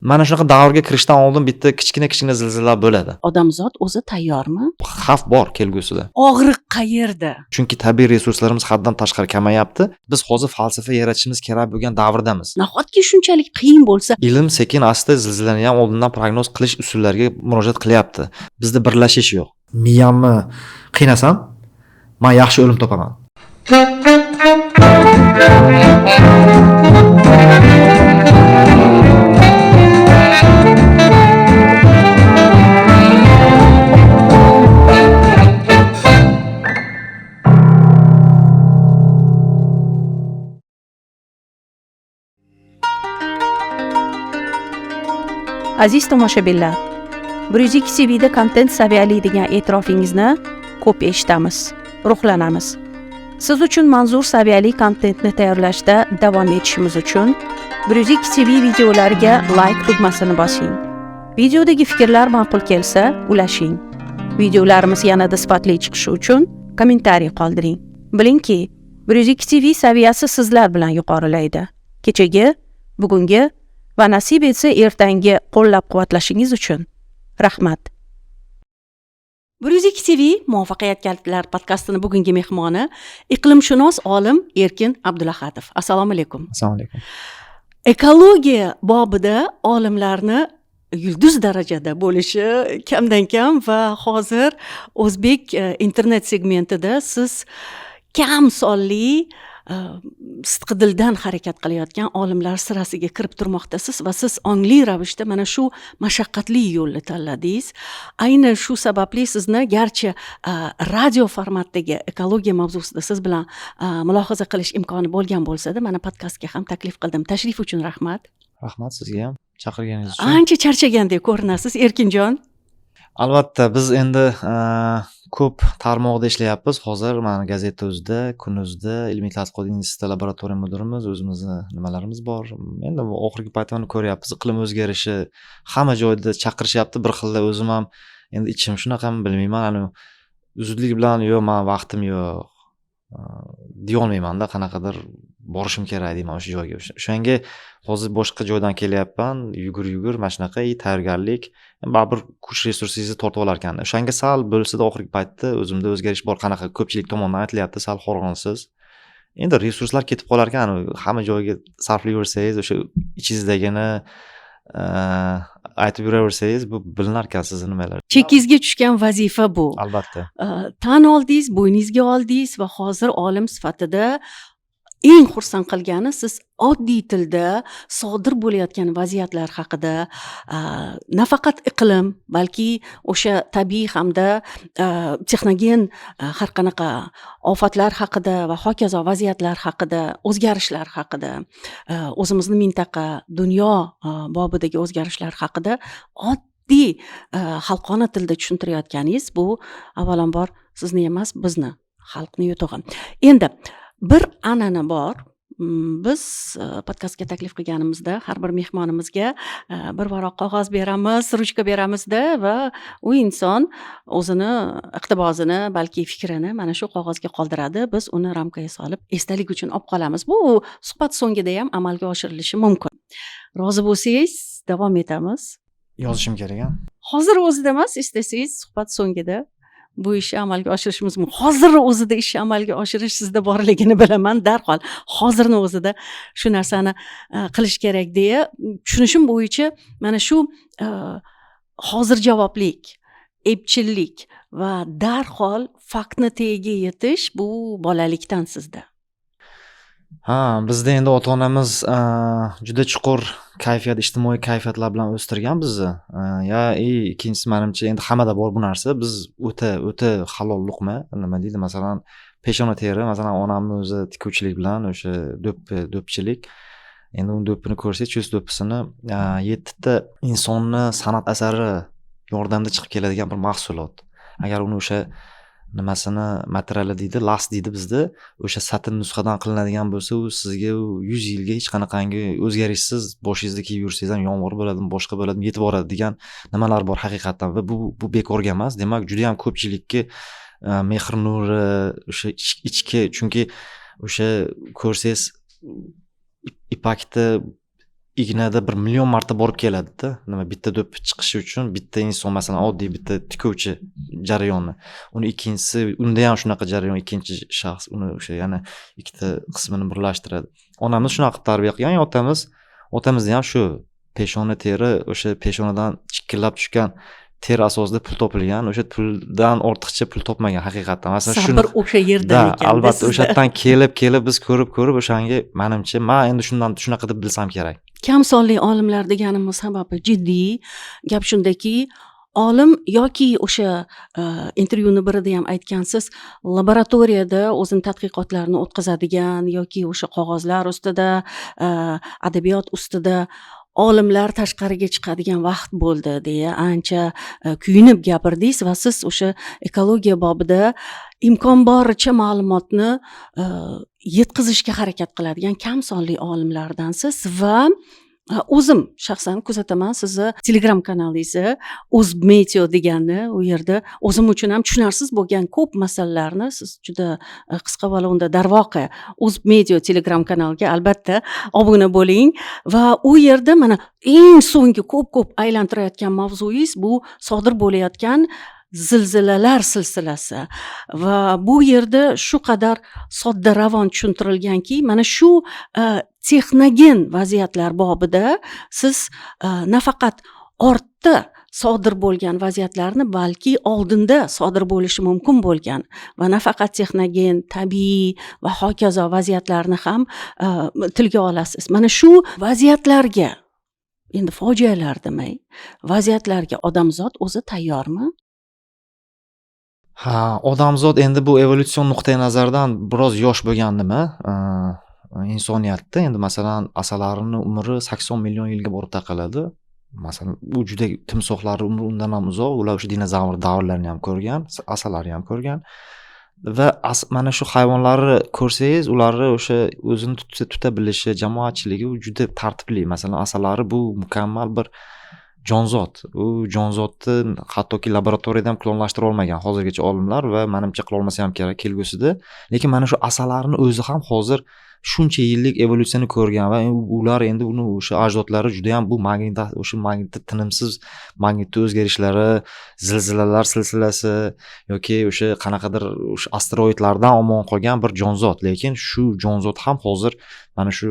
Mana shunaqa davrga kirishdan oldin bitta kichkina zilzilalar bo'ladi. Odamzod o'zi tayyormi? Xavf bor kelgusida. Og'riq qayerda? Chunki tabiiy resurslarimiz haddan tashqari kamayapti. Biz hozir falsafa yaratishimiz kerak bo'lgan davrdamiz. Nahotki shunchalik qiyin bo'lsa, Ilm sekin asta zilzilani ham oldindan prognoz qilish usullariga murojaat qilyapti. Bizda birlashish yo'q. Miyamni qiynasam, men yaxshi o'lim topaman. Aziz tomoshabinlar, 102 CV'da kontent saviyali degan e'tirofingizni ko'p eshitamiz, ruhlanamiz. Siz uchun manzur saviyali kontentni tayyorlashda davom etishimiz uchun 102 CV videolariga like tugmasini bosing. Videodagi fikrlar ma'qul kelsa, ulashing. Videolarimiz yanada sifatli chiqishi uchun kommentariy qoldiring. Bilingki, 102 CV saviyasi sizlar bilan yuqorilaydi. Kechagi, bugungi va nasib etsa ertangi qo'llab-quvvatlashingiz uchun rahmat. 102 TV muvaffaqiyat kalitlari podkastining bugungi mehmoni iqlimshunos olim Erkin Abdulahadov. Assalomu alaykum. Assalomu alaykum. Ekologiya bobida olimlarni yulduz darajada bo'lishi kamdan kam va hozir o'zbek internet segmentida siz kam sonli sidqidildan harakat qilayotgan olimlar sirasiga kirib turmoqdasiz va siz ongli ravishda mana shu mashaqqatli yo'lni tanladingiz. Ayni shu sababli sizni garchi radio formatdagi ekologiya mavzusida siz bilan mulohaza qilish imkoni bo'lgan bo'lsa-da, mana podkastga ham taklif qildim. Tashrif uchun rahmat. Rahmat sizga ham chaqirganingiz uchun. Ancha charchagandek ko'rinasiz, Erkinjon. Albatta, biz endi ko'p tarmoqda ishlayapmiz. Hozir mana Gazeta Uzda, Kunuzda, Ilmiy tadqiqot instituti laboratoriya mudirimiz, o'zimizni nimalarimiz bor. Endi oxirgi paytlarni ko'ryapmiz, iqlim o'zgarishi hamma joyda chaqirishyapti. Bir xilda o'zim ham endi ichim shunaqami bilmayman, ani zudlik bilan yo'q, men vaqtim yo'q deya olmayman-da, qanaqadir borishim kerak deyman o'sha joyga. O'shanga hozir boshqa joydan kelyapman, yugur mana shunaqa tayyorgarlik, baribir kuch resursingizni tortib olar ekan. O'shanga sal bo'lsa-da oxirgi paytda o'zimda o'zgarish bor, qanaqa ko'pchilik tomonidan aytilyapti, sal horg'insiz. Endi resurslar ketib qolar ekan, hamma joyga sarflayversangiz, o'sha ichingizdagini aytib yuraversangiz, bu bilinar ekan sizni nimalar. Chekingizga tushgan vazifa bu. Albatta. Tan oldingiz, bo'yningizga oldingiz va hozir olim sifatida eng xursand qilgani siz oddiy tilda sodir bo'layotgan vaziyatlar haqida, nafaqat iqlim, balki o'sha tabiiy hamda texnogen har qanaqa ofatlar haqida va hokazo vaziyatlar haqida, o'zgarishlar haqida, o'zimizni mintaqa, dunyo bobidagi o'zgarishlar haqida oddiy xalqona tilda tushuntirayotganingiz bu avvalambor sizni emas, bizni, xalqni yutug'i. Endi bir an'ana bor. Biz podkastga taklif qilganimizda har bir mehmonimizga bir varaq qog'oz beramiz, ruchka beramizda va u inson o'zini iqtibosini, balki fikrini mana shu qog'ozga qoldiradi. Biz uni ramkaga solib esdalik uchun olib qolamiz. Bu suhbat so'ngida ham amalga oshirilishi mumkin. Rozi bo'lsangiz davom etamiz. Yozishim kerak a? Hozir o'zida emas, istasangiz suhbat so'ngida bu ishni amalga oshirishimiz mumkin. Hozir o'zida ishni amalga oshirish sizda borligini bilaman, darhol hozirni o'zida shu narsani qilish kerak deya tushunishim bo'yicha mana shu hozir javoblik, epchillik va darhol faktni tagiga yetish bu bolalikdan sizda. Bizda endi ota-onamiz juda chuqur kayfiyat, ijtimoiy kayfiyatlar bilan o'stirgan bizni. Ikkinchisi menimcha endi hammada bor bu narsa. Biz o'ta halol luqma, nima deydi, masalan, peshona teri, masalan, onamni o'zi tikuvchilik bilan o'sha do'pchilik. Endi uni do'ppini ko'rsangiz, chust do'ppisini 7 ta insonni san'at asari yordamida chiqib keladigan bir mahsulot. Agar uni o'sha nimasini materiali deydi, las deydi bizda, o'sha satin nusxadan qilinadigan bo'lsa, u sizga 100 yilga hech qanaqangi o'zgarishsiz boshingizda kiyib yursangiz ham yomg'ir bo'ladimi, boshqa bo'ladimi, yetib boradi degan nimalar bor haqiqatan va bu bekorga emas. Demak, juda ham ko'pchilikka mehr nuri o'sha ichki, chunki o'sha ko'rsangiz ipakni ignada 1 million marta borib keladi-da. Nima bitta do'p chiqishi uchun bitta inson masalan oddiy bitta tikuvchi jarayonni. Uni ikkinchisi unda ham shunaqa jarayon, ikkinchi shaxs uni o'sha yana ikkita qismini birlashtiradi. Onamiz shunaqa qilib tarbiya qilgan, otamizni ham shu peshona teri o'sha peshonadan chikkillab tushgan ter asosida pul topilgan, o'sha puldan ortiqcha pul topmagan haqiqatan. Masalan sabr o'sha yerdan ekan. Albatta o'sha yerdan kelib biz ko'rib o'shanga menimcha men endi shunaqa deb bilsam kerak. Kam sonli olimlar deganimiz sababi jiddiy. Gap shundaki, olim yoki o'sha intervyuni birida ham aytgansiz, laboratoriyada o'zini tadqiqotlarini o'tkazadigan yoki o'sha qog'ozlar ustida, adabiyot ustida olimlar tashqariga chiqadigan vaqt bo'ldi deya ancha kuyinib gapirdingiz va siz o'sha ekologiya bobida imkon boricha ma'lumotni yetkazishga harakat qiladigan kam sonli olimlardansiz va o'zim shaxsan kuzataman sizni Telegram kanalingizni O'zmeteo deganni, u yerda o'zim uchun ham tushunarsiz bo'lgan ko'p masalalarni siz juda qisqa va unda darvoqe O'zmeteo Telegram kanaliga albatta obuna bo'ling va u yerda mana eng so'nggi ko'p aylantirayotgan mavzuyingiz bu sodir bo'layotgan zilzilalar silsilasi va bu yerda shu qadar sodda ravon tushuntirilganki, mana shu texnogen vaziyatlar bobida siz nafaqat ortda sodir bo'lgan vaziyatlarni, balki oldinda sodir bo'lishi mumkin bo'lgan va nafaqat texnogen, tabiiy va hokazo vaziyatlarni ham tilga olasiz. Mana shu vaziyatlarga, endi fojialar demay, vaziyatlarga odamzod o'zi tayyormi? Odamzod endi bu evolyutsion nuqtai nazardan biroz yosh bo'lgandimi? Insoniyatda endi masalan asalarini umri 80 million yilga borib taqaladi. Masalan, u juda timsohlar umri undan ham uzoq, ular o'sha dinozavr davrlarini ham ko'rgan, asalari ham ko'rgan. Va mana shu hayvonlarni ko'rsangiz, ularni o'sha o'zini tuta bilishi, jamoatchiligi u juda tartibli. Masalan, asalari bu mukammal bir jonzot. U jonzotni hattoki laboratoriyada ham klonlashtira olmagan hozirgacha olimlar va menimcha qila olmasa ham kerak kelgusida. Lekin mana shu asallarni o'zi ham hozir shuncha yillik evolyutsiyani ko'rgan va ular endi uni o'sha ajdodlari juda ham bu magnitda tinimsiz magnitda o'zgarishlari, zilzilalar silsilasi yoki o'sha qanaqadir o'sha asteroidlardan omon qolgan bir jonzot. Lekin shu jonzot ham hozir mana shu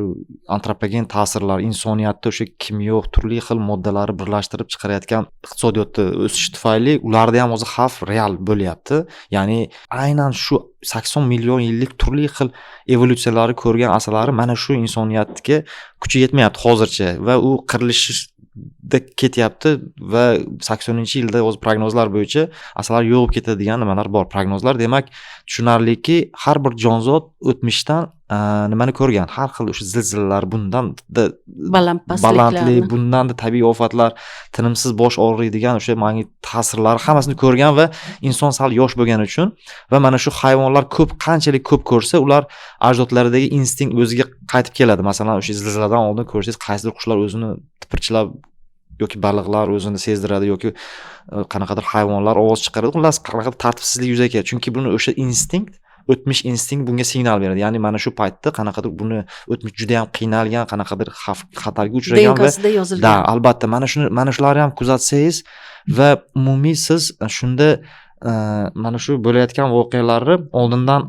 antropogen ta'sirlar, insoniyatda o'sha kimyo turli xil moddalarni birlashtirib chiqarayotgan iqtisodiyotda o'sish tufayli ularda ham hozir xavf real bo'lyapti. Ya'ni aynan shu 80 million yillik turli xil evolyutsiyalarni ko'rgan asalari mana shu insoniyatga kuchi yetmayapti hozircha va u qirilishda ketyapti va 80-yilda o'z prognozlar bo'yicha asalari yo'qib ketadi degan nimalar bor. Prognozlar demak tushunarliki, har bir jonzot o'tmishdan nimani ko'rgan, har xil o'sha zilzilalar, bundan balandli, bundan tabiiy ofatlar, tinimsiz bosh og'riydigan o'sha magnit ta'sirlari hammasini ko'rgan va inson sal yosh bo'lgani uchun va mana shu hayvonlar qanchalik ko'p ko'rsa, ular ajdodlaridagi instinkt o'ziga qaytib keladi. Masalan, o'sha zilziladan oldin ko'rsangiz, qaysidir qushlar o'zini tipirchilab yoki baliqlar o'zini sezdiradi yoki qanaqadir hayvonlar ovoz chiqaradi. Xullas, qanaqadir tartibsizlik yuzaga keladi. Chunki buni o'sha o'tmish instinkt bunga signal beradi. Ya'ni mana shu paytda qanaqadir buni o'tmish juda ham qiynalgan, qanaqadir xatarga uchragan va albatta mana shularni ham kuzatsangiz va umumiy siz shunda mana shu bo'layotgan voqealarni oldindan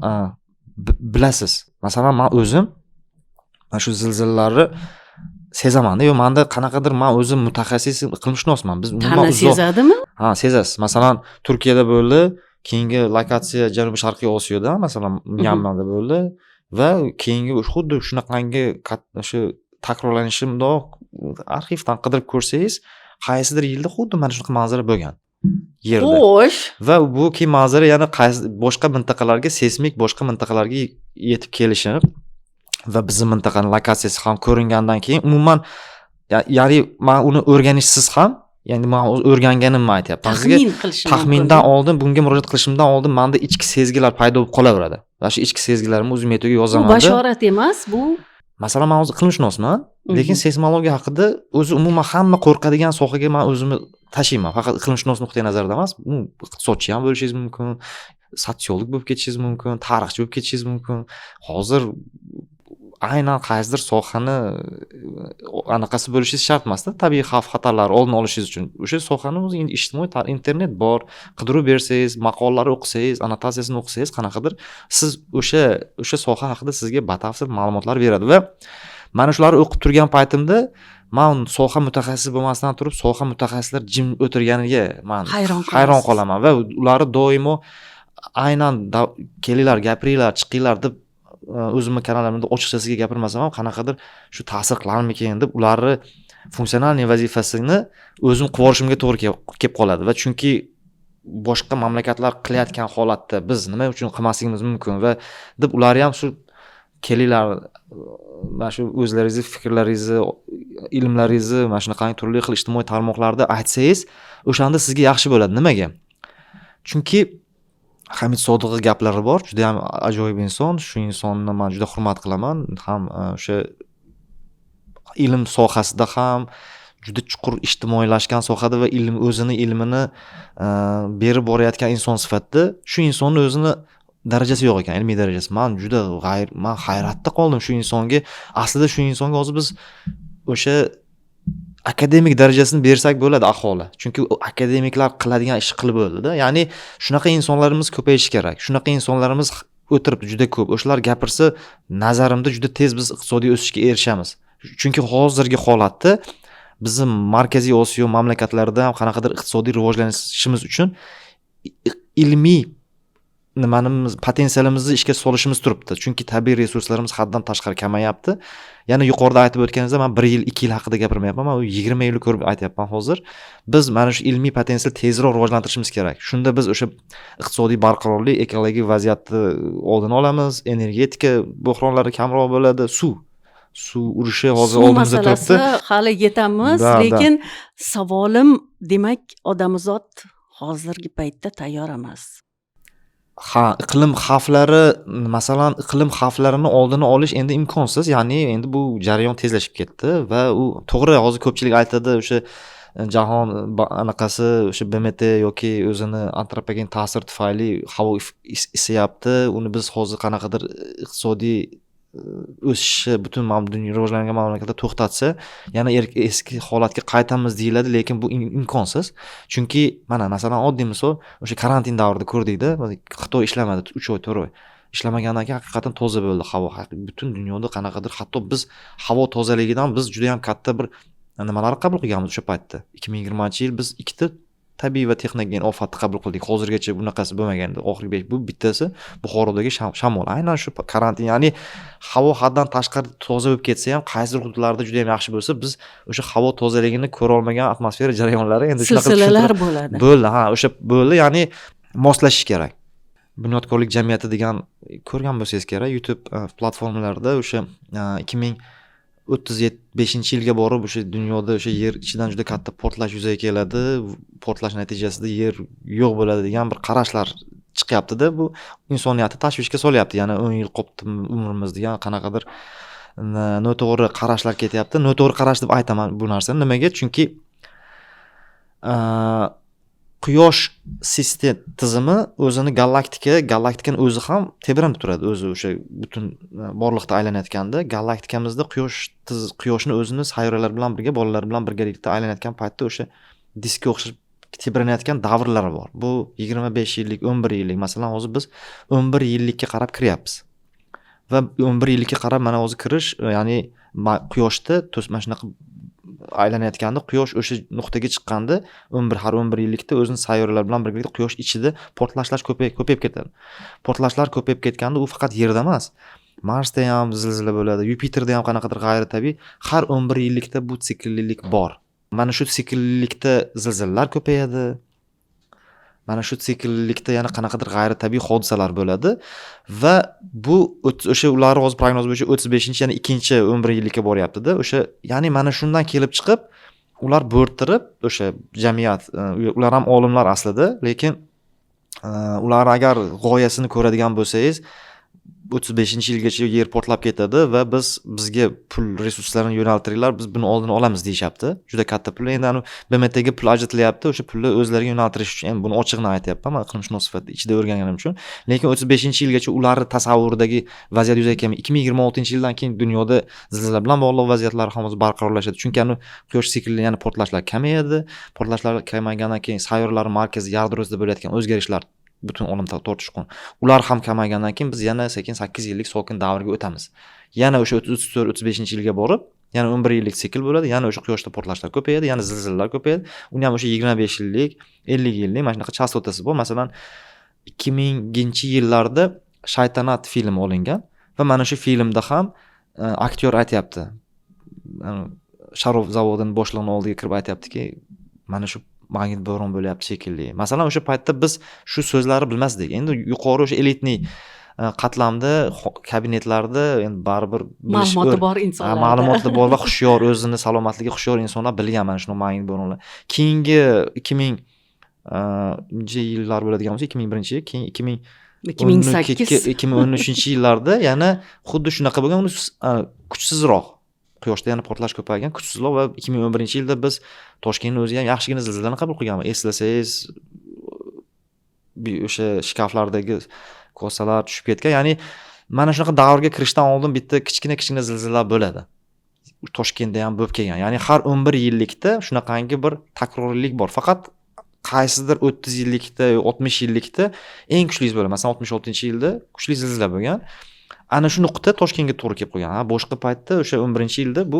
bilasiz. Masalan, men o'zim mana shu zilzilalarni sezaman-da. Yo, menda qanaqadir men o'zim mutaxassis iqlimshunosman. Biz umuman sezadimi? Ha, sezasiz. Masalan, Turkiyada bo'ldi, keyingi lokatsiya Janubiy Sharqiy Osiyoda, masalan, Myanmada bo'ldi va keyingi xuddi shunaqangi shu takrorlanishi mundoq arxivdan qidirib ko'rsangiz, qaysidir yilda xuddi mana shunaqa manzara bo'lgan yerda. Xo'sh. Va bu keyin manzara yana boshqa mintaqalarga, seysmik boshqa mintaqalarga yetib kelishi va bizning mintaqani lokatsiyasi ham ko'ringandan keyin umuman, ya'ni men uni o'rganishsiz ham, ya'ni men o'rganganimni aytyapman. Taxmindan oldin, bunga murojaat qilishimdan oldin menda ichki sezgilar paydo bo'lib qolaveradi. Va shu ichki sezgilarimni o'zim metoga yozaman. Bu bashorat emas, bu. Masalan, men o'zim iqlimshunosman, lekin seysmologiya haqida o'zi umuman hamma qo'rqadigan sohaga men o'zimni tashiyman. Faqat iqlimshunos nuqtai nazardan emas, iqtisodchi ham bo'lishingiz mumkin, sotsiolog bo'lib ketishingiz mumkin, tarixchi bo'lib ketishingiz mumkin. Hozir aynan qaysidir sohani anaqasi bo'lishingiz shart emasda. Tabiiy xavf-xatarlar oldini olishingiz uchun. O'sha sohani o'zi ijtimoiy internet bor. Qidiruv bersangiz, maqolalar o'qisangiz, annotatsiyasini o'qisangiz, qanaqadir siz o'sha soha haqida sizga batafsil ma'lumotlar beradi va mana shularni o'qib turgan paytimda men soha mutaxassisi bo'lmasdan turib, soha mutaxassislar jim o'tirganiga men hayron qolaman va ular doimo aynan kelinglar, gapiringlar, chiqinglar deb o'zimni kanalimda ochiqchasiga gapirmasam ham qanaqadir shu ta'sir qilarmikin deb ularni funksionalniy vazifasini o'zim qilib olishimga to'g'ri kelib qoladi va chunki boshqa mamlakatlar qilayotgan holatda biz nima uchun qilmasligimiz mumkin va deb ular ham shu kelinglar mana shu o'zlaringizni fikrlaringizni, ilmlaringizni mana shunaqangi turli xil ijtimoiy tarmoqlarda aytsangiz, o'shanda sizga yaxshi bo'ladi. Nimaga? Chunki Hamid Sodiqning gaplari bor, juda ham ajoyib inson. Shu insonni men juda hurmat qilaman. Ham o'sha ilm sohasida ham juda chuqur ijtimoiylashgan sohada va ilmini berib borayotgan inson sifatida shu insonni o'zini darajasi yo'q ekan, ilmiy darajasi. Men hayratda qoldim shu insonga. Aslida shu insonga hozir biz o'sha akademik darajasini bersak bo'ladi aholi. Chunki akademiklar qiladigan ish qilib bo'ldi-da. Ya'ni shunaqa insonlarimiz ko'payishi kerak. Shunaqa insonlarimiz o'tiribdi juda ko'p. O'shalar gapirsa, nazarimda juda tez biz iqtisodiy o'sishga erishamiz. Chunki hozirgi holatda bizim Markaziy Osiyo mamlakatlarida ham qanaqadir iqtisodiy rivojlanishimiz uchun ilmiy potensialimizni ishga solishimiz turibdi. Chunki tabiiy resurslarimiz haddan tashqari kamayapti. Yana yuqorida aytib o'tganingizda men 1 yil, 2 yil haqida gapirmayapman. Men 20 yilni ko'rib aytayapman hozir. Biz mana shu ilmiy potensial tezroq rivojlantirishimiz kerak. Shunda biz o'sha iqtisodiy barqarorlik, ekologik vaziyatni oldini olamiz, energetika bo'hronlari kamroq bo'ladi, suv urushi hozir oldimizda turibdi. Hali yetamiz, lekin savolim, demak, odamzod hozirgi paytda tayyor emas. Iqlim xavflari, masalan, iqlim xavflarini oldini olish endi imkonsiz. Ya'ni endi bu jarayon tezlashib ketdi va u to'g'ri hozir ko'pchilik aytadi o'sha jahon anaqasi o'sha BMT yoki o'zini antropogen ta'sir tufayli havo isiyapti. Uni biz hozir qanaqadir iqtisodiy o'sishi butun dunyo rivojlangan mamlakatda to'xtatsa, yana eski holatga qaytamiz deyiladi, lekin bu imkonsiz. Chunki mana masalan oddiy misol, o'sha karantin davrida ko'rdik-da, Xitoy ishlamadi 3 oy, 4 oy. Ishlamagandan keyin haqiqatan toza bo'ldi havo. Butun dunyoda qanaqadir, hatto biz havo tozaligidan biz juda ham katta bir nimalar qabul qilganmiz o'sha paytda. 2020-yil biz ikkita tabiiy va texnogen ofatni qabul qildik. Hozirgacha bunaqasi bo'lmagandi. Oxirgi bu bittasi Buxorodagi shamol. Aynan shu karantin, ya'ni havo haddan tashqari toza bo'lib ketsa ham, qaysi hududlarda juda ham yaxshi bo'lsa, biz o'sha havo tozaligini ko'ra olmagan atmosfera jarayonlari endi shunaqa silsilalar bo'ladi. O'sha bo'ldi, ya'ni moslashish kerak. Bunyodkorlik jamiyati degan ko'rgan bo'lsangiz kerak, YouTube platformalarida o'sha 2035-yilga borib o'sha dunyoda o'sha yer ichidan juda katta portlash yuzaga keladi, portlash natijasida yer yo'q bo'ladi degan bir qarashlar chiqyapti-da. Bu insoniyatni tashvishga solyapti. Yana 10 yil qolibdi umrimiz degan qanaqadir noto'g'ri qarashlar ketyapti. Noto'g'ri qarash deb aytaman bu narsani. Nimaga? Chunki Quyosh sistem tizimi o'zini galaktikani o'zi ham tebranib turadi. O'zi o'sha butun borliqda aylanayotganda, galaktikamizda Quyoshni o'zini sayyoralar bilan birga, bolalar bilan birgalikda aylanayotgan paytda o'sha diskga o'xshab tebranayotgan davrlari bor. Bu 25 yillik, 11 yillik, masalan, hozir biz 11 yillikka qarab kiryapmiz. Va 11 yillikka qarab mana hozir kirish, ya'ni Quyoshda mana shunaqa aylanayotganda Quyosh o'sha nuqtaga chiqqanda 11 yillikda o'zini sayyoralar bilan birgalikda Quyosh ichida portlashlar ko'payib ketadi. Portlashlar ko'payib ketganda u faqat Yerda emas, Marsda ham zilzila bo'ladi, Yupiterda ham qanaqadir g'ayritabiiy har 11 yillikda bu sikllilik bor. Mana shu sikllilikda zilzilalar ko'payadi. Mana shu sikllilikda yana qanaqadir g'ayritabiiy hodisalar bo'ladi va bu o'sha ular hozir prognoz bo'yicha 35-chi, ya'ni 2-11 yillikka boryapti-da. O'sha, ya'ni mana shundan kelib chiqib, ular bo'rttirib, o'sha jamiyat, ular ham olimlar aslida, lekin ular agar g'oyasini ko'radigan bo'lsangiz, 35-yilgacha yer portlab ketadi va bizga pul resurslarini yo'naltiringlar, biz buni oldini olamiz deyishyapti. Juda katta pul. Endi ani BMTga pul ajratilyapti, o'sha pulni o'zlariga yo'naltirish uchun. Endi buni ochiqni aytyapman, men iqlimshunos sifatida ichida o'rganganim uchun. Lekin 35-yilgacha ularning tasavvuridagi vaziyat yuzaga kelmaydi. 2026-yildan keyin dunyoda zilzila bilan bog'liq vaziyatlar hamon barqarorlashadi. Chunki ani quyosh siklida yana portlashlar kamayadi. Portlashlar kamaygandan keyin sayyoralar markazi yadrosida bo'layotgan o'zgarishlar butun olamda tortishgan. Ular ham kamaygandan keyin biz yana sekin 8 yillik sokin davrga o'tamiz. Yana o'sha 34-35-yilga borib, yana 11 yillik sikl bo'ladi, yana o'sha quyoshda portlashlar ko'payadi, yana zilzilalar ko'payadi. Uni ham o'sha 25 yillik, 50 yillik mana shunaqa chastotasi bor. Masalan, 2000-yillarda Shaytanat filmi olingan va mana shu filmda ham aktyor aytayapti. Sharov zavodining boshlig'ining oldiga kirib aytayaptiki, mana shu magnit bo'ron bo'lyapti shekilli. Masalan, o'sha paytda biz shu so'zlarni bilmasdik. Endi yuqori o'sha elitniy qatlamda, kabinetlarda endi baribir ma'lumoti bor insonlar. Ma'lumotli bor va hushyor, o'zini salomatligi hushyor insonlar bilgan mana shu magnit bo'ronlar. Keyingi 2000-yillar bo'ladigan bo'lsa, 2001-yil, keyin 2013-yillarda yana xuddi shunaqa bo'lgan, uni kuchsizroq. Quyoshda yana portlash ko'paygan, kuchsizroq va 2011-yilda biz Toshkentning o'zi ham yaxshigina zilzilani qabul qilganmiz. Eslasangiz, o'sha shkaflardagi kosalar tushib ketgan. Ya'ni mana shunaqa davrga kirishdan oldin bitta kichkina zilzilalar bo'ladi. Toshkentda ham bo'lib kelgan. Ya'ni har 11 yillikda shunaqangi bir takroriylik bor. Faqat qaysidir 30 yillikda, 60 yillikda eng kuchlisi bo'ladi. Masalan, 66-yilda kuchli zilzila bo'lgan. Ana shu nuqta Toshkentga to'g'ri kelib qolgan. Boshqa paytda o'sha 11-yilda bu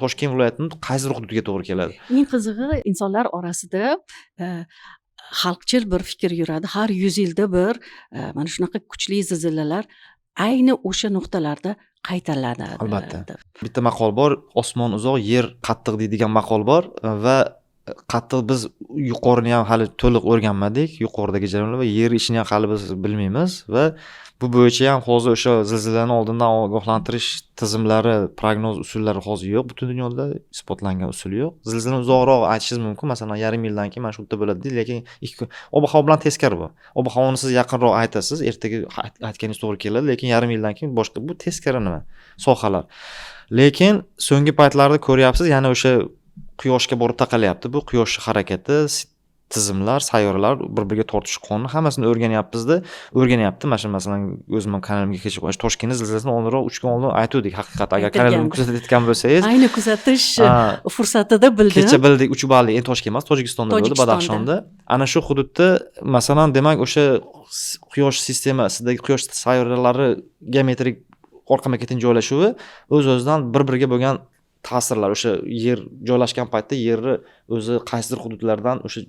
Toshkent viloyatining qaysidir hududiga to'g'ri keladi. Eng qizig'i, insonlar orasida xalqchil bir fikr yuradi. Har 100 yilda bir mana shunaqa kuchli zilzilalar ayni o'sha nuqtalarda qaytariladi. Albatta. Bitta maqol bor, osmon uzoq, yer qattiq deydigan maqol bor va qattiq biz yuqorini ham hali to'liq o'rganmadik, yuqoridagi jarayonlar va yer ishini ham hali biz bilmaymiz va bu bo'yicha ham hozir o'sha zilzilani oldindan ogohlantirish tizimlari, prognoz usullari hozir yo'q. Butun dunyoda isbotlangan usul yo'q. Zilzilani uzoqroq aytishingiz mumkin. Masalan, yarim yildan keyin mana shu yerda bo'ladi, lekin ob-havo bilan teskari bu. Ob-havoni siz yaqinroq aytasiz, ertaga aytganingiz to'g'ri keladi, lekin yarim yildan keyin boshqa. Bu teskari nima? Sohalar. Lekin so'nggi paytlarda ko'ryapsiz, yana o'sha quyoshga borib taqalyapti. Bu quyosh harakati, tizimlar, sayyoralar bir-biriga tortish qonuni hammasini o'rganyapti. Masalan, o'zim ham kanalimga kechib qo'yish, Toshkentning zilzilasini oldinroq 3 kun oldin aytdik. Haqiqat, agar kanalimni kuzatayotgan bo'lsangiz, ayni kuzatish fursatida bildim. Kecha bildik, 3 balli, endi Toshkent emas, Tojikistonda bo'ldi, Badaxshonda. Ana shu hududda, masalan, demak, o'sha quyosh sistemasidagi quyosh sayyoralari geometrik orqama-ketin joylashuvi o'z-o'zidan bir-biriga bo'lgan ta'sirlar, o'sha yer joylashgan paytda yerni o'zi qaysidir hududlardan o'sha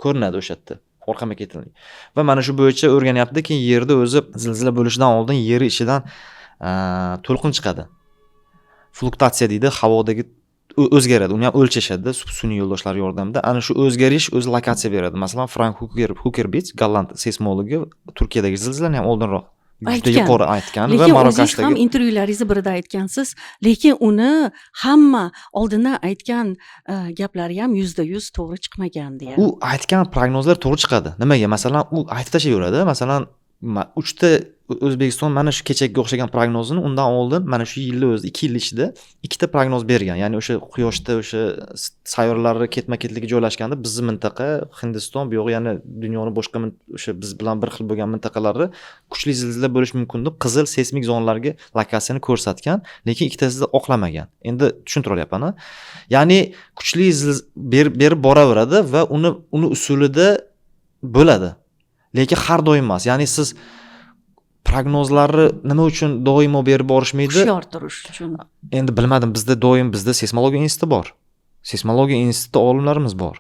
ko'rinadi o'sha yerda orqama-ketinlik. Va mana shu bo'yicha o'rganyapti, keyin yerda o'zi zilzila bo'lishidan oldin yer ichidan to'lqin chiqadi. Fluktatsiya deydi, havodagi o'zgaradi. Uni ham o'lchashadi sun'iy yo'ldoshlar yordamida. Ana shu o'zgarish o'zi lokatsiya beradi. Masalan, Frank Huckerbitz, golland seysmologi, Turkiyadagi zilzilani ham oldinroq juda yuqori aytgan va Marokashdagi ham intervyularingiz birida aytgansiz, lekin uni hamma oldindan aytgan gaplari ham 100% to'g'ri chiqmagan deya. U aytgan prognozlar to'g'ri chiqadi. Nimaga? Masalan, u aytib tashlayveradi. Masalan, 3 ta O'zbekiston mana shu kechaga o'xshagan prognozini undan oldin mana shu yilda o'zi 2 yil ichida 2 ta prognoz bergan. Ya'ni o'sha quyoshda o'sha sayyoralar ketma-ketligi joylashganda bizning mintaqa, Hindiston, bu yo'q, yana dunyoning boshqa o'sha biz bilan bir xil bo'lgan mintaqalarda kuchli zilzila bo'lish mumkin deb qizil seysmik zonalarga lokatsiyani ko'rsatgan, lekin ikkitasida oqlamagan. Endi tushuntirib olyapman. Ya'ni kuchli berib boraveradi va uni usulida bo'ladi. Lekin har doim emas. Ya'ni siz prognozlarni nima uchun doimo berib borishmaydi? Hushyor turish uchun. Endi bilmadim, bizda seysmologiya instituti bor. Seysmologiya instituti olimlarimiz bor.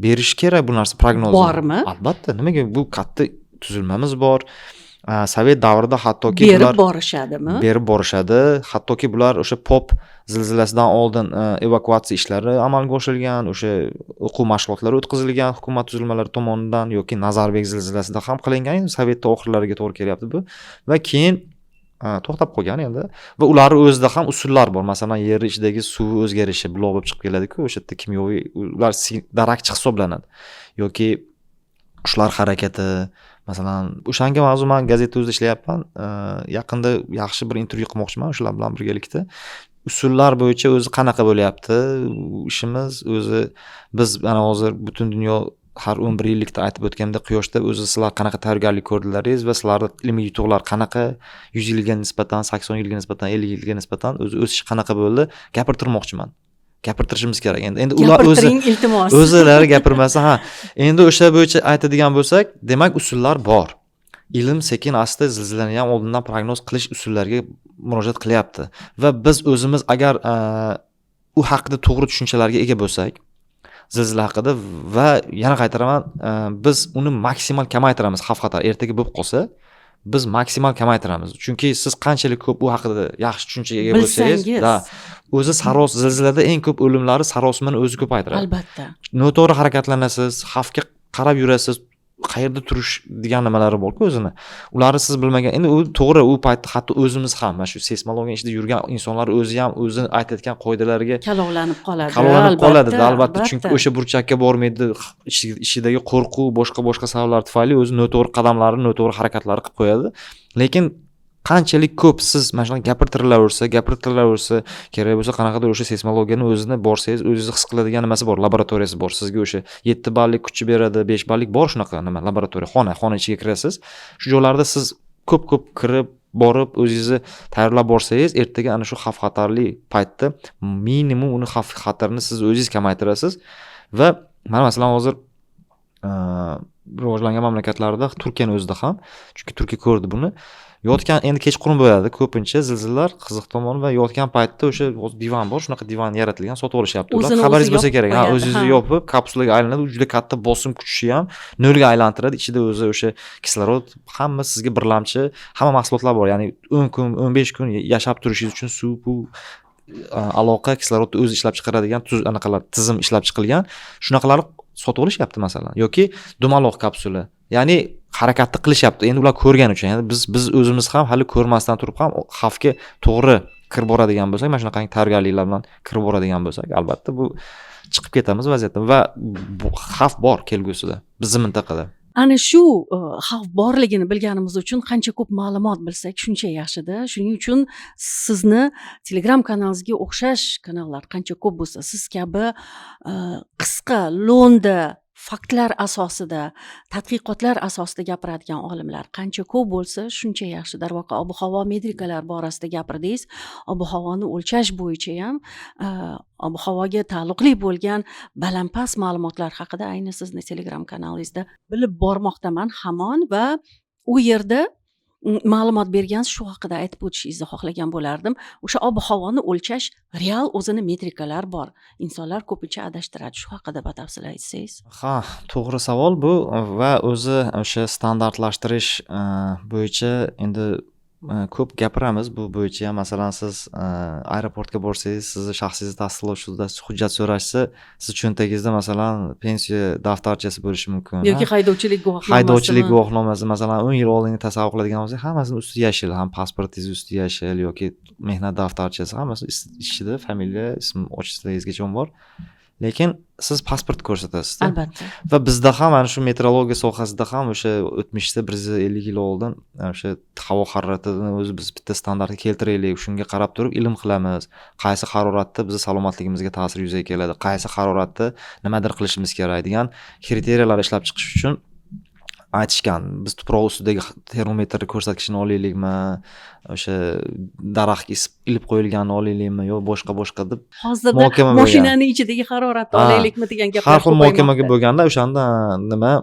Berish kerak bu narsa prognozni. Bormi? Albatta. Nimaga? Bu katta tuzilmamiz bor. Sovet davrida hattoki berib borishadimi? Berib borishadi. Hattoki bular o'sha pop zilzilasidan oldin evakuatsiya ishlari amalga oshirilgan, o'sha o'quv mashg'ulotlari o'tkazilgan hukumat tuzilmalari tomonidan yoki Nazarbek zilzilasida ham qilingan. Sovetda oxirlariga to'g'ri kelyapti bu. Va keyin to'xtab qolgan endi. Va ularning o'zida ham usullar bor. Masalan, yer ichidagi suv o'zgarishi buloq bo'lib chiqib keladi-ku, o'sha yerda kimyoviy ular darakchi hisoblanadi. Yoki shular harakati, masalan, o'shanga mavzu men gazeta o'zida ishlayapman. Yaqinda yaxshi bir intervyu qilmoqchiman shular bilan birgalikda. Usullar bo'yicha o'zi qanaqa bo'lyapti ishimiz, o'zi biz mana hozir butun dunyo har 11 yillikda aytib o'tganda Quyoshda o'zi sizlar qanaqa tayyorgarlik ko'rdilaringiz va sizlarda ilmiy yutuqlar qanaqa 100 yilga nisbatan, 80 yilga nisbatan, 50 yilga nisbatan o'zi o'sish qanaqa bo'ldi gapirtirmoqchiman. Gapirtirishimiz kerak. Endi ular Gapirtiring, iltimos. o'zlari gapirmasa, endi o'sha bo'yicha aytadigan bo'lsak, demak usullar bor. Ilm sekin asta zilzilani ham oldindan prognoz qilish usullariga murojaat qilyapti va biz o'zimiz agar u haqida to'g'ri tushunchalarga ega bo'lsak, zilzila haqida va yana qaytaraman, biz uni maksimal kamaytiramiz xavf-xatar ertaga bo'lib qolsa, biz maksimal kamaytiramiz. Chunki siz qanchalik ko'p u haqida yaxshi tushunchaga ega bo'lsangiz, o'zi zilzilada eng ko'p o'limlari sarosimani o'zi ko'paytiradi. Albatta. Noto'g'ri harakatlanasiz, xavfga qarab yurasiz, qayerda turish degan nimalari bor-ku o'zini. Ularni siz bilmagan. Endi u to'g'ri, u paytda hatto o'zimiz ham mana shu seysmologiya ishida yurgan insonlar o'zi ham o'zini aytayotgan qoidalarga Kalovlanib qoladi. Albatta, chunki o'sha burchakka bormaydi, ishidagi qo'rquv, boshqa sabablar tufayli o'zi noto'g'ri qadamlarni, noto'g'ri harakatlarni qilib qo'yadi. Lekin qanchalik ko'p siz mana shunday gapirtirilaversa, kerak bo'lsa qanaqadir o'sha seysmologiyani o'zini borsangiz, o'zingiz his qiladigan nimasi bor, laboratoriyasi bor. Sizga o'sha 7 ballik kuchi beradi, 5 ballik bor shunaqa nima, laboratoriya, xona ichiga kirasiz. Shu joylarda siz ko'p kirib, borib, o'zingizni tayyorlab borsangiz, ertaga ana shu xavf-xatarli paytda minimum uni xavf-xatarni siz o'zingiz kamaytirasiz va mana masalan hozir rivojlangan mamlakatlarda, Turkiyaning o'zida ham, chunki Turkiya ko'rdi buni. Yotgan endi kechqurun bo'ladi ko'pincha zilzilalar qiziq tomoni va yotgan paytda o'sha divan bor, shunaqa divan yaratilgan, sotib olishyapti. Ular xabaringiz bo'lsa kerak. O'zingizni yopib, kapsulaga aylanadi, juda katta bosim kuchi ham nolga aylantiradi. Ichida o'zi o'sha kislorod, hamma sizga birlamchi, hamma mahsulotlar bor. Ya'ni 10 kun, 15 kun yashab turishingiz uchun suv, bu aloqa, kislorodni o'zi ishlab chiqaradigan tizim ishlab chiqilgan. Shunaqalarni sotib olishyapti masalan, yoki dumaloq kapsula. Ya'ni harakatni qilishyapti. Endi ular ko'rgan uchun, ya'ni biz o'zimiz ham hali ko'rmasdan turib ham xavfga to'g'ri kirib boradigan bo'lsak, mana shunaqa tayyorgarliklar bilan kirib boradigan bo'lsak, albatta bu chiqib ketamiz vaziyatdan va xavf bor kelgusida bizning mintaqada. Ana shu xavf borligini bilganimiz uchun qancha ko'p ma'lumot bilsak shuncha yaxshida. Shuning uchun sizni Telegram kanalingizga o'xshash kanallar qancha ko'p bo'lsa, siz kabi qisqa, lo'nda faktlar asosida, tadqiqotlar asosida gapiradigan olimlar qancha ko'p bo'lsa, shuncha yaxshi. Darvoqe ob-havo metrikalar borasida gapirdingiz. Ob-havoni o'lchash bo'yicha ham ob-havoga taalluqli bo'lgan balandpast ma'lumotlar haqida ayni sizni Telegram kanalingizda bilib bormoqdaman hamon va u yerda ma'lumot bergansiz, shu haqida aytib o'tishingizni xohlagan bo'lardim. O'sha ob-havoni o'lchash real o'zini metrikalar bor. Insonlar ko'pincha adashtiradi. Shu haqida batafsil aytsangiz. To'g'ri savol bu va o'zi o'sha standartlashtirish bo'yicha endi ko'p gapiramiz bu bo'yicha. Masalan, siz aeroportga borsangiz, sizni shaxsingizni tasdiqlovchi hujjat so'rashsa, siz cho'ntagingizda masalan pensiya daftarchasi bo'lishi mumkin. Yoki haydovchilik guvohnomasi, masalan 10 yil oldingi tasavvur qiladigan bo'lsak, hammasini ustida yashil, ham pasportingiz ustida yashil yoki mehnat daftarchasi, hammasi ichida familiya, ism, otchествоingizgacha bor. Lekin siz pasport ko'rsatasiz. Albatta. Va bizda ham mana shu meteorologiya sohasida ham o'sha o'tmishda 150 yil oldin o'sha havo haroratini o'zi biz bitta standartga keltiraylik, shunga qarab turib ilm qilamiz. Qaysi haroratda bizning salomatligimizga ta'sir yuzaga keladi, qaysi haroratda nimadir qilishimiz kerak degan kriteriyalar ishlab chiqish uchun aytishgan. Biz tuproq ustidagi termometr ko'rsatkichini olaylikmi, o'sha daraxtga ilib qo'yilganini olaylikmi yo boshqa deb hozirda mashinaning ichidagi haroratni olaylikmi degan gaplar har xil muhokamaga bo'lganda o'shanda nima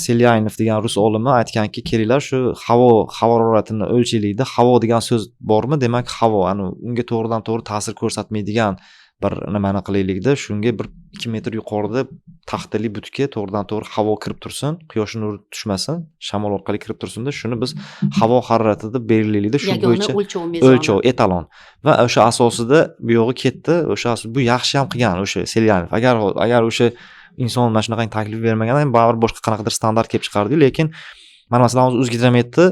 Selyaynov degan rus olimi aytganki, kelinglar shu havo haroratini o'lchaylikda. Havo degan so'z bormi? Demak, havo, ani unga to'g'ridan to'g'ri ta'sir ko'rsatmaydigan bir nimani qilaylikda, shunga bir 2 metr yuqorida taxtali butga to'g'ridan to'g'ri havo kirib tursin, quyosh nuri tushmasin, shamol orqali kirib tursin-da, shuni biz havo haroratida belgilaylikda, shu bo'yicha o'lchov, etalon. Va o'sha asosida bu yo'g'i ketdi. O'sha bu yaxshi ham qilgan o'sha Selyanov. Agar o'sha inson mana shunaqa taklif bermaganda ham baribir boshqa qanaqadir standart kelib chiqardi. Lekin mana masalan hozir O'zgidrometni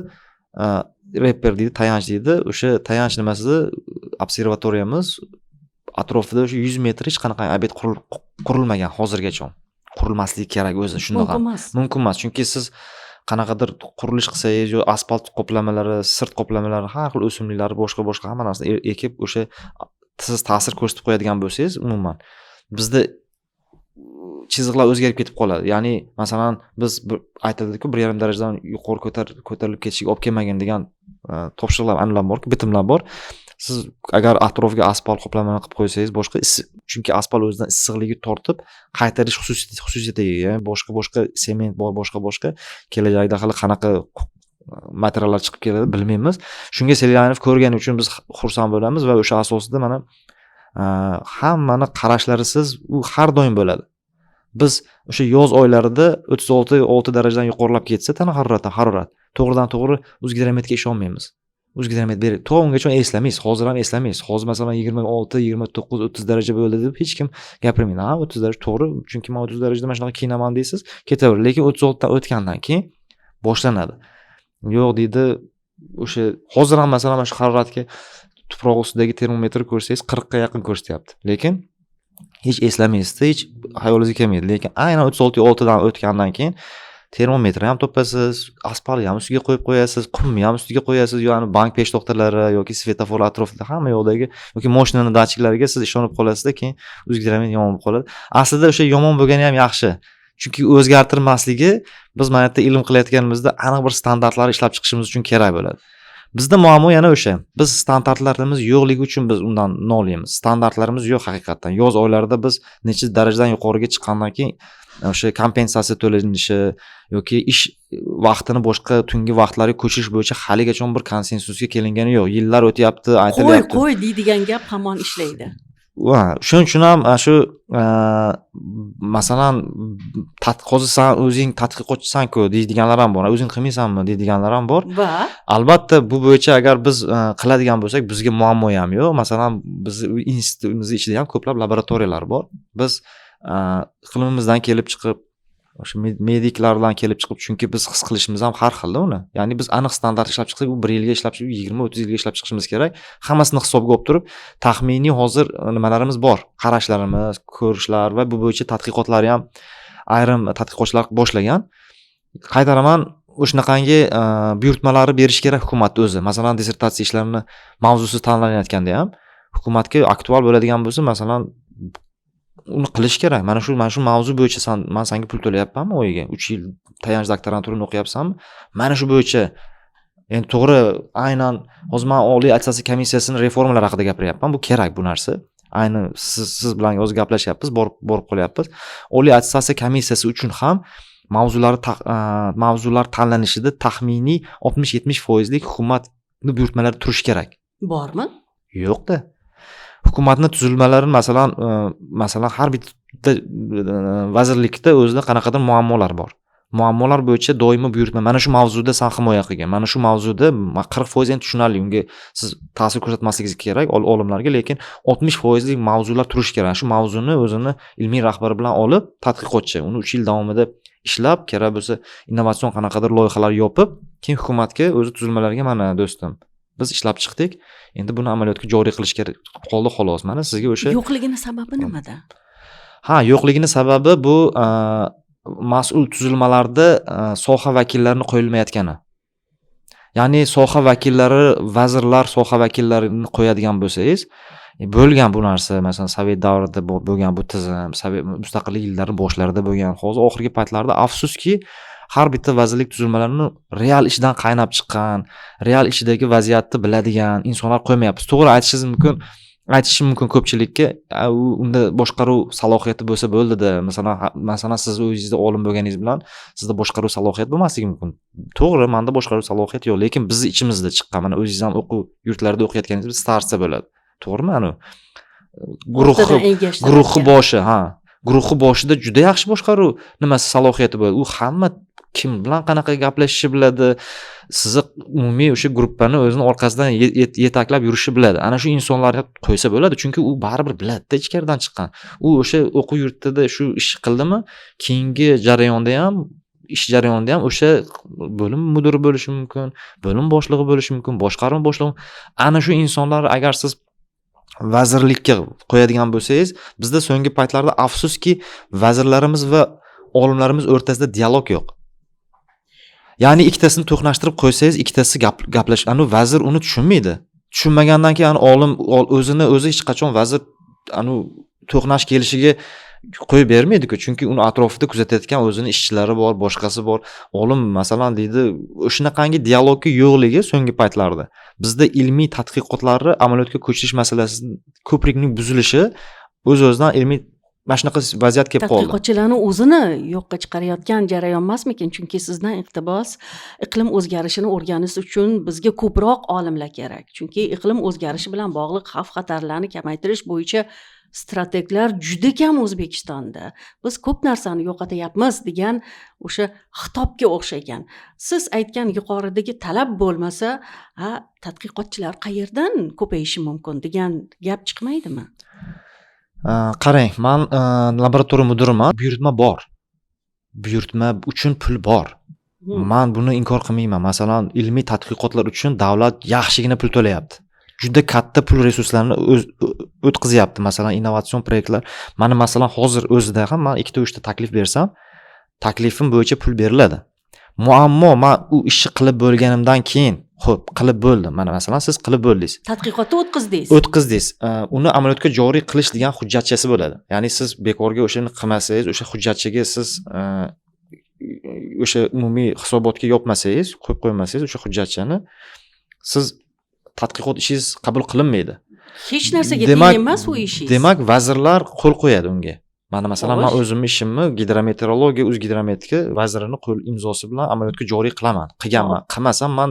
reper deydi, tayanch deydi. O'sha tayanch nimasida observatoriyamiz atrofida o'sha 100 metr hech qanaqa obyekt qurilmagan hozirgacha. qurilmasligi kerak o'zi shundoq ham. Mumkin emas, chunki siz qanaqadir qurilish qilsangiz yo asfalt qoplamalari, sirt qoplamalari, har xil o'simliklar, boshqa hamma narsani ekib o'sha siz ta'sir ko'rsatib qo'yadigan bo'lsangiz, umuman bizda chiziqlar o'zgarib ketib qoladi. Ya'ni, masalan, biz aytadiku 1,5 darajadan yuqori ko'tarilib ketishiga olib kelmagan degan topshiriqlar aniqlar borki, bitimlar bor. Siz agar atrofga asfalt qoplamani qilib qo'ysangiz, boshqa chunki asfalt o'zidan issiqligi tortib, qaytarish xususiyatiga ega, boshqa sement bor, boshqa kelajakda hali qanaqa materiallar chiqib keladi bilmaymiz. Shunga Selyanov ko'rgani uchun biz xursand bo'lamiz va o'sha asosida mana hammani qarashlarisiz u har doim bo'ladi. Biz o'sha yoz oylarida 36 darajadan yuqorilab ketsa tana harorat to'g'ridan to'g'ri O'zgidrometga ishonmaymiz. O'zgidromet beradi. Ungacha eslamaysiz, hozir ham eslamaysiz. Hozir masalan 26, 29, 30 daraja bo'ldi deb hech kim gapirmaydi. 30 daraja to'g'ri, chunki men 30 darajada mana shunaqa kiyinaman deysiz, ketaveradi. Lekin 36 dan o'tgandan keyin boshlanadi. Yo'q deydi, o'sha hozir ham masalan mana shu haroratga tuproq ustidagi termometr ko'rsangiz 40 ga yaqin ko'rsatyapti. Lekin hech eslamaysizda, hech xayolingizga kelmaydi. Lekin aynan 36 dan o'tgandan keyin termometrni ham topasiz, asfaltni ham ustiga qo'yib qo'yasiz, qumni ham ustiga qo'yasiz, ya'ni bank peshto'xtalari yoki svetofor atrofida hamma yo'ldagi yoki mashinani datchiklariga siz ishonib qolasizda, keyin O'zgidromet yomon bo'lib qoladi. Aslida o'sha yomon bo'lgani ham yaxshi. Chunki o'zgartirmasligi biz mana bu yerda ilm qilayotganimizda aniq bir standartlar ishlab chiqishimiz uchun kerak bo'ladi. Bizda muammo yana o'sha. Biz standartlarimiz yo'qligi uchun biz undan noliymiz. Standartlarimiz yo'q haqiqatan. Yoz oylarida biz necha darajadan yuqoriga chiqqandan keyin o'sha kompensatsiya to'lanishi yoki ish vaqtini boshqa tungi vaqtlarga ko'chirish bo'yicha haligacha bir konsensusga kelingani yo'q. Yillar o'tyapti, aytilyapti. Qo'y deydigan gap hamon ishlaydi. Shuning uchun ham shu masalan hozir san o'zing tadqiqotchisan-ku deydiganlar ham bor. O'zing qilmaysanmi deydiganlar ham bor. Va albatta bu bo'yicha agar biz qiladigan bo'lsak, bizga muammo ham yo'q. Masalan, bizni institutimiz ichida ham ko'plab laboratoriyalar bor. Biz iqlimimizdan kelib chiqib, o'sha mediklardan kelib chiqib, chunki biz his qilishimiz ham har xilda uni. Ya'ni biz aniq standart ishlab chiqsak, u 1 yilga ishlab chiqib, 20-30 yilga ishlab chiqishimiz kerak. Hammasini hisobga olib turib, taxminiy hozir nimalarimiz bor, qarashlarimiz, ko'rishlar va bu bo'yicha tadqiqotlar ham ayrim tadqiqotchilar boshlagan. Qaytaraman, o'shanaqangi buyurtmalari berish kerak hukumat o'zi. Masalan, dissertatsiya ishlarini mavzusi tanlanayotganda ham hukumatga aktual bo'ladigan bo'lsa, masalan, uni qilish kerak. Mana shu mavzu bo'yicha men senga pul to'layapmanmi o'yiga? 3 yil tayanch doktoranturani o'qiyapsanmi? Mana shu bo'yicha endi to'g'ri, aynan hozir men Oliy attestatsiya komissiyasining reformalari haqida gapiryapman. Bu kerak bu narsa. Ayni siz bilan o'zi gaplashyapmiz, borib qolyapmiz. Oliy attestatsiya komissiyasi uchun ham mavzular tanlanishida taxminiy 60-70% hukumatning buyurtmalari turishi kerak. Bormi? Yo'q-da. Hukumatning tuzilmalari masalan har bitta vazirlikda o'zida qanaqadir muammolar bor. Muammolar bo'yicha doimo buyurtma. Mana shu mavzuda san himoya qilgan. Mana shu mavzuda 40% tushunarli. Unga siz ta'sir ko'rsatmasligingiz kerak olimlarga, lekin 60% mavzular turishi kerak. Shu mavzuni o'zini ilmiy rahbari bilan olib, tadqiqotchi uni 3 yil davomida ishlab, kerak bo'lsa innovatsion qanaqadir loyihalar yopib, keyin hukumatga o'zi tuzilmalariga mana do'stim biz ishlab chiqdik. Endi buni amaliyotga joriy qilish kerak qoldi xolos. Mana sizga o'sha yo'qligini sababi nimada? Yo'qligini sababi bu mas'ul tuzilmalarda soha vakillarini qo'yilmayotgani. Ya'ni soha vakillari, vazirlar soha vakillarini qo'yadigan bo'lsangiz, bo'lgan bu narsa, masalan, Sovet davrida bo'lgan bu tizim, Sovet mustaqillik yillari boshlarida bo'lgan. Hozir oxirgi paytlarda afsuski har bitta vazirlik tuzilmalarini real ishdan qaynab chiqqan, real ishidagi vaziyatni biladigan insonlar qo'ymayapmiz. To'g'ri aytishim mumkin ko'pchilikka, unda boshqaruv salohiyati bo'lsa bo'ldi-da. Masalan, siz o'zingizda olim bo'lganingiz bilan sizda boshqaruv salohiyati bo'lmasligi mumkin. To'g'ri, menda boshqaruv salohiyati yo'q, lekin bizni ichimizda chiqqan. Mana o'zingiz ham o'quv yurtlarida o'qiyotganingizda starsiya bo'ladi. To'g'rimi? Ana guruhi boshida juda yaxshi boshqaruv nimasi salohiyati bo'ladi. U hamma kim bilan qanaqa gaplashishi biladi. Sizni umumiy o'sha guruhni o'zini orqasidan yetaklab yurishi biladi. Ana shu insonlarga qo'ysa bo'ladi, chunki u baribir biladi-da, ichkaridan chiqqan. U o'sha o'quv yurtida shu ish qildimi, keyingi jarayonda ham ish jarayonida ham o'sha bo'lim mudiri bo'lishi mumkin, bo'lim boshlig'i bo'lishi mumkin, boshqarma boshlig'i. Ana shu insonlar agar siz vazirlikka qo'yadigan bo'lsangiz, bizda so'nggi paytlarda afsuski vazirlarimiz va olimlarimiz o'rtasida dialog yo'q. Ya'ni ikkitasini to'qnashtirib qo'ysangiz, ikkitasi gaplashadi. Vazir uni tushunmaydi. Tushunmagandan keyin olim o'zi hech qachon vazir to'qnash kelishiga qo'yib bermaydi-ku, chunki uni atrofida kuzatayotgan o'zini ishchilari bor, boshqasi bor. Olim masalan deydi, o'shanaqangi dialogga yo'qligi so'nggi paytlarda bizda ilmiy tadqiqotlarni amaliyotga ko'chirish masalasi ko'prikning buzilishi o'z-o'zidan ilmiy mana shunaqa vaziyat kelib qoldi. Tadqiqotchilarni o'zini yo'qqa chiqarayotgan jarayon emasmikin? Chunki sizdan iqtibos iqlim o'zgarishini o'rganish uchun bizga ko'proq olimlar kerak. Chunki iqlim o'zgarishi bilan bog'liq xavf-xatarlarni kamaytirish bo'yicha strateglar juda kam O'zbekistonda. Biz ko'p narsani yo'qotayapmiz degan o'sha xitobga o'xshagan. Siz aytgan yuqoridagi talab bo'lmasa, tadqiqotchilar qayerdan ko'payishi mumkin degan gap chiqmaydimi? Qarang, men laboratoriya mudiriman. Buyurtma bor. Buyurtma uchun pul bor. Men buni inkor qilmayman. Masalan, ilmiy tadqiqotlar uchun davlat yaxshigina pul to'layapti. Juda katta pul resurslarini o'tkazyapti. Masalan, innovatsion proyektlar. Mana masalan hozir o'zida ham men 2-3 ta taklif bersam, taklifim bo'yicha pul beriladi. Muammo men u ishni qilib bo'lganimdan keyin, xo'p, qilib bo'ldim. Mana masalan siz qilib bo'ldingiz. Tadqiqotni o'tkazdingiz. Uni amaliyotga joriy qilish degan hujjatchasi bo'ladi. Ya'ni siz bekorga o'shani qilmasangiz, o'sha hujjatchaga siz o'sha umumiy hisobotga yopmasangiz, qo'yib qo'ymasangiz o'sha hujjatchani, siz tadqiqot ishingiz qabul qilinmaydi. Hech narsaga teng emas u ishingiz. Demak, vazirlar qo'l qo'yadi unga. Mana masalan men o'zimning ishimni gidrometeorologiya, o'zgidrometika vazirining qo'l imzosi bilan amaliyotga joriy qilaman. Qilganman. Qilmasam men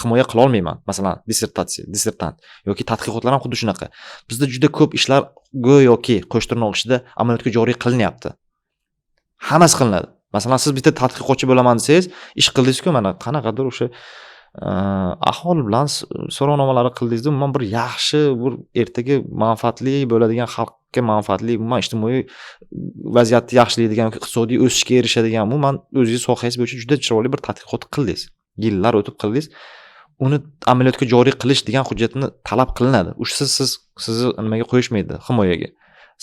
himoya qila olmayman. Masalan, dissertant yoki tadqiqotlar ham xuddi shunaqa. Bizda juda ko'p ishlar go'yoki qo'shtirnoq ichida amaliyotga joriy qilinyapti. Hammasi qilinadi. Masalan, siz bitta tadqiqotchi bo'laman desangiz, ish qildingiz-ku, mana qanaqadir o'sha aholi bilan so'rovnomalar qildingiz-da, umuman bir yaxshi, bir ertaga manfaatli bo'ladigan, xalqqa manfaatli, umuman ijtimoiy vaziyatni yaxshilaydigan, iqtisodiy o'sishga erishadigan, umuman o'zingiz sohangiz bo'yicha juda chiroyli bir tadqiqot qildingiz. Yillar o'tib qildingiz. Uni amaliyotga joriy qilish degan hujjatni talab qilinadi. Sizni nimaga qo'yishmaydi, himoyaga.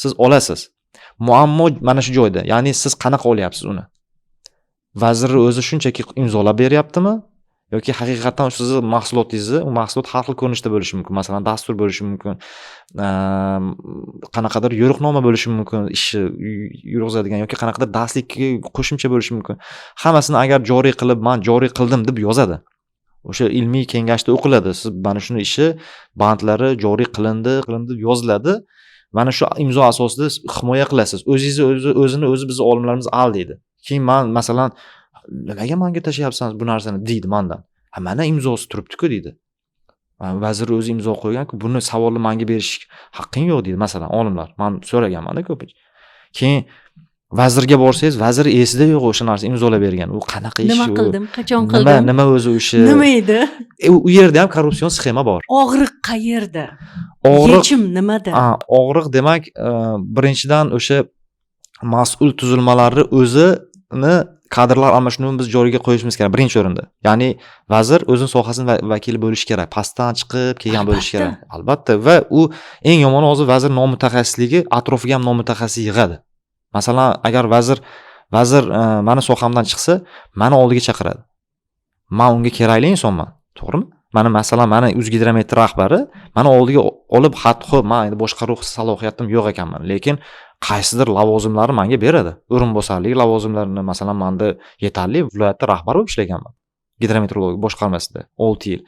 Siz olasiz. Muammo mana shu joyda. Ya'ni siz qanaqa olyapsiz uni? Vazir o'zi shunchaki imzolab beryaptimi? Yoki haqiqatan sizni mahsulotingizni, u mahsulot har xil ko'rinishda bo'lishi mumkin. Masalan, dastur bo'lishi mumkin. Qanaqadir yo'riqnoma bo'lishi mumkin, ishni yurg'izadigan yoki qanaqadir darslikka qo'shimcha bo'lishi mumkin. Hammasini agar joriy qilib, men joriy qildim deb yozadi. O'sha ilmiy kengashda o'qiladi. Siz mana shuni ishi bandlari joriy qilindi deb yoziladi. Mana shu imzo asosida himoya qilasiz. O'zini biz olimlarimiz al deydi. Keyin men masalan nimaga menga tashlayapsiz bu narsani deydi mendan. Mana imzosi turibdi-ku deydi. Vazir o'zi imzo qo'ygan-ku, buni savolni menga berish haqqing yo'q deydi masalan olimlar. Men so'raganman-da ko'pincha. Keyin vazirga borsangiz, vazir esida yo'q o'sha narsa imzolab bergan. U qanaqa ish? Nima qildim? Qachon qildim? Nima o'zi o'sha? Nima edi? U yerda ham korrupsion sxema bor. Og'riq qayerda? Og'riq yechim nimada? Og'riq demak, birinchidan o'sha mas'ul tuzilmalarni o'zini kadrlar almashinuvini biz joriga qo'yishimiz kerak birinchi o'rinda. Ya'ni vazir o'zining sohasining vakili bo'lishi kerak, pastdan chiqib kelgan bo'lishi kerak. Albatta, va u eng yomoni hozir vazir nomutaxassisligi atrofiga ham nomutaxassis yig'adi. Masalan, agar vazir meni sohamdan chiqsa, meni oldiga chaqiradi. Men unga kerakli insonman, to'g'rimi? Mani O'zgidromet rahbari meni oldiga olib, "Xo'p, men endi boshqaruv salohiyatim yo'q ekanman, lekin qaysidir lavozimlarni menga beradi. O'rinbosarlik lavozimlarini, masalan, menda yetarli viloyatda rahbar bo'lib ishlaganman. Gidrometeorologiya boshqarmasida 6 yil.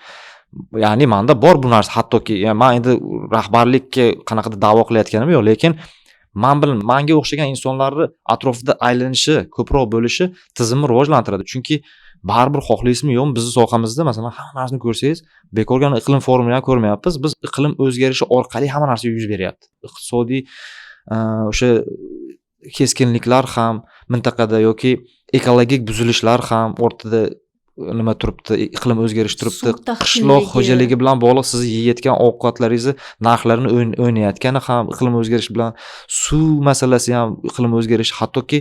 Ya'ni menda bor bu narsa, hattoki men endi rahbarlikka qanaqadir da'vo qilayotganim yo'q, lekin menga o'xshagan insonlarni atrofida aylanishi, ko'proq bo'lishi tizimni rivojlantiradi. Chunki baribir xohlaysizmi yo'qmi, bizning sohamizda masalan hamma narsani ko'rsangiz, bekorga iqlim forumini ham ko'rmayapmiz. Biz iqlim o'zgarishi orqali hamma narsa yuz beryapti. Iqtisodiy o'sha keskinliklar ham mintaqada yoki ekologik buzilishlar ham o'rtada nima turibdi, iqlim o'zgarishi turibdi. Qishloq xo'jaligi bilan bog'liq siz yeyotgan ovqatlaringizni narxlarini o'ynayotgani ham iqlim o'zgarishi bilan, suv masalasi ham iqlim o'zgarishi, hattoki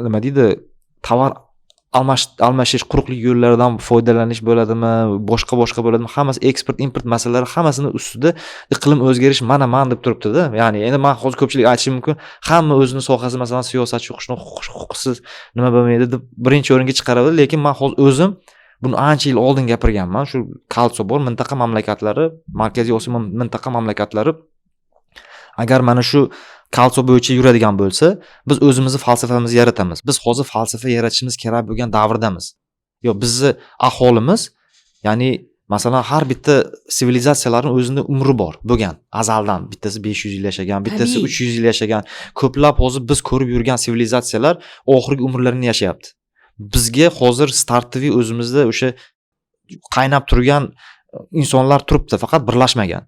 nima deydi, tovar almashish quruqlik yo'llaridan foydalanish bo'ladimi, boshqa bo'ladimi, hammasi eksport import masalalari hammasini ustida iqlim o'zgarish mana deb turibdi-da. Ya'ni endi men hozir ko'pchilik aytishi mumkin, hamma o'zining sohasi masalan siyosatchi huquqsiz nima bo'lmaydi deb birinchi o'ringa chiqaradi, lekin men hozir o'zim buni ancha yil oldin gapirganman. Shu Kalso bor mintaqa mamlakatlari, Markaziy Osiyo mintaqa mamlakatlari agar mana shu Kalso bo'yicha yuradigan bo'lsa, biz o'zimizni falsafamizni yaratamiz. Biz hozir falsafa yaratishimiz kerak bo'lgan davrdamiz. Yo, bizni aholimiz, ya'ni masalan har bitta sivilizatsiyalarning o'zining umri bor bo'lgan. Azaldan bittasi 500 yil yashagan, bittasi 300 yil yashagan. Ko'plab hozir biz ko'rib yurgan sivilizatsiyalar oxirgi umrlarini yashayapti. Bizga hozir startiviy o'zimizda o'sha qaynab turgan insonlar turibdi, faqat birlashmagan.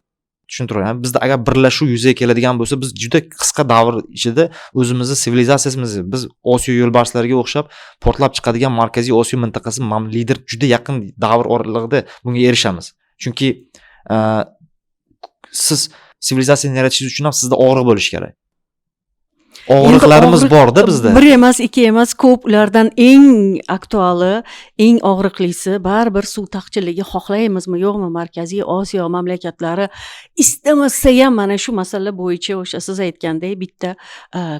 Tushuntiryapman. Bizda agar birlashuv yuzaga keladigan bo'lsa, biz juda qisqa davr ichida o'zimizni sivilizatsiyamizni biz Osiyo yo'lbarslariga o'xshab portlab chiqadigan Markaziy Osiyo mintaqasi lider juda yaqin davr oralig'ida bunga erishamiz. Chunki siz sivilizatsiyani yaratishingiz uchun ham sizda og'riq bo'lishi kerak. Og'riqlarimiz bor-da bizda. Bir emas, ikki emas, ko'p. Ulardan eng aktuali, eng og'riqlisi baribir suv taqchilligi xohlaymizmi, yo'qmi, Markaziy Osiyo mamlakatlari istamasa ham mana shu masala bo'yicha o'sha siz aytgandek bitta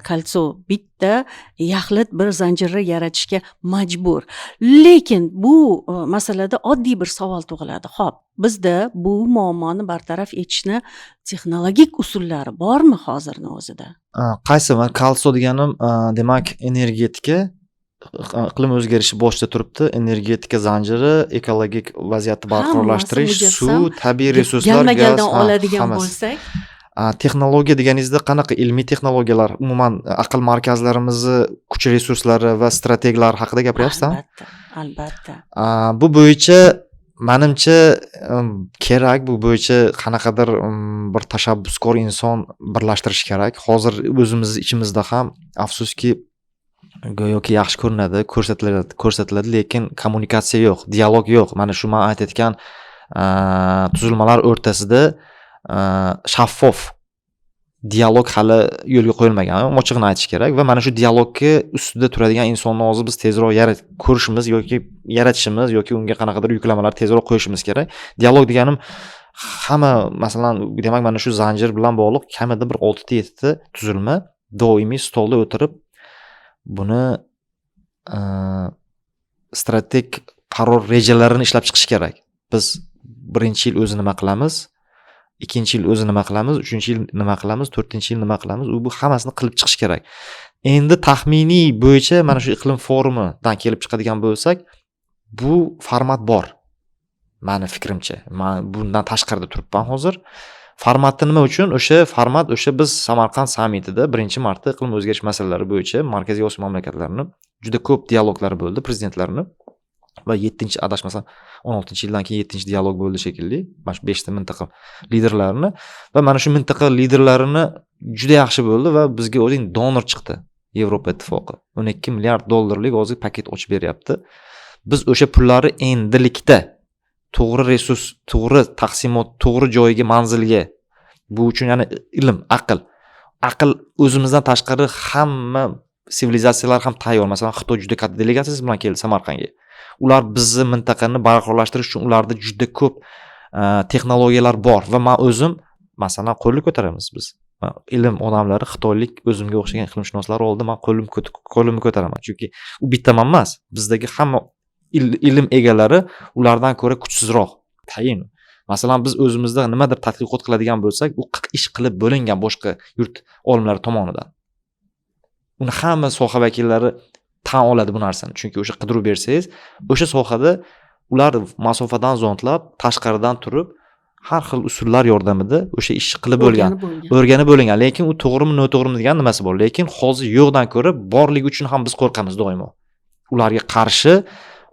Kalso, bitta yaxlit bir zanjirni yaratishga majbur. Lekin bu masalada oddiy bir savol tug'iladi. Xo'p, bizda bu muammoni bartaraf etishni texnologik usullari bormi hozirning o'zida? Qaysi? Men Kalso deganim, demak, energetika, iqlim o'zgarishi boshida turibdi. Energetika zanjiri, ekologik vaziyatni barqarorlashtirish, suv, tabiiy resurslar, gaz, oladigan bo'lsak, texnologiya deganingizda qanaqa ilmiy texnologiyalar, umuman aql markazlarimizni kuch resurslari va strategiyalar haqida gapiryapsiz-a? Albatta. Bu bo'yicha menimcha kerak, bu bo'yicha qanaqadir bir tashabbuskor inson birlashtirish kerak. Hozir o'zimiz ichimizda ham afsuski go'yoki yaxshi ko'rinadi, ko'rsatiladi, lekin kommunikatsiya yo'q, dialog yo'q. Mana shu men aytayotgan tuzilmalar o'rtasida shaffof dialog hali yo'lga qo'yilmagan, ochig'ini aytish kerak va mana shu dialogga ustida turadigan insonni hozir biz tezroq ko'rishimiz yoki yaratishimiz yoki unga qanaqadir yuklamalar tezroq qo'yishimiz kerak. Dialog deganim hamma, masalan, demak mana shu zanjir bilan bog'liq kamida bir 6 ta 7 ta tuzilma doimiy stolda o'tirib buni strategik qaror rejalarini ishlab chiqish kerak. Biz birinchi yil o'zi nima qilamiz, ikkinchi yil o'zi nima qilamiz, uchinchi yil nima qilamiz, to'rtinchi yil nima qilamiz, bu hammasini qilib chiqish kerak. Endi taxminiy bo'yicha mana shu iqlim forumidan kelib chiqadigan bo'lsak, bu format bor. Meni fikrimcha, men bundan tashqarida turibman hozir. Formatni nima uchun? O'sha format biz Samarqand sammitida 1-marta iqlim o'zgarish masalalari bo'yicha Markaziy Osiyo mamlakatlarining juda ko'p dialoglar bo'ldi, prezidentlarning. Va 7-adashmasam 16-yildan keyin 7-dialog bo'ldi shekilli. Mana shu 5 ta mintaqa liderlarini va mana shu mintaqa liderlarini juda yaxshi bo'ldi va bizga o'zing donor chiqdi. Yevropa ittifoqi 12 milliard dollarlik hozir paket ochib beryapti. Biz o'sha pullarni endilikda to'g'ri resurs, to'g'ri taqsimot, to'g'ri joyga, manzilga, bu uchun ya'ni ilm, aql o'zimizdan tashqari hamma sivilizatsiyalar ham tayyor. Masalan, Xitoy juda katta delegatsiyasi bilan keldi Samarqandga. Ular bizni mintaqani barqarorlashtirish uchun ularda juda ko'p texnologiyalar bor va men o'zim masalan qo'lni ko'taramiz biz. Ilm odamlari, xitoylik o'zimga o'xshagan iqlimshunoslar oldi, men qo'limni ko'taraman. Chunki u bittaman emas. Bizdagi hamma ilm egalari ulardan ko'ra kuchsizroq. Tayin. Masalan, biz o'zimizda nimadir tadqiqot qiladigan bo'lsak, u ish qilib bo'lingan boshqa yurt olimlari tomonidan. Uni hamma soha vakillari tan oladi bu narsani. Chunki o'sha qidirib bersangiz, o'sha sohada ular masofadan zondlab, tashqaridan turib, har xil usullar yordamida o'sha ishni qilib bo'lgan, o'rganib bo'lgan. Lekin u to'g'rimi, noto'g'rimi degan nimasi bor. Lekin hozir yo'qdan ko'ra borligi uchun ham biz qo'rqamiz doimo. Ularga qarshi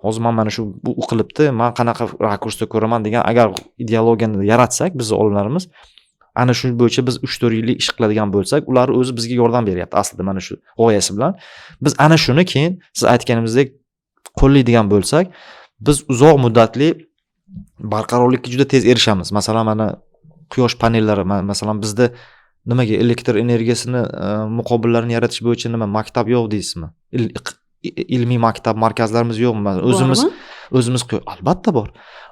hozir mana shu bu qilibdi, men qanaqa rakursda ko'raman degan agar ideologiyani yaratsak biz olimlarimiz, ana shu bo'yicha biz 3-4 yillik ish qiladigan bo'lsak, ular o'zi bizga yordam beryapti aslida mana shu g'oyasi bilan. Biz ana shuni keyin siz aytganimizdek qo'llaydigan bo'lsak, biz uzoq muddatli barqarorlikka juda tez erishamiz. Masalan, mana quyosh panellari, masalan bizda nimaga elektr energiyasini muqobillarini yaratish bo'yicha nima maktab yo'q deysizmi? ilmiy maktab markazlarimiz yo'qmi? O'zimiz Bormi? albatta bor.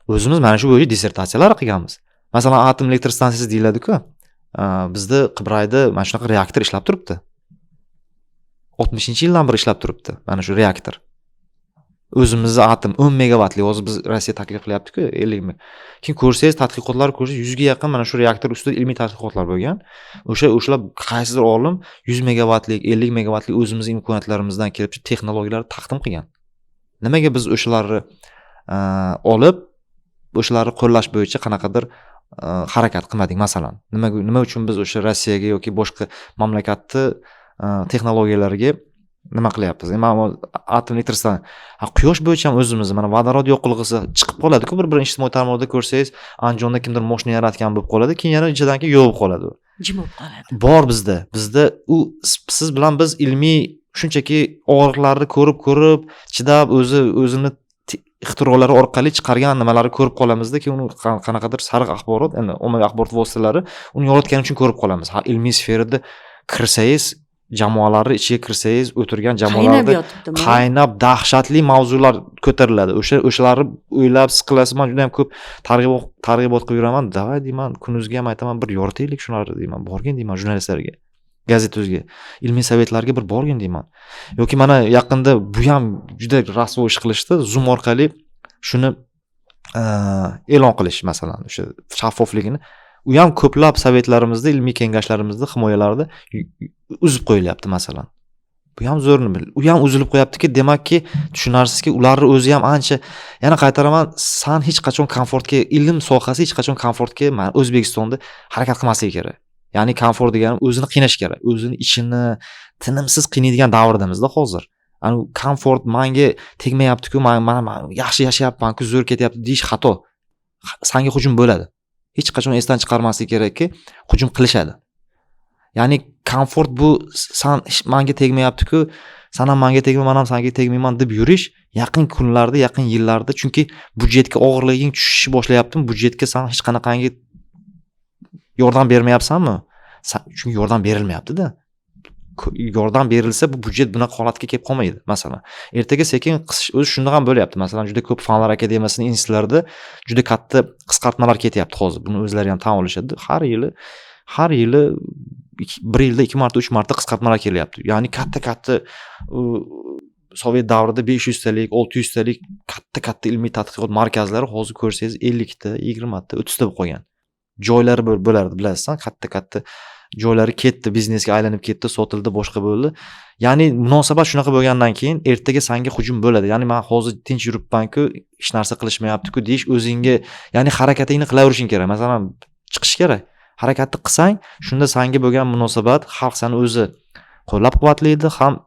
O'zimiz mana shu bo'yicha dissertatsiyalar qilganmiz. Masalan, atom elektr stansiyasi deyiladi-ku. Bizda Qibrayda mana shunaqa reaktor ishlab turibdi. 60-yildan beri ishlab turibdi mana shu reaktor. O'zimizda atom 10 megavatli hozir biz Rossiya taklif qilyapti-ku 50 ming. Keyin ko'rsangiz, tadqiqotlar ko'rsangiz 100 ga yaqin mana shu reaktor ustida ilmiy tadqiqotlar bo'lgan. O'shalar qaysidir olim 100 megavatlik, 50 megavatlik o'zimizning imkoniyatlarimizdan kelib chiqib texnologiyalarni taqdim qilgan. Nimaga biz o'shalarni olib, o'shalarni qo'llash bo'yicha qanaqadir harakat qilmadik masalan? Nima uchun biz o'sha Rossiyaga yoki boshqa mamlakatni texnologiyalariga nima qilyapmiz? Atom elektr stansiyasi, quyosh bo'yicha ham o'zimiz mana vodorod yo'qlig'isi chiqib qoladi-ku, bir ijtimoiy tarmoqda ko'rsangiz, Andijonda kimdir mashina yaratgan bo'lib qoladi, keyin yana ichidan keyin yo'q bo'lib qoladi. Jim bo'lib qoladi. Bor bizda. Bizda u siz bilan biz ilmiy shunchaki og'riqlarni ko'rib, chidab o'zini ixtirolari orqali chiqargan nimalarni ko'rib qolamizda, keyin uni qanaqadir sariq axborot, endi ommaviy axborot vositalari uni yoritgani uchun ko'rib qolamiz. Ilmiy sferada kirsangiz, jamoalarni ichiga kirsangiz, o'tirgan jamoalarda qaynab dahshatli mavzular ko'tariladi. O'shalarni o'ylab siqilasiz. Men juda ham ko'p targ'ibot qilib yuraman. Davay deyman, kunuzga ham aytaman, bir yoritaylik shularni deyman. Borgin deyman jurnalistlarga, gazetozga, ilmiy sovetlarga bir borgin deyman. Yoki mana yaqinda bu ham juda rasvo ish qilishdi. Zoom orqali shuni e'lon qilish masalan, o'sha shaffofligini. U ham ko'plab sovetlarimizda, ilmiy kengashlarimizda, himoyalarida uzib qo'yilyapti masalan. Bu ham zo'rni bil. U ham uzilib qo'yaptiki, demakki, tushunarsizki, ularni o'zi ham ancha, yana qaytaraman, san hech qachon komfortga, ilm sohasi hech qachon komfortga mana O'zbekistonda harakat qilmasligi kerak. Ya'ni komfort degani o'zini qiynash kerak. O'zini ichini tinimsiz qiynaydigan davrdamizda hozir. Ani komfort menga tegmayapti-ku, men yaxshi yashayapman-ku, zo'r ketyapti deyish xato. Senga hujum bo'ladi. Hech qachon esdan chiqarmaslik kerakki, hujum qilishadi. Ya'ni komfort bu san menga tegmayapti-ku, san ham menga tegma, men ham senga tegmayman deb yurish yaqin kunlarda, yaqin yillarda, chunki budjetga og'irliging tushishni boshlayapti, budjetga san hech qanaqangi yordam bermayapsanmi? Chunki yordam berilmayapti-da. Yordam berilsa bu budjet bunaqa holatga kelib qolmaydi masalan. Ertaga sekin o'zi shunda ham bo'lyapti. Masalan, juda ko'p fanlar akademiyasining institutlarida juda katta qisqartmalar ketyapti hozir. Buni o'zlari ham tan olishadi. Har yili bir yilda 2 marta, 3 marta qisqartmalar kelyapti. Ya'ni katta Sovet davrida 500 talik, 600 talik katta ilmiy tadqiqot markazlari hozir ko'rsangiz 50 ta, 20 ta, 30 ta bo'lib qolgan. Joylari bo'lardi, bilasizmi? Katta joylari ketdi, biznesga aylanib ketdi, sotildi, boshqa bo'ldi. Ya'ni munosabat shunaqa bo'lgandan keyin ertaga senga hujum bo'ladi. Ya'ni men hozir tinch yuribman-ku, hech narsa qilishmayapti-ku deyish o'zingga, ya'ni harakatingni qilaverishing kerak. Masalan, chiqish kerak. Harakatni qilsang, shunda senga bo'lgan munosabat xalq seni o'zi qo'llab-quvvatlaydi, ham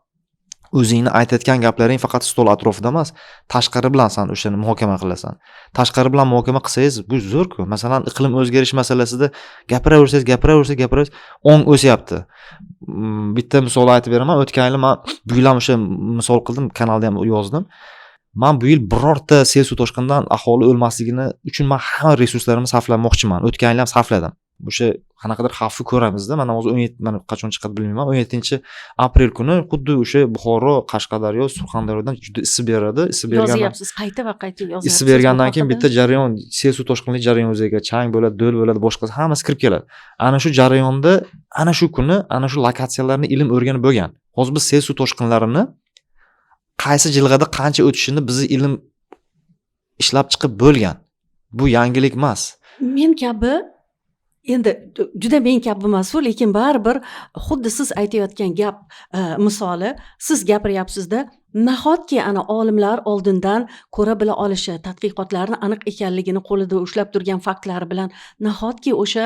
o'zingni aytayotgan gaplaring faqat stol atrofida emas, tashqari bilan sen o'shani muhokama qilasan. Tashqari bilan muhokama qilsangiz, bu zo'r-ku. Masalan, iqlim o'zgarish masalasida gapiraversangiz, ong o'syapti. Bitta misol aytib beraman. O'tgan yil men bu yil ham o'sha misol qildim, kanalda ham yozdim. Men bu yil birorta sel suv toshqinidan aholi o'lmasligini uchun men hamma resurslarimni sarflamoqchiman. O'tgan yil ham sarfladim. O'sha qanaqadir xavfni ko'ramizda. Mana hozir 17, mana qachon chiqadi bilmayman. 17-aprel kuni xuddi o'sha Buxoro, Qashqadaryo, Surxondaryodan juda isib beradi. Isib bergandan yozyapsiz, qayta yozyapsiz. Isib bergandan keyin bitta jarayon, sel suv toshqinlik jarayon o'ziga chang bo'ladi, do'l bo'ladi, boshqasi hammasi kirib keladi. Ana shu jarayonda, ana shu kuni, ana shu lokatsiyalarni ilm o'rganib bo'lgan. Hozir biz sel suv toshqinlarini qaysi jilg'ada qancha o'tishini bizni ilm ishlab chiqib bo'lgan. Bu yangilik emas. Men kabi endi juda men kabi emas, lekin baribir xuddi siz aytayotgan gap misoli, siz gapiryapsizda, nahotki ana olimlar oldindan ko'ra bila olishi, tadqiqotlarni aniq ekanligini qo'lida ushlab turgan faktlari bilan nahotki o'sha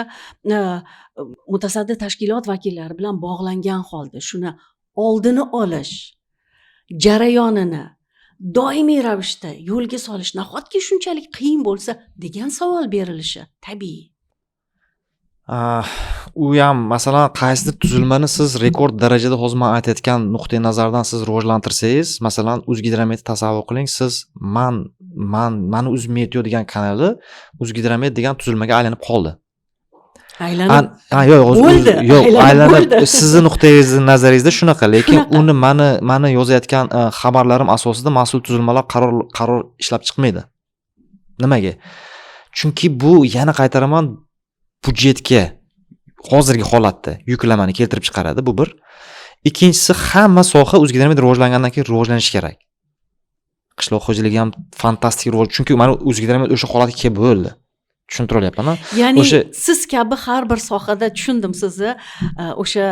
mutasaddi tashkilot vakillari bilan bog'langan holda shuni oldini olish jarayonini doimiy ravishda yo'lga solish nahotki shunchalik qiyin bo'lsa degan savol berilishi tabiiy. U ham masalan qaysidir tuzilmani siz rekord darajada hozir men aytayotgan nuqtai nazardan siz rivojlantirsangiz, masalan O'zgidromet tasavvur qiling, siz mani O'zmeteo degan kanali O'zgidromet degan tuzilmaga aylanib qoldi. Aylanib yo'q, bo'ldi, yo'q, aylanib aylanib bo'ldi. sizni nuqtangiz nazaringizda shunaqa, lekin Shunaqa. uni mani yozayotgan xabarlarim asosida mas'ul tuzilmalar qaror ishlab chiqmaydi. Nimaga? Chunki bu yana qaytaraman budjetga hozirgi holatda yuklamani keltirib chiqaradi, bu bir. Ikkinchisi, hamma soha o'zgarmaydi, rivojlangandan keyin rivojlanishi kerak. Qishloq xo'jaligi ham fantastik rivoj, chunki mana o'zgarmaydi o'sha holatga kelib bo'ldi. Tushuntira olyapman-a? Ya'ni O'sha- siz kabi har bir sohada tushundim sizni. O'sha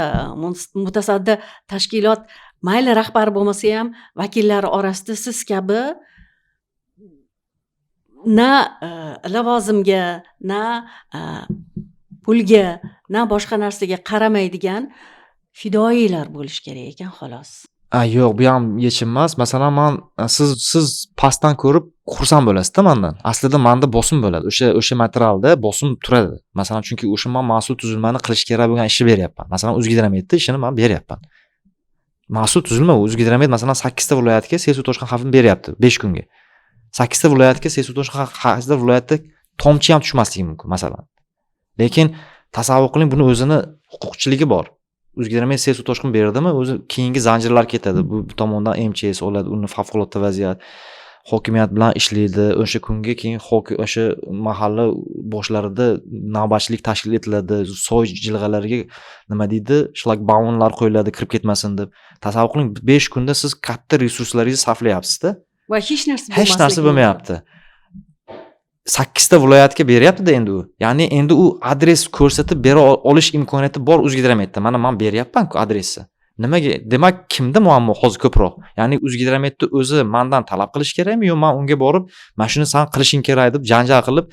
mutasaddi tashkilot mayli rahbari bo'lmasa ham vakillari orasida siz kabi na lavozimga, na pulga, na boshqa narsaga qaramaydigan fidoyilar bo'lish kerak ekan, xolos. Yo'q, bu ham yechim emas. Masalan, siz pastdan ko'rib xursand bo'lasiz-da mendan. Aslida menda bosim bo'ladi. O'sha materialda bosim turadi. Masalan, chunki o'sha men mas'ul tuzilmani qilish kerak bo'lgan ishni beryapman. Masalan, O'zgidrometda ishini men beryapman. Mas'ul tuzilma O'zgidromet masalan 8 ta viloyatga sel suv toshqin xavfini beryapti 5 kunga. 8 ta viloyatga sel suv toshqin xavfi viloyatda tomchi ham tushmasligi mumkin masalan. Lekin tasavvur qiling, buni o'zini huquqchiligi bor. O'zgidromet sel suv toshqin berdimi, o'zi keyingi zanjirlar ketadi. Bu tomondan MCS oladi, uni favqulodda vaziyat hokimiyat bilan ishlaydi. O'sha kunga keyin o'sha mahalla boshlarida navbatchilik tashkil etiladi. Soy jilg'alariga nima deydi, shlagbaumlar qo'yiladi kirib ketmasin deb. Tasavvur qiling, 5 kunda siz katta resurslaringizni sarflayapsiz-da. Va hech narsa Hech narsa bo'lmayapti. 8 ta viloyatga beryapti-da endi u. Ya'ni endi u adres ko'rsatib bera olish imkoniyati bor O'zgidrometda. Mana men beryapman-ku adresni. Nimaga? Demak, kimda muammo hozir ko'proq? Ya'ni O'zgidrometda o'zi mendan talab qilish kerakmi yo men unga borib, "Mana shuni sen qilishing kerak" deb janjal qilib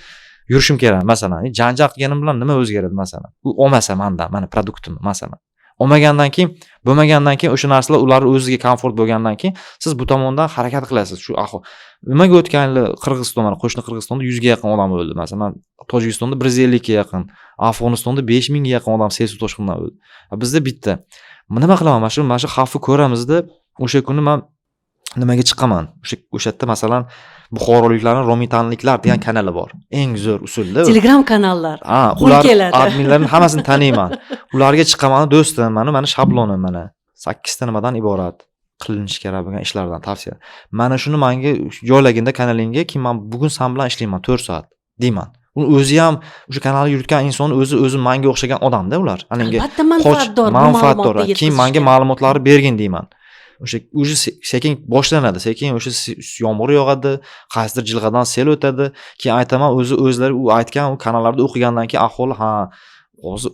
yurishim kerak masalan. Janjal qilganim bilan nima o'zgaradi masalan? U olmasa mendan, mana produktim masalan. Olmagandan keyin, bo'lmagandan keyin o'sha narsalar ular o'ziga komfort bo'lgandan keyin siz bu tomondan harakat qilasiz. Shu nimaga o'tgan yil Qirg'iziston, mana qo'shni Qirg'izistonda 100 ga yaqin odam o'ldi. Masalan, Tojikistonda 150 ga yaqin, Afg'onistonda 5000 ga yaqin odam sel suv toshqinidan o'ldi. Bizda bitta. Nima qilaman? Mana shu xavfni ko'ramizda, o'sha kuni men nimaga chiqaman? O'sha yerda masalan Buxoroliklarning Romitanliklar degan kanali bor. Eng zo'r usulda. Telegram kanallar. Ular keladi. adminlarning hammasini taniyman. Ularga chiqaman, do'stim, mana shablonim mana 8 ta nimadan iborat. Qilinishi kerak bo'lgan ishlardan tavsiya. Mana shuni menga joylaganda kanalingga, keyin men bugun sen bilan ishlayman 4 soat deyman. Uni o'zi ham o'sha kanalni yuritgan inson o'zi menga o'xshagan odamda ular. Menga Albatta manfaatdor, manfaatdor. Keyin menga ma'lumotlarni bergin deyman. O'sha sekin boshlanadi. Sekin o'sha yomg'ir yog'adi, qaysidir jilg'adan sel o'tadi. Keyin aytaman, o'zlari u aytgan u kanallarda o'qigandan keyin ahvoli hozir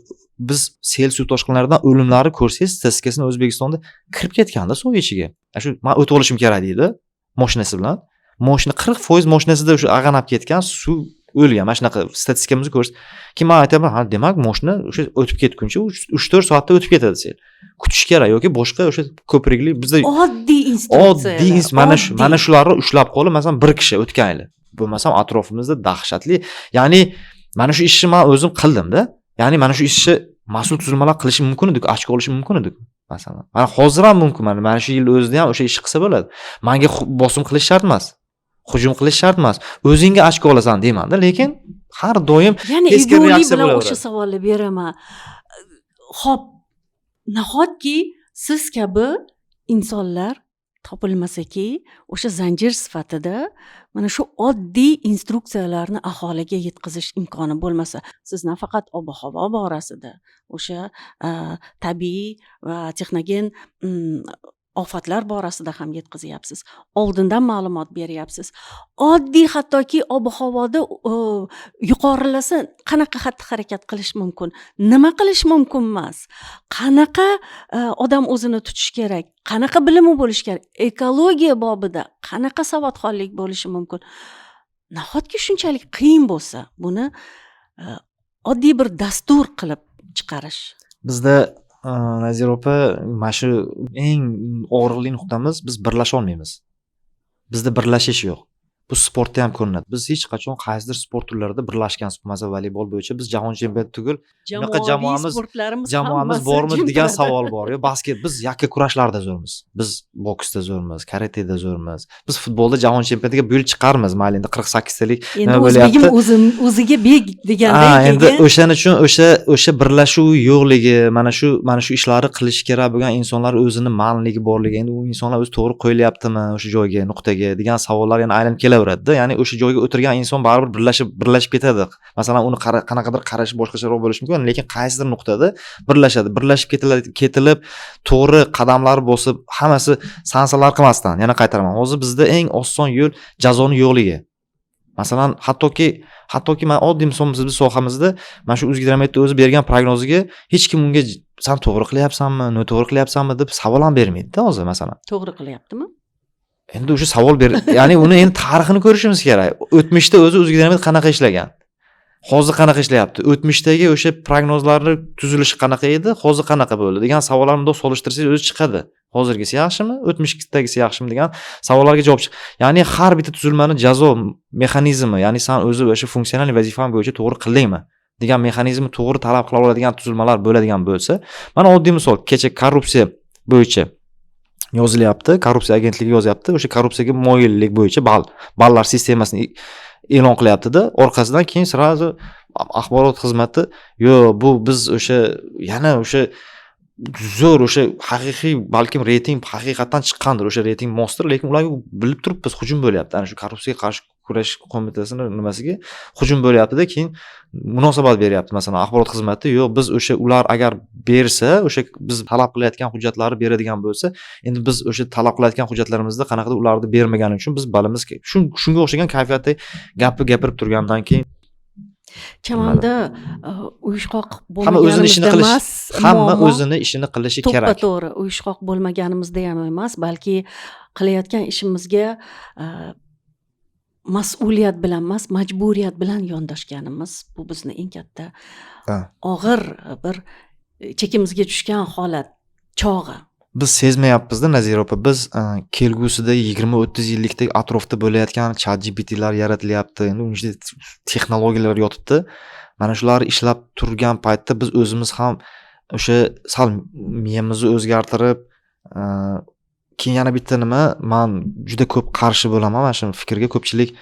biz sel suv toshqinlaridan o'limlarni ko'rsangiz, statistikasini O'zbekistonda kirib ketganda suv ichiga. Shu men o'tib olishim kerak deydi mashinasi bilan. Mashina 40% mashinasida o'sha ag'anab ketgan suv o'lgan. Mana shunaqa statistikamizni ko'rsa, keyin men aytaman, demak mashina o'sha o'tib ketguncha 3-4 soatda o'tib ketadi sel. Kutish kerak yoki boshqa o'sha ko'prikli bizda oddiy instruksiyalar. Mana shularni ushlab qolib, masalan, bir kishi o'tgan yil. Bo'lmasam atrofimizda dahshatli. Ya'ni mana shu ishni men o'zim qildim-da. Ya'ni mana shu ishni mas'ul tuzilmalar qilishi mumkin edi, ochko olishi mumkin edi. Masalan, mana hozir ham mumkin. Mana shu yil o'zida ham o'sha ishni qilsa bo'ladi. Menga bosim qilish shart emas. Hujum qilish shart emas. O'zingga ochko olasan deyman-da, lekin har doim teskari reaksiya bilan o'sha savolni beraman. Xo'p, nahotki siz kabi insonlar topilmasaki, o'sha zanjir sifatida mana shu oddiy instruksiyalarni aholiga yetkazish imkoni bo'lmasa, siz nafaqat ob-havo borasida, o'sha tabiiy va texnogen ofatlar borasida ham yetkazyapsiz. Oldindan ma'lumot beryapsiz. Oddiy hattoki ob-havoda yuqorilasa qanaqa xatti-harakat qilish mumkin? Nima qilish mumkin emas? Qanaqa odam o'zini tutish kerak? Qanaqa bilimi bo'lish kerak? Ekologiya bobida qanaqa savodxonlik bo'lishi mumkin? Nahotki shunchalik qiyin bo'lsa, buni oddiy bir dastur qilib chiqarish. Bizda Nazir opa, mana shu eng og'riqli nuqtamiz, biz birlasha olmaymiz. Bizda birlashish yo'q. bu sportda ham ko'rinadi. Biz hech qachon qaysidir sport turlarida birlashgan, masalan, voleybol bo'yicha biz jahon chempionati tugul bunaqa jamoamiz bormi degan savol bor. Yo, basket biz yakka kurashlarda zo'rmiz. Biz boksda zo'rmiz, karateda zo'rmiz. Biz futbolda jahon chempionatiga bu yil chiqarmiz. Mayli endi 48 talik endi o'zbegim o'ziga bek degandan keyin endi o'shaning uchun o'sha birlashuv yo'qligi, mana shu ishlarni qilish kerak bo'lgan insonlar o'zini ma'niligi borligi, endi u insonlar o'zi to'g'ri qo'yilyaptimi o'sha joyga, nuqtaga degan savollar yana aylanib kelaveradi-da. Ya'ni o'sha joyga o'tirgan inson baribir birlashib ketadi. Masalan, uni qanaqadir qarashi boshqacharoq bo'lishi mumkin, lekin qaysidir nuqtada birlashadi. Birlashib ketilib, to'g'ri qadamlar bosib, hammasi sansalar qilmasdan. Yana qaytaraman. Hozir bizda eng oson yo'l jazoni yo'qligi. Masalan, hattoki men oddiy misol biz sohamizda mana shu O'zgidrometda o'zi bergan prognoziga hech kim unga sen to'g'ri qilyapsanmi, noto'g'ri qilyapsanmi deb savol ham bermaydi-da hozir masalan. To'g'ri qilyaptimi? Endi o'sha savol ya'ni uni endi tarixini ko'rishimiz kerak. O'tmishda o'zi O'zgidromet qanaqa ishlagan? Hozir qanaqa ishlayapti? O'tmishdagi o'sha prognozlarning tuzilishi qanaqa edi? Hozir qanaqa bo'ldi degan savollarni bundoq solishtirsangiz o'zi chiqadi. Hozirgisi yaxshimi, o'tmishdagisi yaxshimi degan savollarga javob ya'ni har bitta tuzilmani jazo mexanizmi, ya'ni sen o'zi o'sha funksional vazifang bo'yicha to'g'ri qildingmi degan mexanizmni to'g'ri talab qila oladigan tuzilmalar bo'ladigan bo'lsa, mana oddiy misol, kecha korrupsiya bo'yicha yozilyapti, korrupsiya agentligi yozyapti, o'sha korrupsiyaga moyillik bo'yicha ballar sistemasini e'lon qilyapti-da, orqasidan keyin sirazi axborot xizmati bu biz o'sha yana o'sha zo'r o'sha haqiqiy balkim reyting haqiqatan chiqqandir, o'sha reyting monster, lekin ularga bilib turibmiz hujum bo'lyapti. Ana shu korrupsiyaga qarshi kurash qo'mitasining nimasiga hujum bo'lyapti-da, keyin munosabat beryapti. Masalan, axborot xizmati biz o'sha ular agar bersa, o'sha biz talab qilayotgan hujjatlarni beradigan bo'lsa, endi biz o'sha talab qilayotgan hujjatlarimizda qanaqadir ularni bermagani uchun biz bilamiz, shunga o'xshagan kayfiyatda gapirib turgandan keyin chamamda uyushqoq hamma o'zini ishini bo'lmaganimizda qilish, hamma o'zini ishini qilishi kerak. To'g'ri, uyushqoq bo'lmaganimizda ham emas, balki qilayotgan ishimizga mas'uliyat bilan emas, majburiyat bilan yondashganimiz bu bizni eng katta og'ir bir chekimizga tushgan holat chog'i. Biz sezmayapmiz-da Nazira opa, biz kelgusida 20-30 yillikdek atrofda bo'layotgan ChatGPTlar yaratilyapti. Endi unda texnologiyalar yotibdi. Mana shularni ishlab turgan paytda biz o'zimiz ham o'sha sal miyamizni o'zgartirib, keyin yana bitta nima, men juda ko'p qarshi bo'laman mana shu fikrga. Ko'pchilik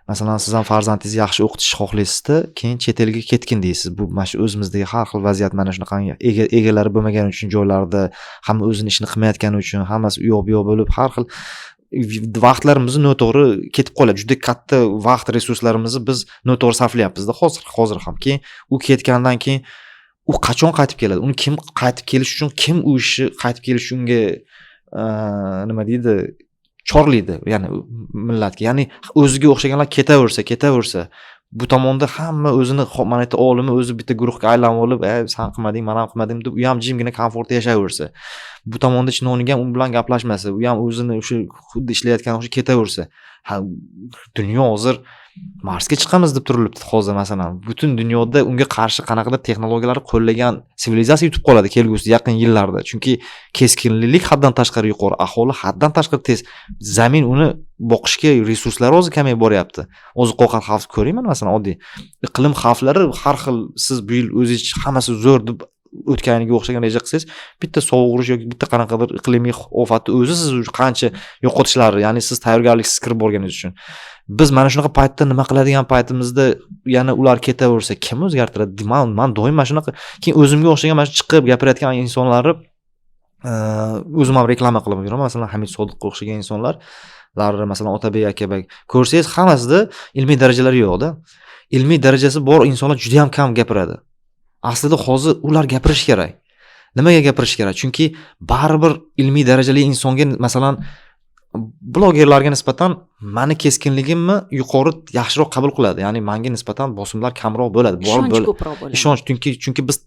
masalan, siz ham farzandingizni yaxshi o'qitishni xohlaysizda, keyin chet elga ketgin deysiz. Bu mana shu o'zimizdagi har xil vaziyat mana shunaqa egalari bo'lmagani uchun joylarda, hamma o'zini ishini qilmayotgani uchun, hammasi u yoq bu yoq bo'lib, har xil vaqtlarimizni noto'g'ri ketib qolyapti. Juda katta vaqt resurslarimizni biz noto'g'ri sarflayapmiz-da hozir ham. Keyin u ketgandan keyin u qachon qaytib keladi? Uni kim qaytib kelish uchun, kim u ishni qaytib kelish unga nima deydi? Chorlaydi, ya'ni millatga. Ya'ni o'ziga o'xshaganlar ketaversa, bu tomonda hamma o'zini mana ayta olimi o'zi bitta guruhga aylanib olib, sen qilmading, men ham qilmadim deb, u ham jimgina komfortda yashayversa. Bu tomonda chinovning ham u bilan gaplashmasa, u ham o'zini o'sha xuddi ishlayotgan o'sha ketaversa. Dunyo hozir Marsga chiqamiz deb turilibdi hozir masalan. Butun dunyoda unga qarshi qanaqadir texnologiyalarni qo'llagan sivilizatsiya yutib qoladi kelgusi yaqin yillarda. Chunki keskinlik haddan tashqari yuqori, aholi haddan tashqari tez. Zamin uni boqishga resurslari o'zi kamayib boryapti. Oziq-ovqat xavfi ko'ring masalan oddiy. Iqlim xavflari har xil, siz bu yil o'zingiz hammasi zo'r deb o'tganiga o'xshagan reja qilsangiz, bitta sovug'ish yoki bitta qanaqadir iqlimiy ofatni o'zi siz qancha yo'qotishlari, ya'ni siz tayyorgarliksiz kirib borganingiz uchun. Biz mana shunaqa paytda nima qiladigan paytimizda yana ular ketaversa, kim o'zgartiradi? Men doim mana shunaqa, keyin o'zimga o'xshagan mana shu chiqib gapirayotgan insonlarni o'zim ham reklama qilib yuraman. Masalan, Hamid Sodiqqa o'xshagan insonlar, masalan, Otabek aka, ko'rsangiz hammasida ilmiy darajalar yo'q-da. Ilmiy darajasi bor insonlar juda ham kam gapiradi. Aslida hozir ular gapirish kerak. Nimaga gapirish kerak? Chunki baribir ilmiy darajali insonga, masalan, blogerlarga nisbatan meni keskinligimni yuqori yaxshiroq qabul qiladi. Ya'ni menga nisbatan bosimlar kamroq bo'ladi. Ishonch, chunki biz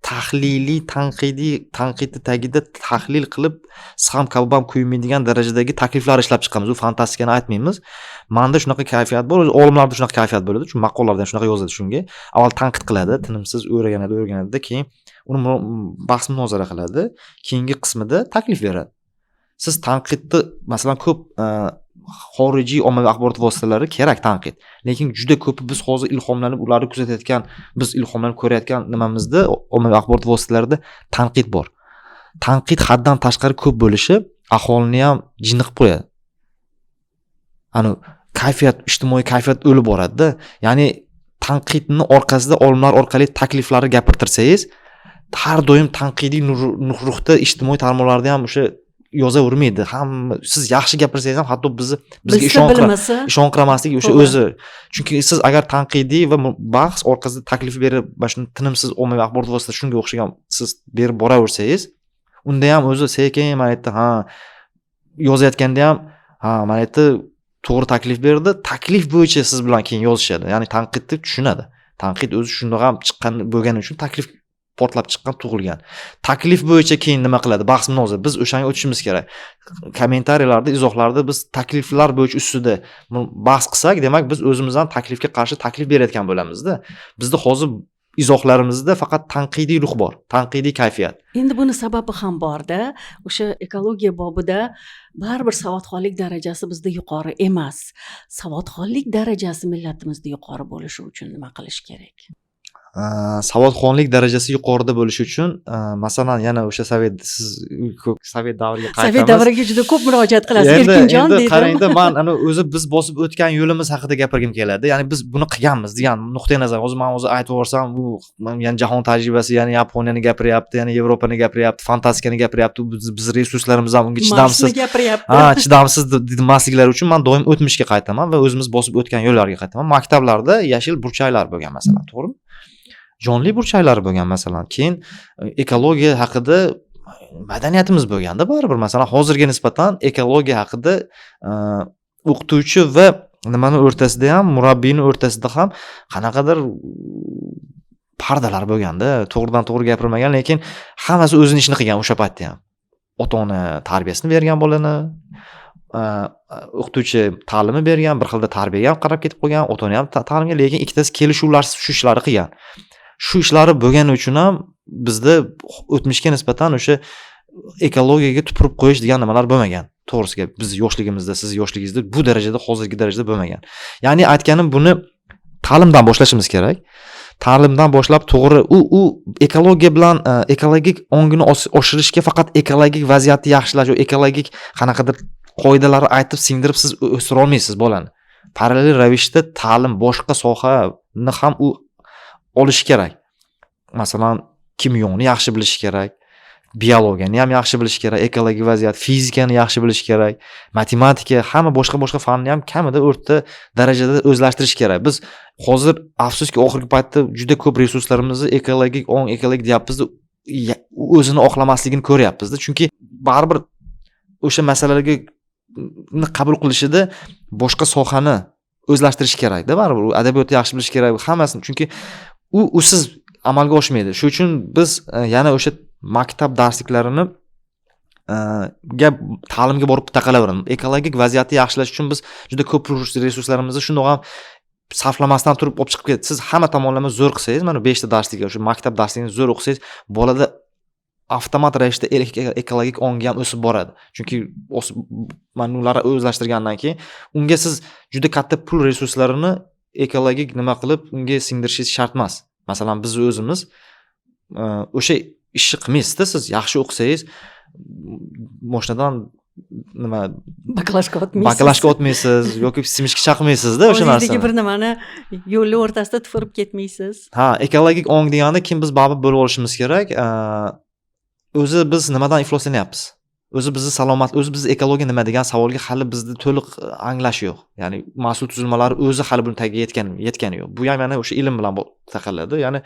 tahliliy, tanqidni tagida tahlil qilib, ham kabam kuymaydigan darajadagi takliflar ishlab chiqamiz. U fantastikani aytmaymiz. Menda shunaqa kayfiyat bor, olimlarda shunaqa kayfiyat bo'ladi. Chunki maqolalarda shunaqa yozadi shunga. Avval tanqid qiladi, tinimsiz o'rganadi, keyin uni bahs munozara qiladi, keyingi qismida taklif beradi. Siz tanqidni masalan ko'p xorijiy ommaviy axborot vositalari kerak tanqid. Lekin juda ko'pi biz hozir ilhomlanib ularni kuzatayotgan, biz ilhomlanib ko'rayotgan nimamizda ommaviy axborot vositalarida tanqid bor. Tanqid haddan tashqari ko'p bo'lishi aholini ham jiniq qo'yadi. Ani kayfiyat, ijtimoiy kayfiyat o'lib boradi-da. Ya'ni tanqidni orqasida olimlar orqali takliflarni gapirtirsangiz, har doim tanqidiy ruhda ijtimoiy tarmoqlarda ham o'sha yozavermaydi. Hamma siz yaxshi gapirsangiz ham hatto bizga ishonqiramaslik o'sha o'zi. Chunki siz agar tanqidiy va bahs orqasida taklif berib, mana shuni tinimsiz ommaviy axborot vositasi shunga o'xshagan siz berib boraversangiz, unda ham o'zi sekin mana yerda yozayotganda ham mana yerda to'g'ri taklif berdi, taklif bo'yicha siz bilan keyin yozishadi. Ya'ni tanqidni tushunadi. Tanqid o'zi shundoq ham chiqqan bo'lgani uchun taklif portlab chiqqan, tug'ilgan. Taklif bo'yicha keyin nima qiladi? Bahs munozara. Biz o'shanga o'tishimiz kerak. Kommentariyalarda, izohlarda biz takliflar bo'yicha ustida bahs qilsak, demak biz o'zimizdan taklifga qarshi taklif berayotgan bo'lamiz-da. Bizda hozir izohlarimizda faqat tanqidiy ruh bor, tanqidiy kayfiyat. Endi buni sababi ham bor-da. O'sha ekologiya bobida baribir savodxonlik darajasi bizda yuqori emas. Savodxonlik darajasi millatimizda yuqori bo'lishi uchun nima qilish kerak? Savodxonlik darajasi yuqorida bo'lishi uchun, masalan, yana o'sha sovet davriga qaytamiz. Sovet davriga juda ko'p murojaat qilasiz, Erkinjon deydi. Endi qarangda, men o'zi biz bosib o'tgan yo'limiz haqida gapirgim keladi. Ya'ni biz buni qilganmiz degan nuqtai nazar. Hozir men aytib o'rsam, bu ya'ni jahon tajribasi, ya'ni Yaponiyani gapiryapti, ya'ni Yevropani gapiryapti, fantastikani gapiryapti. Biz resurslarimiz ham unga chidamsiz. Chidamsiz demasliklari uchun men doim o'tmishga qaytaman va o'zimiz bosib o'tgan yo'llarga qaytaman. Maktablarda yashil burchaklar bo'lgan masalan, to'g'rimi? Jonli burchaklari bo'lgan masalan. Keyin ekologiya haqida madaniyatimiz bo'lganda baribir masalan hozirga nisbatan ekologiya haqida o'qituvchi va nimani o'rtasida ham, murabbiyning o'rtasida ham qanaqadir pardalar bo'lganda, to'g'ridan to'g'ri gapirmagan, lekin hammasi o'zini ishini qilgan o'sha paytda ham. Ota-ona tarbiyasini bergan bolani, o'qituvchi ta'limi bergan, bir xilda tarbiyaga ham qarab ketib qolgan, ota-ona ham ta'limga, lekin ikkitasi kelishuvlarsiz shu ishlarni qilgan. Shu ishlari bo'lgani uchun ham bizda o'tmishga nisbatan o'sha ekologiyaga tupurib qo'yish degan nimalar bo'lmagan. To'g'risiga biz yoshligimizda, siz yoshligingizda bu darajada, hozirgi darajada bo'lmagan. Ya'ni aytganim buni ta'limdan boshlashimiz kerak. Ta'limdan boshlab to'g'ri u ekologiya bilan ekologik ongini oshirishga faqat ekologik vaziyatni yaxshilash, ekologik qanaqadir qoidalarni aytib singdirib siz o'stira olmaysiz bolani. Parallel ravishda ta'lim boshqa sohani ham u olishi kerak. Masalan, kimyoni yaxshi bilish kerak, biologiyani ham yaxshi bilish kerak, ekologik vaziyat, fizikani yaxshi bilish kerak, matematika, hamma boshqa fanni ham kamida o'rta darajada o'zlashtirish kerak. Biz hozir afsuski oxirgi paytda juda ko'p resurslarimizni ekologik deyapmiz, o'zini oqlamasligini ko'ryapmiz-da. Chunki baribir o'sha masalalarga qabul qilishida boshqa sohani o'zlashtirish kerak-da, baribir adabiyotni yaxshi bilish kerak, hammasini. Chunki usiz amalga oshmaydi. Shuning uchun biz yana o'sha maktab darsliklarini ta'limga borib taqalaverdim. Ekologik vaziyatni yaxshilash uchun biz juda ko'p resurslarimizni shundoq ham sarflamasdan turib olib chiqib ketdi. Siz hamma tomonlama zo'r qilsangiz, mana 5 ta darslikka, o'sha maktab darsligini zo'r o'qisangiz, bolada avtomat ravishda ekologik ongi ham o'sib boradi. Chunki mana ularni o'zlashtirgandan keyin unga siz juda katta pul resurslarini ekologik nima qilib unga singdirishingiz shart emas. Masalan, biz o'zimiz o'sha ishni qilmaysiz-da, siz yaxshi o'qisangiz, moshinadan nima baklashka otmaysiz yoki simishga chaqmaysiz-da o'sha narsani. O'zingizdagi bir nimani yo'lning o'rtasida tufurib ketmaysiz. Ekologik ong deganda kim biz babib bo'lib olishimiz kerak. O'zi biz nimadan ifloslanyapmiz? O'zi bizni salomat, o'zi biz ekologiya nima degan savolga hali bizda to'liq anglash yo'q. Ya'ni mas'ul tuzilmalar o'zi hali buni tagiga yetgani yo'q. Bu ham yana o'sha ilm bilan taqaladi. Ya'ni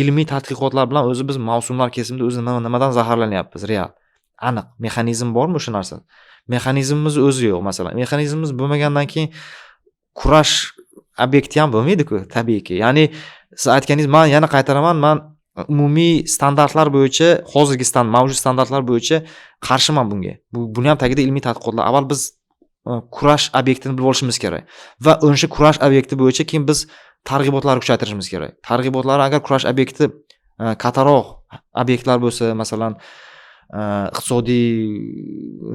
ilmiy tadqiqotlar bilan o'zi biz mavsumlar kesimida o'zi nimadan zaharlanyapmiz, real. Aniq mexanizm bormi o'sha narsa? Mexanizmimiz o'zi yo'q, masalan. Mexanizmimiz bo'lmagandan keyin kurash obyekti ham bo'lmaydi-ku, tabiiyki. Ya'ni siz aytganingiz, men yana qaytaraman, men umumiy standartlar bo'yicha, hozirgi mavjud standartlar bo'yicha qarshiman bunga. Buni ham tagida ilmiy tadqiqotlar. Avval biz kurash obyektini bilib olishimiz kerak va o'sha kurash obyekti bo'yicha keyin biz targ'ibotlarni kuchaytirishimiz kerak. Targ'ibotlar agar kurash obyekti kattaroq obyektlar bo'lsa, masalan, iqtisodiy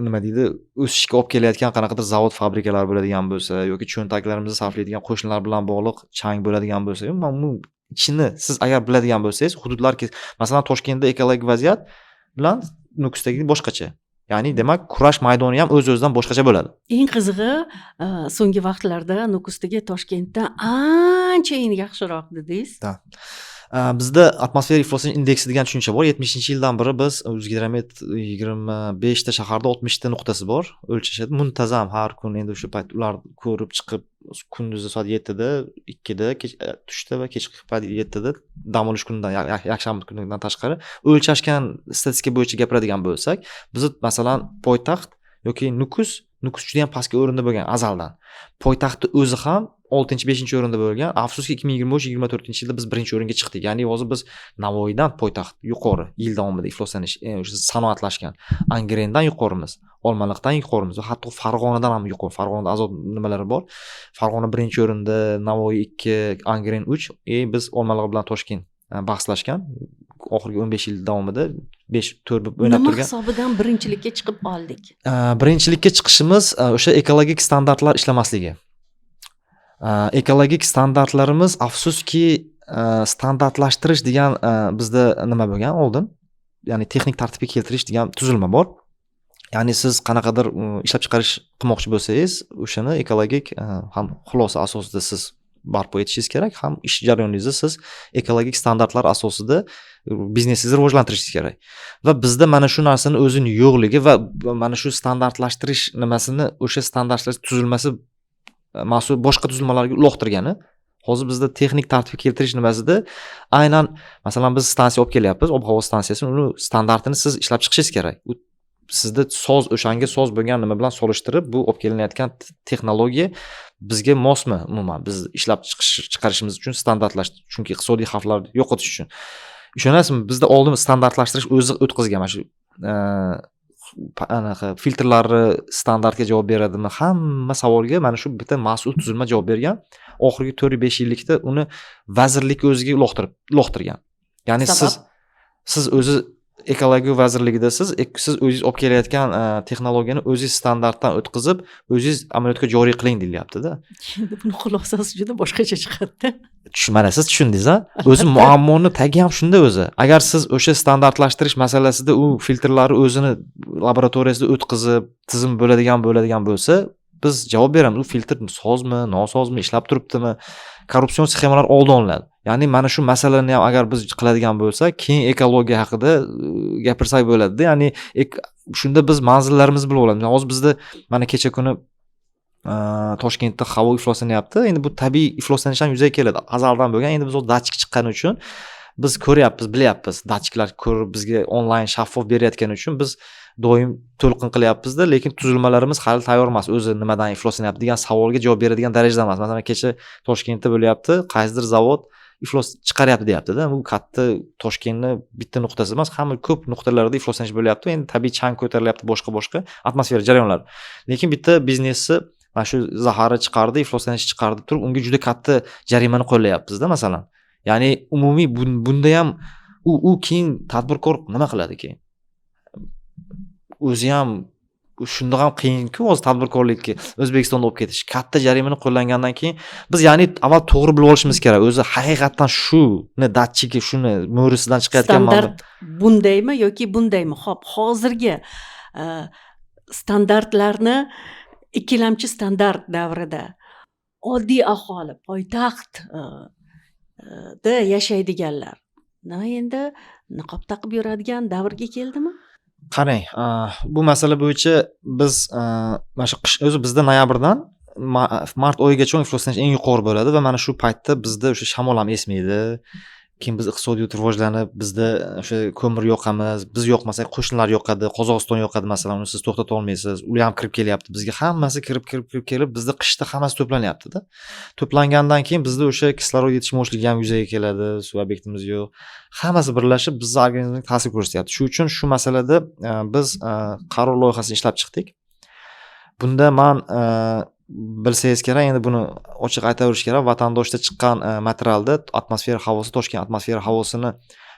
nima deydi, o'sishga olib kelayotgan qanaqadir zavod, fabrikalar bo'ladigan bo'lsa yoki cho'ntaklarimizni sarflaydigan qo'shnilar bilan bog'liq chang bo'ladigan bo'lsa, man bu ichini siz agar biladigan bo'lsangiz, hududlar masalan Toshkentda ekologik vaziyat bilan Nukusdagi boshqacha. Ya'ni demak, kurash maydoni ham o'z-o'zidan boshqacha bo'ladi. Eng qizig'i, so'nggi vaqtlarda Nukusdagi Toshkentdan anchayin yaxshiroq dedingiz. Bizda atmosfera ifloslanish indeksi degan tushuncha bor. 70-yildan beri biz O'zgidromet 25 ta shaharda 60 ta nuqtasi bor. O'lchashadi muntazam har kun. Endi o'sha payt ular ko'rib chiqib kunduzi soat 7 da, 2 da, tushda va kechki payt 7 da dam olish kunidan, yakshanba kunidan tashqari o'lchashgan statistika bo'yicha gapiradigan bo'lsak, biz masalan poytaxt yoki Nukus juda ham pastki o'rinda bo'lgan azaldan. Poytaxtni o'zi ham 6-5 o'rinda bo'lgan. Afsuski 2023-2024 yilda biz 1-o'ringa chiqdik. Ya'ni hozir biz Navoiydan poytaxt yuqori yil davomida ifloslanish, o'sha sanoatlashgan Angrendan yuqorimiz, Olmaliqdan yuqorimiz va hatto Farg'onadan ham yuqori. Farg'onada azot nimalari bor. Farg'ona 1-o'rinda, Navoiy 2, Angren 3, biz Olmaliq bilan Toshkent bahslashgan. Oxirgi 15 yil davomida 5-4 o'ynab turgan. Nima hisobidan birinchilikka chiqib oldik? Birinchilikka chiqishimiz o'sha ekologik standartlar ishlamasligi. Ekologik standartlarimiz afsuski standartlashtirish degan bizda nima bo'lgan oldin? Ya'ni texnik tartibga keltirish degan tuzilma bor. Ya'ni siz qanaqadir ishlab chiqarish qilmoqchi bo'lsangiz, o'shani ekologik ham xulosa asosida siz barpo etishingiz kerak, ham ish jarayoningizda siz ekologik standartlar asosida biznesingizni rivojlantirishingiz kerak. Va bizda mana shu narsani o'zini yo'qligi va mana shu standartlashtirish nimasini o'sha standartlash tuzilmasi mas'ul boshqa tuzilmalarga uloqtirgani. Hozir bizda texnik tartibga keltirish nimasida aynan masalan biz stansiya olib kelyapmiz, ob-havo stansiyasini, uni standartini siz ishlab chiqishingiz kerak. U sizda o'shanga soz bo'lgan nima bilan solishtirib, bu olib kelinayotgan texnologiya bizga mosmi umuman biz ishlab chiqarishimiz uchun standartlash, chunki iqtisodiy xavflarni yo'qotish uchun. Ishonasizmi, bizda oldin standartlashtirish o'zi o'tkazgan mana shu anaqa filtrlarni standartga javob beradimi? Hamma savolga mana shu bitta mas'ul tuzilma javob bergan. Oxirgi 4-5 yillikda uni vazirlikka o'ziga uloqtirgan. Ya'ni siz o'zi ekologiya vazirligida siz o'zingiz olib kelayotgan texnologiyani o'zingiz standartdan o'tkazib, o'zingiz amaliyotga joriy qiling deyilyapti-da. Endi buni xulosasi juda boshqacha chiqadi. Mana siz tushundingiz, a? O'zi muammoni tagi ham shunda o'zi. Agar siz o'sha standartlashtirish masalasida u filtrlarni o'zini laboratoriyasida o'tkazib, tizim bo'ladigan bo'lsa, biz javob beramiz. U filtr sozmi, nosozmi, ishlab turibdimi? Korrupsion sxemalar oldin olinadi. Ya'ni mana shu masalani ham agar biz qiladigan bo'lsak, keyin ekologiya haqida gapirsak bo'ladi-da. Ya'ni shunda biz manzillarimizni bilib olamiz. Hozir bizda mana kecha kuni Toshkentda havo ifloslanyapti. Endi bu tabiiy ifloslanish ham yuzaga keladi. Azaldan bo'lgan. Endi biz o datchik chiqqani uchun biz ko'ryapmiz, bilyapmiz. Datchiklar ko'rib bizga onlayn shaffof berayotgani uchun biz doim to'lqin qilyapmiz-da, lekin tuzilmalarimiz hali tayyor emas. O'zi nimadan ifloslanyapti degan savolga javob beradigan darajada emas. Masalan, kecha Toshkentda bo'lyapti, qaysidir zavod iflos chiqaryapti deyapti-da. Bu katta Toshkentni bitta nuqtasi emas, hamma ko'p nuqtalarda ifloslanish bo'lyapti. Endi tabiiy chang ko'tarilyapti, boshqa atmosfera jarayonlari. Lekin bitta biznesni mana shu zahari chiqardi, ifloslanish chiqardi turib, unga juda katta jarimani qo'llayapmiz-da, masalan. Ya'ni umumiy bunda ham u keyin tadbirkor nima qiladi keyin? O'zi ham shunda ham qiyin-ku hozir tadbirkorlikka O'zbekistonda olib ketish. Katta jarimani qo'llangandan keyin biz ya'ni avval to'g'ri bilib olishimiz kerak. O'zi haqiqatan shuni datchiki shuni mo'risidan chiqayotgan standart bundaymi yoki bundaymi? Xo'p, hozirgi standartlarni ikkilamchi standart davrida oddiy aholi, poytaxt da yashaydiganlar nima endi niqob taqib yuradigan davrga keldimi? Qarang, bu masala bo'yicha biz mana shu qish o'zi bizda noyabrdan mart oyigacha ifloslanish eng yuqori bo'ladi va mana shu paytda bizda o'sha shamol ham esmaydi. Keyin biz iqtisodiyot rivojlanib, bizda o'sha ko'mir yoqamiz, biz yoqmasak qo'shnilar yoqadi, Qozog'iston yoqadi masalan, uni siz to'xtata olmaysiz. Ular ham kirib kelyapti. Bizga hammasi kirib kelib, bizda qishda hammasi to'planyapti-da. To'plangandan keyin bizda o'sha kislorod yetishmovchiligi ham yuzaga keladi, suv obyektimiz yo'q. Hammasi birlashib bizning organizmga ta'sir ko'rsatyapti. Shu uchun shu masalada biz qaror loyihasini ishlab chiqdik. Bunda men bilsangiz kerak, endi buni ochiq aytaverish kerak. Vatandoshda chiqqan materialda atmosfera havosi, Toshkent atmosfera havosini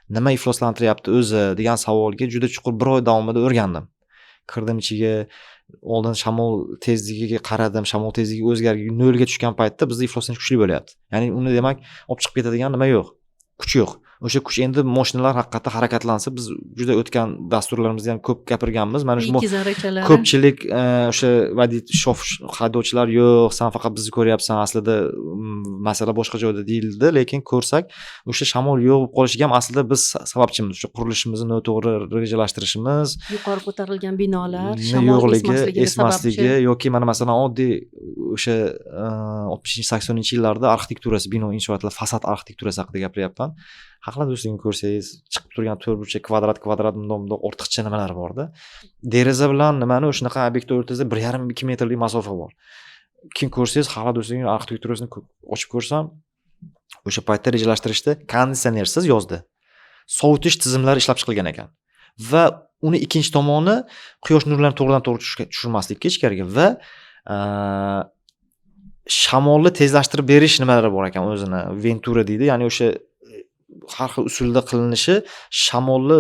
nima ifloslantiryapti o'zi degan savolga juda chuqur 1 oy davomida o'rgandim. Kirdim ichiga, oldin shamol tezligiga qaradim, shamol tezligi o'zgarib 0 ga tushgan paytda bizda ifloslanish kuchli bo'lyapti. Ya'ni uni demak olib chiqib ketadigan nima yo'q, kuch yo'q. O'sha kuch endi mashinalar haqiqatda harakatlansa, biz juda o'tgan dasturlarimizda ham ko'p gapirganmiz. Mana shu ko'pchilik o'sha shof haydovchilar yo'q, sen faqat bizni ko'ryapsan, aslida masala boshqa joyda deyildi, lekin ko'rsak, o'sha shamol yo'q bo'lib qolishiga ham aslida biz sababchimiz. O'sha qurilishimizni noto'g'ri rejalashtirishimiz, yuqori ko'tarilgan binolar, shamol yo'qligi, esmasligi yoki mana masalan oddiy o'sha 60-80 yillarda arxitekturasi, bino inshootlar, fasad arxitekturasi haqida gapiryapman. Haqlar do'stligini ko'rsangiz, chiqib turgan to'rtburchak kvadrat bundoq ortiqcha nimalar borda. Deraza bilan nimani o'shanaqa obyektlar o'rtasida 1,5-2 metrlik masofa bor. Kim ko'rsangiz, haqlar do'stligini arxitekturasini ochib ko'rsam, o'sha paytda rejalashtirishda konditsionersiz yozdi. Sovutish tizimlari ishlab chiqilgan ekan. Va uni ikkinchi tomoni quyosh nurlarini to'g'ridan-to'g'ri tushirmaslikka ichkariga va shamolni tezlashtirib berish nimalari bor ekan o'zini, ventura deydi, ya'ni o'sha har xil usulda qilinishi shamolni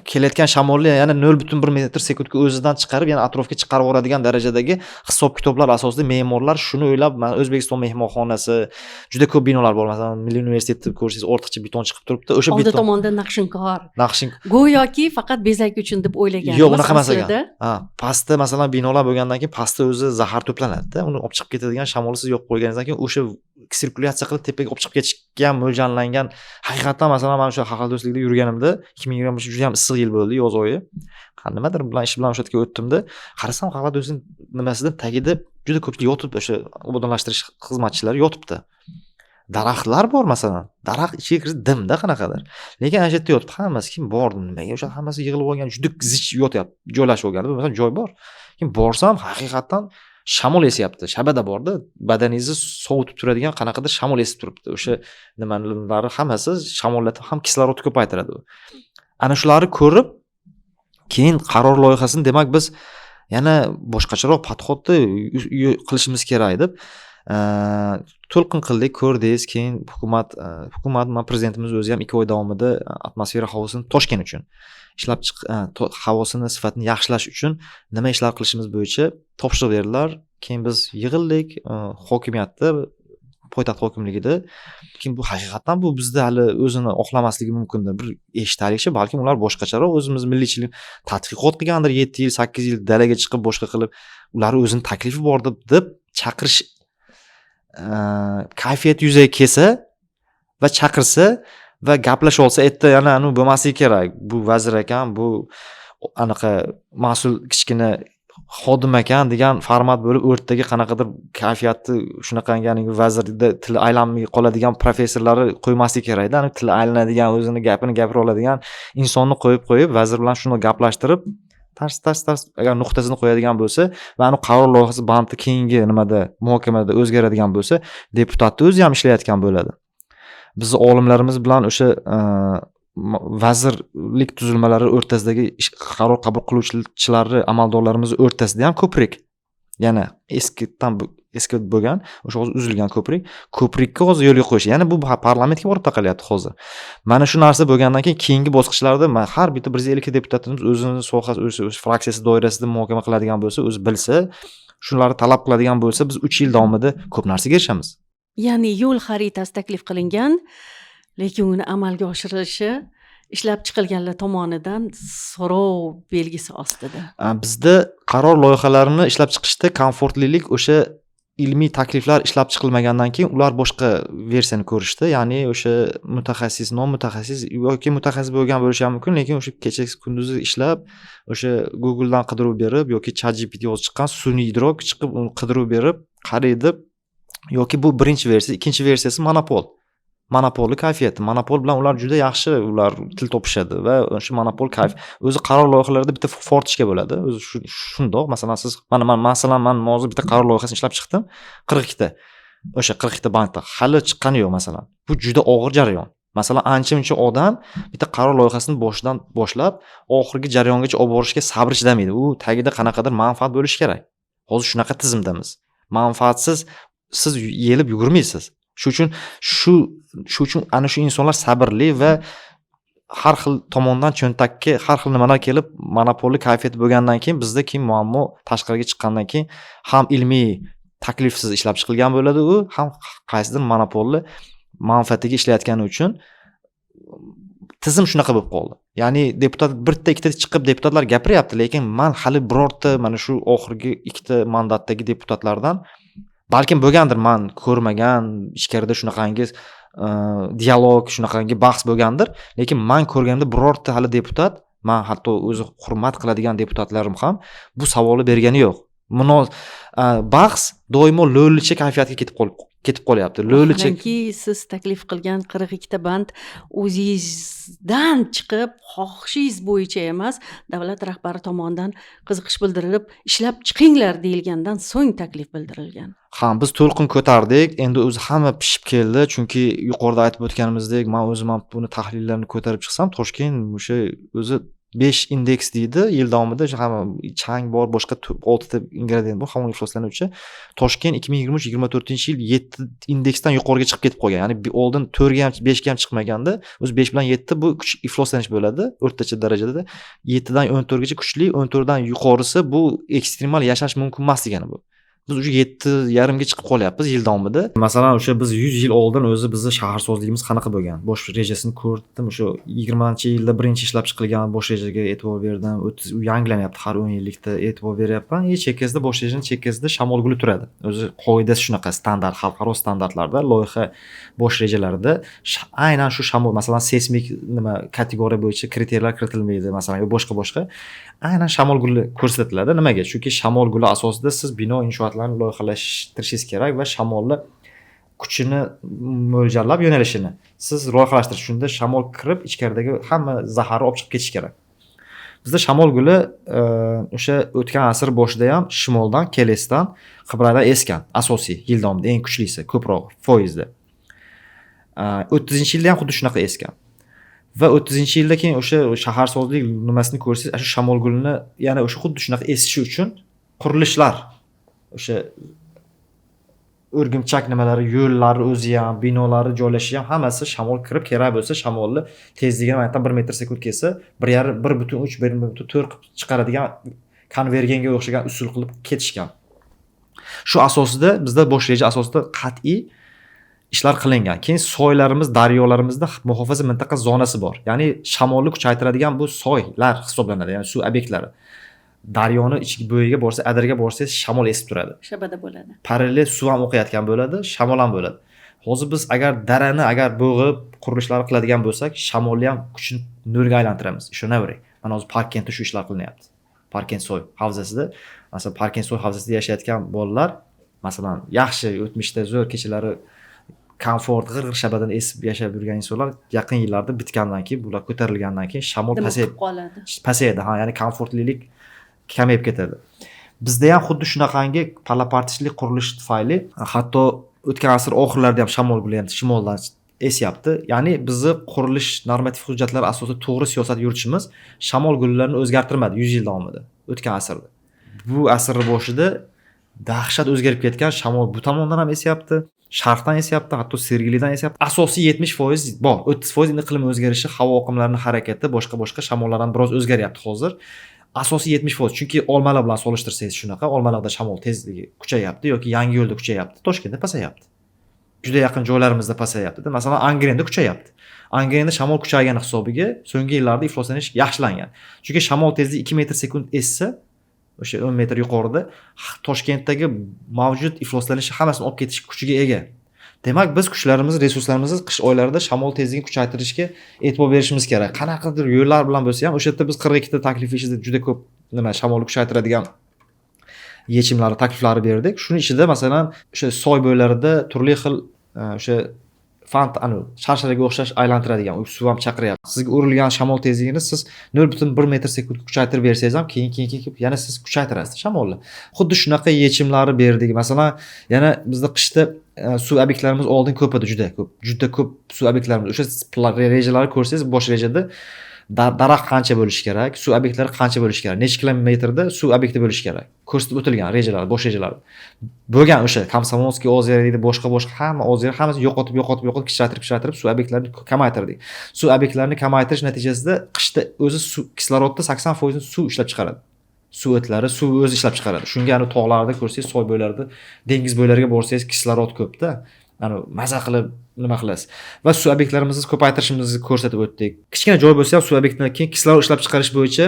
kelayotgan shamolni yana 0,1 metr sekundga o'zidan chiqarib, yana atrofga chiqarib yuboradigan darajadagi hisob-kitoblar asosida me'morlar shuni o'ylab, mana O'zbekiston mehmonxonasi, juda ko'p binolar bor. Masalan, Milliy universitetni ko'rsangiz, ortiqcha beton chiqib turibdi. O'sha oldi beton tomonda naqshinkor. Go'yoki faqat bezak uchun deb o'ylagan. Yo'q, unaqa emas ekan. Pastda masalan binolar bo'lgandan keyin pastda o'zi zahar to'planadi-da. Uni olib chiqib ketadigan shamolsiz yo'q qo'yganingizdan keyin o'sha sirkulyatsiya qilib tepaga olib chiqib ketishga mo'ljallangan. Haqiqatan masalan men o'sha Xalq do'stligida yurganimda 2023 juda ham issiq yil bo'ldi, yoz oyi. Nimadir bilan ish bilan o'sha yerga o'tdimda, qarasam Xalq do'stlik nimasidan tagida juda ko'pchilik yotib, o'sha obodonlashtirish xizmatchilari yotibdi. Daraxtlar bor masalan. Daraxt ichiga kirsa dimda qanaqadir. Lekin ana shu yerda yotib, hammasi kim bordi, nimaga o'sha hammasi yig'ilib olgan, juda zich yotyapti, joylashib olgan. Masalan, joy bor. Keyin borsam, haqiqatan shamol esyapti. Shabada borda, badaningizni sovutib turadigan qanaqadir shamol esib turibdi. O'sha nimalari hammasi shamollatib ham kislorod ko'paytiradi. Ana shularni ko'rib, keyin qaror loyihasini demak biz yana boshqacharoq podxodni qilishimiz kerak deb to'lqin qildik, ko'rdingiz. Keyin hukumat man prezidentimiz o'zi ham 2 oy davomida atmosfera havosini Toshkent uchun ishlab havosini sifatini yaxshilash uchun nima ishlar qilishimiz bo'yicha topshiriq berdilar. Keyin biz yig'ildik hokimiyatda, poytaxt hokimligida. Keyin bu haqiqatan bu bizda hali o'zini oqlamasligi mumkindir. Bir eshitaylikchi, balki ular boshqacharoq o'zimiz milliychilik tadqiqot qilgandir, 7 yil, 8 yil dalaga chiqib boshqa qilib, ular o'zining taklifi bor deb chaqirish kayfiyat yuzaga kelsa va chaqirsa va gaplashib olsa, aytdi yana anu bo'lmasligi kerak. Bu vazir ekan, bu anaqa mas'ul kichkina xodim ekan degan format bo'lib, o'rtaga qanaqadir kayfiyatni shunaqangi vazirda tili aylanmay qoladigan professorlari qo'ymaslik kerak-da. Ani tili aylanadigan, o'zini gapini gapira oladigan insonni qo'yib vazir bilan shuni gaplashtirib tars agar nuqtasini qo'yadigan bo'lsa va uni qaror loyihasi bandi keyingi nimada muhokamada o'zgaradigan bo'lsa, deputatni o'zi ham ishlayotgan bo'ladi. Bizni olimlarimiz bilan o'sha vazirlik tuzilmalari o'rtasidagi qaror qabul qiluvchilar amaldorlarimiz o'rtasida ham ko'prik, yana eski bo'lgan, o'sha hozir uzilgan ko'prikka hozir yo'l qo'yish. Ya'ni bu parlamentga borib taqalyapti hozir. Mana shu narsa bo'lgandan keyin keyingi bosqichlarda har bitta 152 deputatimiz o'zining sohasi, o'z fraksiyasi doirasida muhokama qiladigan bo'lsa, o'zi bilsa, shularni talab qiladigan bo'lsa, biz 3 yil davomida ko'p narsaga erishamiz. Ya'ni yo'l xaritasi taklif qilingan, lekin uni amalga oshirilishi ishlab chiqilganlar tomonidan so'rov belgisi ostida. Bizda qaror loyihalarini ishlab chiqishda komfortlilik o'sha ilmiy takliflar ishlab chiqilmagandan keyin ular boshqa versiyani ko'rishdi. Ya'ni o'sha mutaxassis, non-mutaxassis yoki mutaxassis bo'lgan bo'lishi ham mumkin, lekin o'sha kecha kunduzi ishlab, o'sha Google dan qidiruv berib yoki ChatGPT yozib chiqqan sun'iy idrok chiqib, uni qidiruv berib, qaraydi. Yoki bu birinchi versiya, ikkinchi versiyasi monopolli kayfiyati. Monopol bilan ular juda yaxshi ular til topishadi va o'sha monopol kayf o'zi qaror loyihalarida bitta fortishga bo'ladi. O'zi shundoq, masalan siz man hozir bitta qaror loyihasini ishlab chiqdim, 42 ta. O'sha 42 ta bankda hali chiqqani yo'q masalan. Bu juda og'ir jarayon. Masalan, ancha-muncha odam bitta qaror loyihasini boshidan boshlab oxirgi jarayongacha olib borishga sabr chidamaydi. U tagida qanaqadir manfaat bo'lishi kerak. Hozir shunaqa tizimdamiz. Manfaatsiz siz yelib yugurmaysiz. Shuning uchun ana shu insonlar sabrli va har xil tomondan cho'ntakka har xil nimalar kelib monopolli kayfiyat bo'lgandan keyin bizda keyin muammo tashqariga chiqqandan keyin ham ilmiy taklifsiz ishlab chiqilgan bo'ladi u, ham qaysidir monopolli manfaatiga ishlayotgani uchun tizim shunaqa bo'lib qoldi. Ya'ni deputat bitta ikkita chiqib deputatlar gapiryapti, lekin men hali birorta mana shu oxirgi ikkita mandatdagi deputatlardan balkim bo'lgandir, men ko'rmagan, ichkarida shunaqangi dialog, shunaqangi bahs bo'lgandir, lekin men ko'rganda birorta hali deputat, men hatto o'zi hurmat qiladigan deputatlarim ham bu savolni bergani yo'q. Bahs doimo lo'licha kayfiyatga ketib qolyapti. Lo'licha. Vaholanki siz taklif qilgan 42 ta band o'zingizdan chiqib, xohishingiz bo'yicha emas, davlat rahbari tomonidan qiziqish bildirilib, ishlab chiqinglar deyilgandan so'ng taklif bildirilgan. Ha, biz to'lqin ko'tardik. Endi o'zi hamma pishib keldi, chunki yuqorida aytib o'tganimizdek, men o'zim ham buni tahlillarini ko'tarib chiqsam, Toshkent o'sha o'zi 5 indeks deydi, yil davomida hamma chang bor, boshqa 6 ta ingredient bor, hamon ifloslanuvchi. Toshkent 2023-24-yil 7 indeksdan yuqoriga chiqib ketib qolgan. Ya'ni oldin 4 ga ham 5 ga ham chiqmaganda, o'zi 5 bilan 7 bu ifloslanish bo'ladi, o'rtacha darajada. 7 dan 14 gacha kuchli, 14 dan yuqorisi bu ekstremal yashash mumkin emas degani bu. Biz o'sha 7,5 ga chiqib qolyapmiz yil davomida. Masalan, o'sha biz 100 yil oldin o'zi bizning shaharsozligimiz qanaqa bo'lgan? Bosh rejasini ko'rdim. O'sha 20-yilda birinchi ishlab chiqilgan bosh rejaga e'tibor berdim. U yangilanyapti har 10 yillikda e'tibor beryapman. Chekkasida bosh rejaning chekkasida shamol guli turadi. O'zi qoidasi shunaqa, standart, xalqaro standartlarda, loyiha bosh rejalarida aynan shu shamol, masalan, seysmik nima kategoriya bo'yicha kriteriyalar kiritilmaydi, masalan, boshqa aynan shamol guli ko'rsatiladi. Nimaga? Chunki shamol guli asosida siz bino inshootlarni loyihalashtirishingiz kerak va shamolni kuchini mo'ljallab yo'nalishini siz loyihalashtirish. Shunda shamol kirib ichkaridagi hamma zaharni olib chiqib ketish kerak. Bizda shamol guli o'sha o'tgan asr boshida ham shimoldan, kelesdan, Qibraydan esgan, asosiy yil davomida eng kuchlisi, ko'proq foizda. 30-yilda ham xuddi shunaqa esgan. Va 30-yilda keyin o'sha shaharsozlik nimasini ko'rsangiz, shu shamol gulini yana o'sha xuddi shunaqa esishi uchun qurilishlar, o'sha o'rgimchak nimalari, yo'llari o'zi ham, binolari joylashishi ham hammasi shamol kirib kerak bo'lsa, shamolni tezligini aytdan 1 metr sekund kelsa, 1,3, 1,4 chiqaradigan konvergenga o'xshagan usul qilib ketishgan. Shu asosida bizda bosh reja asosida qat'iy ishlar qilingan. Keyin soylarimiz, daryolarimizda muhofaza mintaqa zonasi bor. Ya'ni shamolni kuchaytiradigan bu soylar hisoblanadi, ya'ni suv obyektlari. Daryoni ichki bo'yiga borsa, adirga borsangiz shamol esib turadi. Shabada bo'ladi. Parallel suv ham oqayotgan bo'ladi, shamol ham bo'ladi. Hozir biz agar darani bo'g'ib qurilishlar qiladigan bo'lsak, shamolni ham kuchini nolga aylantiramiz. Ishonavering. Mana hozir Parkentda shu ishlar qilinyapti. Parkent soy havzasida, masalan, Parkent soy havzasida yashayotgan bolalar, masalan, yaxshi o'tmishda zo'r kechalari komfort g'ir shabadan esib yashab yurgan insonlar yaqin yillarda bitgandan keyin, bular ko'tarilgandan keyin shamol pasayadi. Ha, ya'ni komfortlilik kamayib ketadi. Bizda ham xuddi shunaqangi parlapartishlik qurilish tufayli hatto o'tgan asr oxirlarida ham shamol guli ham shimoldan esyapti. Ya'ni bizni qurilish normativ hujjatlari asosida to'g'ri siyosat yuritishimiz shamol gullarini o'zgartirmadi 100 yil davomida, o'tgan asrda. Bu asr boshida dahshat o'zgarib ketgan shamol bu tomondan ham esyapti, sharqdan esyapti, hatto Sergelidan esyapti. Asosiy 70% bor. 30% iqlim o'zgarishi, havo oqimlarining harakati, boshqa shamollar ham biroz o'zgaryapti hozir. Asosiy 70%, chunki Olmaliq bilan solishtirsangiz shunaqa, Olmaliqda shamol tezligi kuchayapti yoki Yangiyo'lda kuchayapti, Toshkentda pasayapti. Juda yaqin joylarimizda pasayapti. Masalan, Angrenda kuchayapti. Angrenda shamol kuchaygani hisobiga so'nggi yillarda ifloslanish yaxshilangan. Chunki shamol tezligi 2 metr sekund essa, o'sha 10 metr yuqorida Toshkentdagi mavjud ifloslanishni hammasini olib ketish kuchiga ega. Demak, biz kuchlarimizni, resurslarimizni qish oylarida shamol tezligini kuchaytirishga e'tibor berishimiz kerak. Qanaqadir yo'llar bilan bo'lsa ham, o'sha yerda biz 42 ta taklif ichida juda ko'p shamolni kuchaytiradigan yechimlar, takliflar berdik. Shuning ichida masalan, o'sha soy bo'ylarida turli xil o'sha sharsharaga o'xshash aylantiradigan suv ham chaqiryapti. Sizga urilgan shamol tezligini siz 0,1 metr sekund kuchaytirib bersangiz ham keyin yana siz kuchaytirasiz shamolni. Xuddi shunaqa yechimlarni berdik. Masalan, yana bizda qishda suv obyektlarimiz oldin ko'p edi, juda ko'p suv obyektlarimiz. O'sha rejalarni ko'rsangiz, bosh rejada daraxt qancha bo'lishi kerak, suv obyektlari qancha bo'lishi kerak, necha kilometrda suv obyekti bo'lishi kerak. Ko'rsatib o'tilgan rejalar, bosh rejalar. Bo'lgan o'sha Komsomolskiy ozero deydi, boshqa hamma ozero hammasini yo'qotib kichiktirib suv obyektlarini kamaytirdik. Suv obyektlarini kamaytirish natijasida qishda o'zi suv kislorodda 80% suv ishlab chiqaradi. Suv o'tlari suv o'zi ishlab chiqaradi. Shunga tog'larda ko'rsangiz, soy bo'ylarida, dengiz bo'ylariga borsangiz kislorod ko'p-da. Maza qilib nima qilasiz. Va suv obyektlarimizni ko'paytirishimizni ko'rsatib o'tdik. Kichkina joy bo'lsa ham suv obyektdan keyin kislorod ishlab chiqarish bo'yicha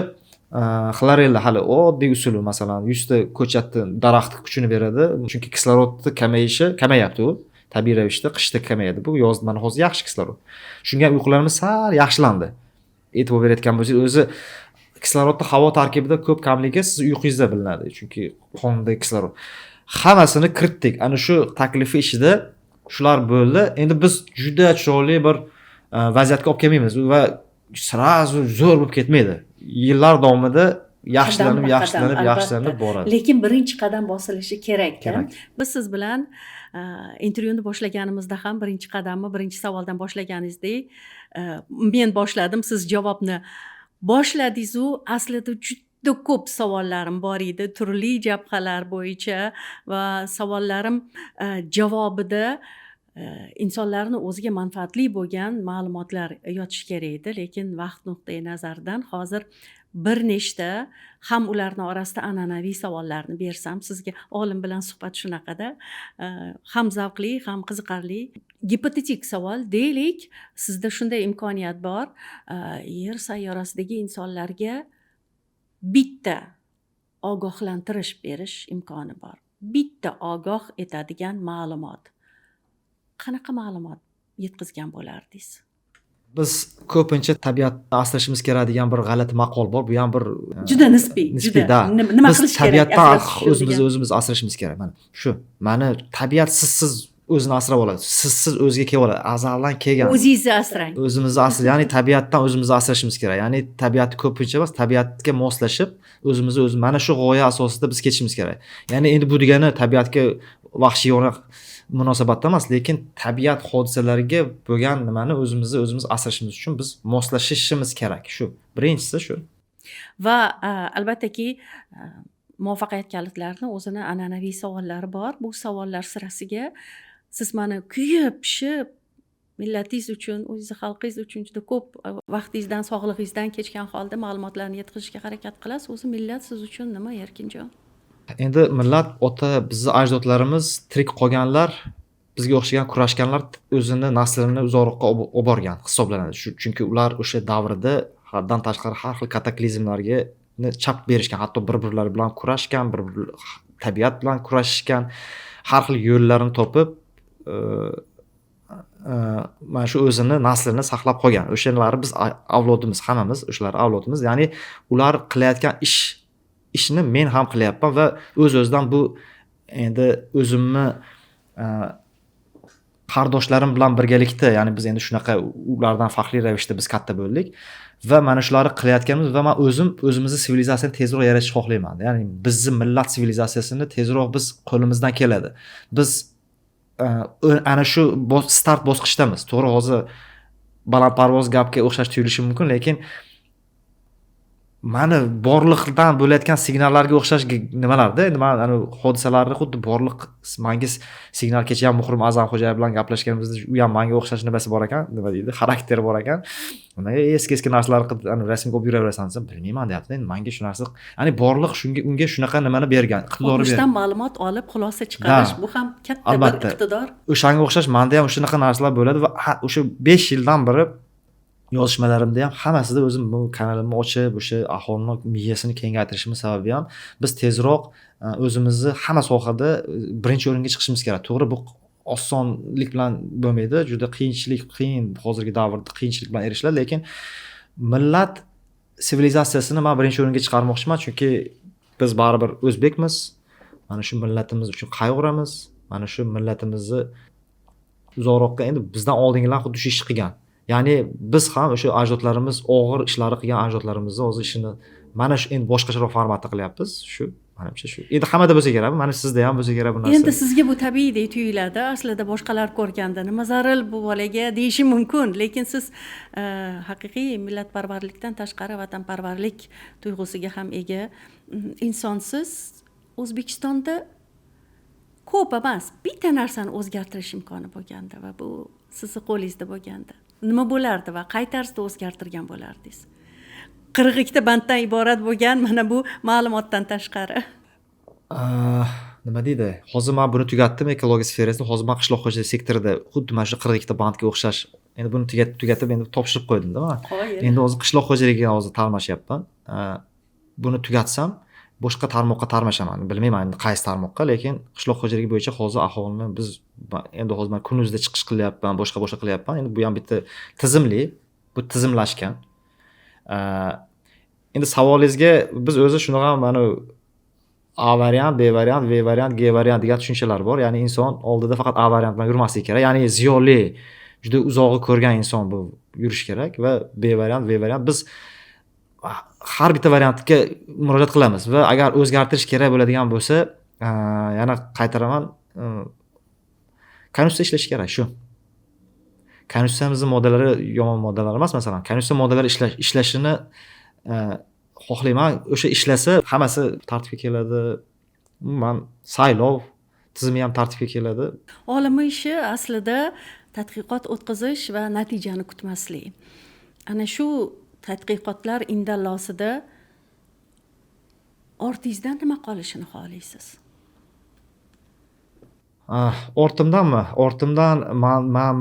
xlorella hali oddiy usuli, masalan 100 ta ko'chatni daraxt kuchini beradi. Chunki kislorodni kamayapti u. Tabiiy ravishda qishda kamayadi. Bu yozda mana hozir yaxshi kislorod. Shunga uyqularimiz sal yaxshilandi. E'tibor berayotgan bo'lsangiz, o'zi kislorodni havo tarkibida ko'p kamligi siz uyqungizda bilinadi. Chunki qonda kislorod. Hammasini kiritdik. Ana shu taklifi ishida shular bo'ldi. Endi biz juda chiroyli bir vaziyatga olib kelmaymiz va srazu zo'r bo'lib ketmaydi. Yillar davomida yaxshilanib boradi. Lekin birinchi qadam bosilishi kerak. Biz siz bilan intervyuni boshlaganimizda ham birinchi savoldan boshlaganingizdek, men boshladim, siz javobni boshladingiz-u, aslida juda ko'p savollarim bor edi, turli jabhalar bo'yicha va savollarim javobida insonlarni o'ziga manfaatli bo'lgan ma'lumotlar yotish kerak edi, lekin vaqt nuqtai nazaridan hozir bir nechta ham ularning orasida an'anaviy savollarni bersam sizga, olim bilan suhbat shunaqada, ham zavqli, ham qiziqarli. Gipotetik savol deylik, sizda shunday imkoniyat bor, yer sayyorasidagi insonlarga bitta ogohlantirish berish imkoni bor. Bitta ogoh etadigan ma'lumot. Qanaqa ma'lumot yetkazgan bo'lardingiz? Biz ko'pincha tabiatni asrashimiz kerak degan bir g'alati maqol bor. Bu ham bir juda nisbiy. Nima qilish kerak? Tabiatni o'zimiz asrashimiz kerak. Mana shu. Mani tabiat sizsiz o'zini asrab oladi. Sizsiz o'ziga kelib oladi. Azaldan kelgan. O'zingizni asrang. O'zimizni ya'ni tabiatdan o'zimizni asrashimiz kerak. Ya'ni tabiatni ko'pincha emas, tabiatga moslashib, o'zimizni mana shu g'oya asosida biz ketishimiz kerak. Ya'ni endi bu degani tabiatga vahshiyona munosabatda emas, lekin tabiat hodisalariga bo'lgan nimani o'zimiz asrashimiz uchun biz moslashishimiz kerak. Shu. Birinchisi shu. Va albattaki muvaffaqiyat kalitlarini o'zini an'anaviy savollari bor. Bu savollar sirasiga siz mana kuyib-pishib millatingiz uchun, o'zingiz xalqingiz uchun juda ko'p vaqtingizdan, sog'lig'ingizdan kechgan holda ma'lumotlarni yetkazishga harakat qilasiz. O'zi millat siz uchun nima, Erkinjon? Endi millat, bizni ajdodlarimiz, tirik qolganlar, bizga o'xshagan kurashganlar o'zini naslini uzoqroqqa olib borgan hisoblanadi. Chunki ular o'sha davrda haddan tashqari har xil kataklizmlarga chap berishgan, hatto bir-birlari bilan kurashgan, tabiat bilan kurashishgan, har xil yo'llarni topib mana shu o'zini naslini saqlab qolgan. O'shalar biz avlodimiz, hammamiz o'shalar avlodimiz. Ya'ni ular qilayotgan ishni men ham qilyapman va o'z-o'zidan bu endi o'zimni qardoshlarim bilan birgalikda, ya'ni biz endi shunaqa ulardan farqli ravishda biz katta bo'ldik va mana shularni qilayotganimiz va men o'zimizni sivilizatsiyani tezroq yaratishni xohlayman. Ya'ni bizni millat sivilizatsiyasini tezroq biz qo'limizdan keladi. Biz ana shu start bosqichdamiz. To'g'ri, hozir balandparvoz gapga o'xshash tuyulishi mumkin, lekin mana borliqdan bo'layotgan signallarga o'xshash nimalarda, endi men ana hodisalarni xuddi borliq menga signal kecha ham Muhrim A'zamxo'jayev bilan gaplashganimizda u ham menga o'xshash nimasi bor ekan, nima deydi, xarakteri bor ekan. Unda eski narsalar qilib ana rasmga olib yuraverasan desam, bilmayman deyapti. Endi menga shu narsa, ya'ni borliq unga shunaqa nimani bergan, iqtidori bergan. O'shdan ma'lumot olib xulosa chiqarish, bu ham katta bir iqtidor. O'shanga o'xshash menda ham shunaqa narsalar bo'ladi va o'sha 5 yildan beri yozishmalarimda ham hammasida o'zim bu kanalimni ochib, o'sha aholini miyasini kengaytirishim sababi ham biz tezroq o'zimizni hamma sohada birinchi o'ringa chiqishimiz kerak. To'g'ri, bu osonlik bilan bo'lmaydi, juda qiyin hozirgi davrda qiyinchilik bilan erishiladi, lekin millat sivilizatsiyasini men birinchi o'ringa chiqarmoqchiman, chunki biz baribir o'zbekmiz. Mana shu millatimiz uchun qayg'uramiz. Mana shu millatimizni uzoqroqqa, endi bizdan oldingilar xuddi shu ish qilgan. Ya'ni biz ham o'sha ajdodlarimiz og'ir ishlarni qilgan ajdodlarimizni o'zi ishini mana shu endi boshqacharoq formatda qilyapmiz. Shu menimcha shu. Endi hammada bo'lsa kerak, mana sizda ham bo'lsa kerak bu narsa. Endi sizga bu tabiiydek tuyuladi. Aslida boshqalar ko'rganda nima zaril bu bolaga deyishi mumkin, lekin siz haqiqiy millatparvarlikdan tashqari vatanparvarlik tuyg'usiga ham ega insonsiz. O'zbekistonda ko'p emas, bitta narsani o'zgartirish imkoni bo'lganda va bu sizni qo'lingizda bo'lganda nima bo'lardi va qay tarzda o'zgartirgan bo'lardingiz? 42 ta banddan iborat bo'lgan mana bu ma'lumotdan tashqari. Nima deydi? Hozir men buni tugatdim ekologiya sferasida. Hozir men qishloq xo'jaligi sektorida xuddi mana shu 42 ta bandga o'xshash. Endi buni tugatib endi topshirib qo'ydim-da men. Endi hozir qishloq xo'jaligiga hozir tarmashyapman. Buni tugatsam boshqa tarmoqqa tarmashaman. Bilmayman endi qaysi tarmoqqa, lekin qishloq xo'jaligi bo'yicha hozir aholini biz endi hozir men kunuzda chiqish qilyapman, boshqa qilyapman. Endi bu ham bitta tizimli, bu tizimlashgan. Endi savolingizga biz o'zi shunaqa mana A variant, B variant, V variant, G variant degan tushunchalar bor. Ya'ni inson oldida faqat A variant bilan yurmasligi kerak. Ya'ni ziyoli, juda uzog'i ko'rgan inson bu yurish kerak va B variant, V variant biz har bitta variantga murojaat qilamiz va agar o'zgartirish kerak bo'ladigan bo'lsa, yana qaytaraman, konstitutsiya ishlashi kerak shu. Konstitutsiyamizning moddalari yomon moddalar emas, masalan. Konstitutsiya moddalari ishlashini xohlayman. O'sha ishlasa, hammasi tartibga keladi. Umuman saylov tizimi ham tartibga keladi. Olimning ishi aslida tadqiqot o'tkazish va natijani kutmaslik. Ana shu tadqiqotlar indallosida ortingizdan nima qolishini xohlaysiz? Ortimdanmi? Ortimdan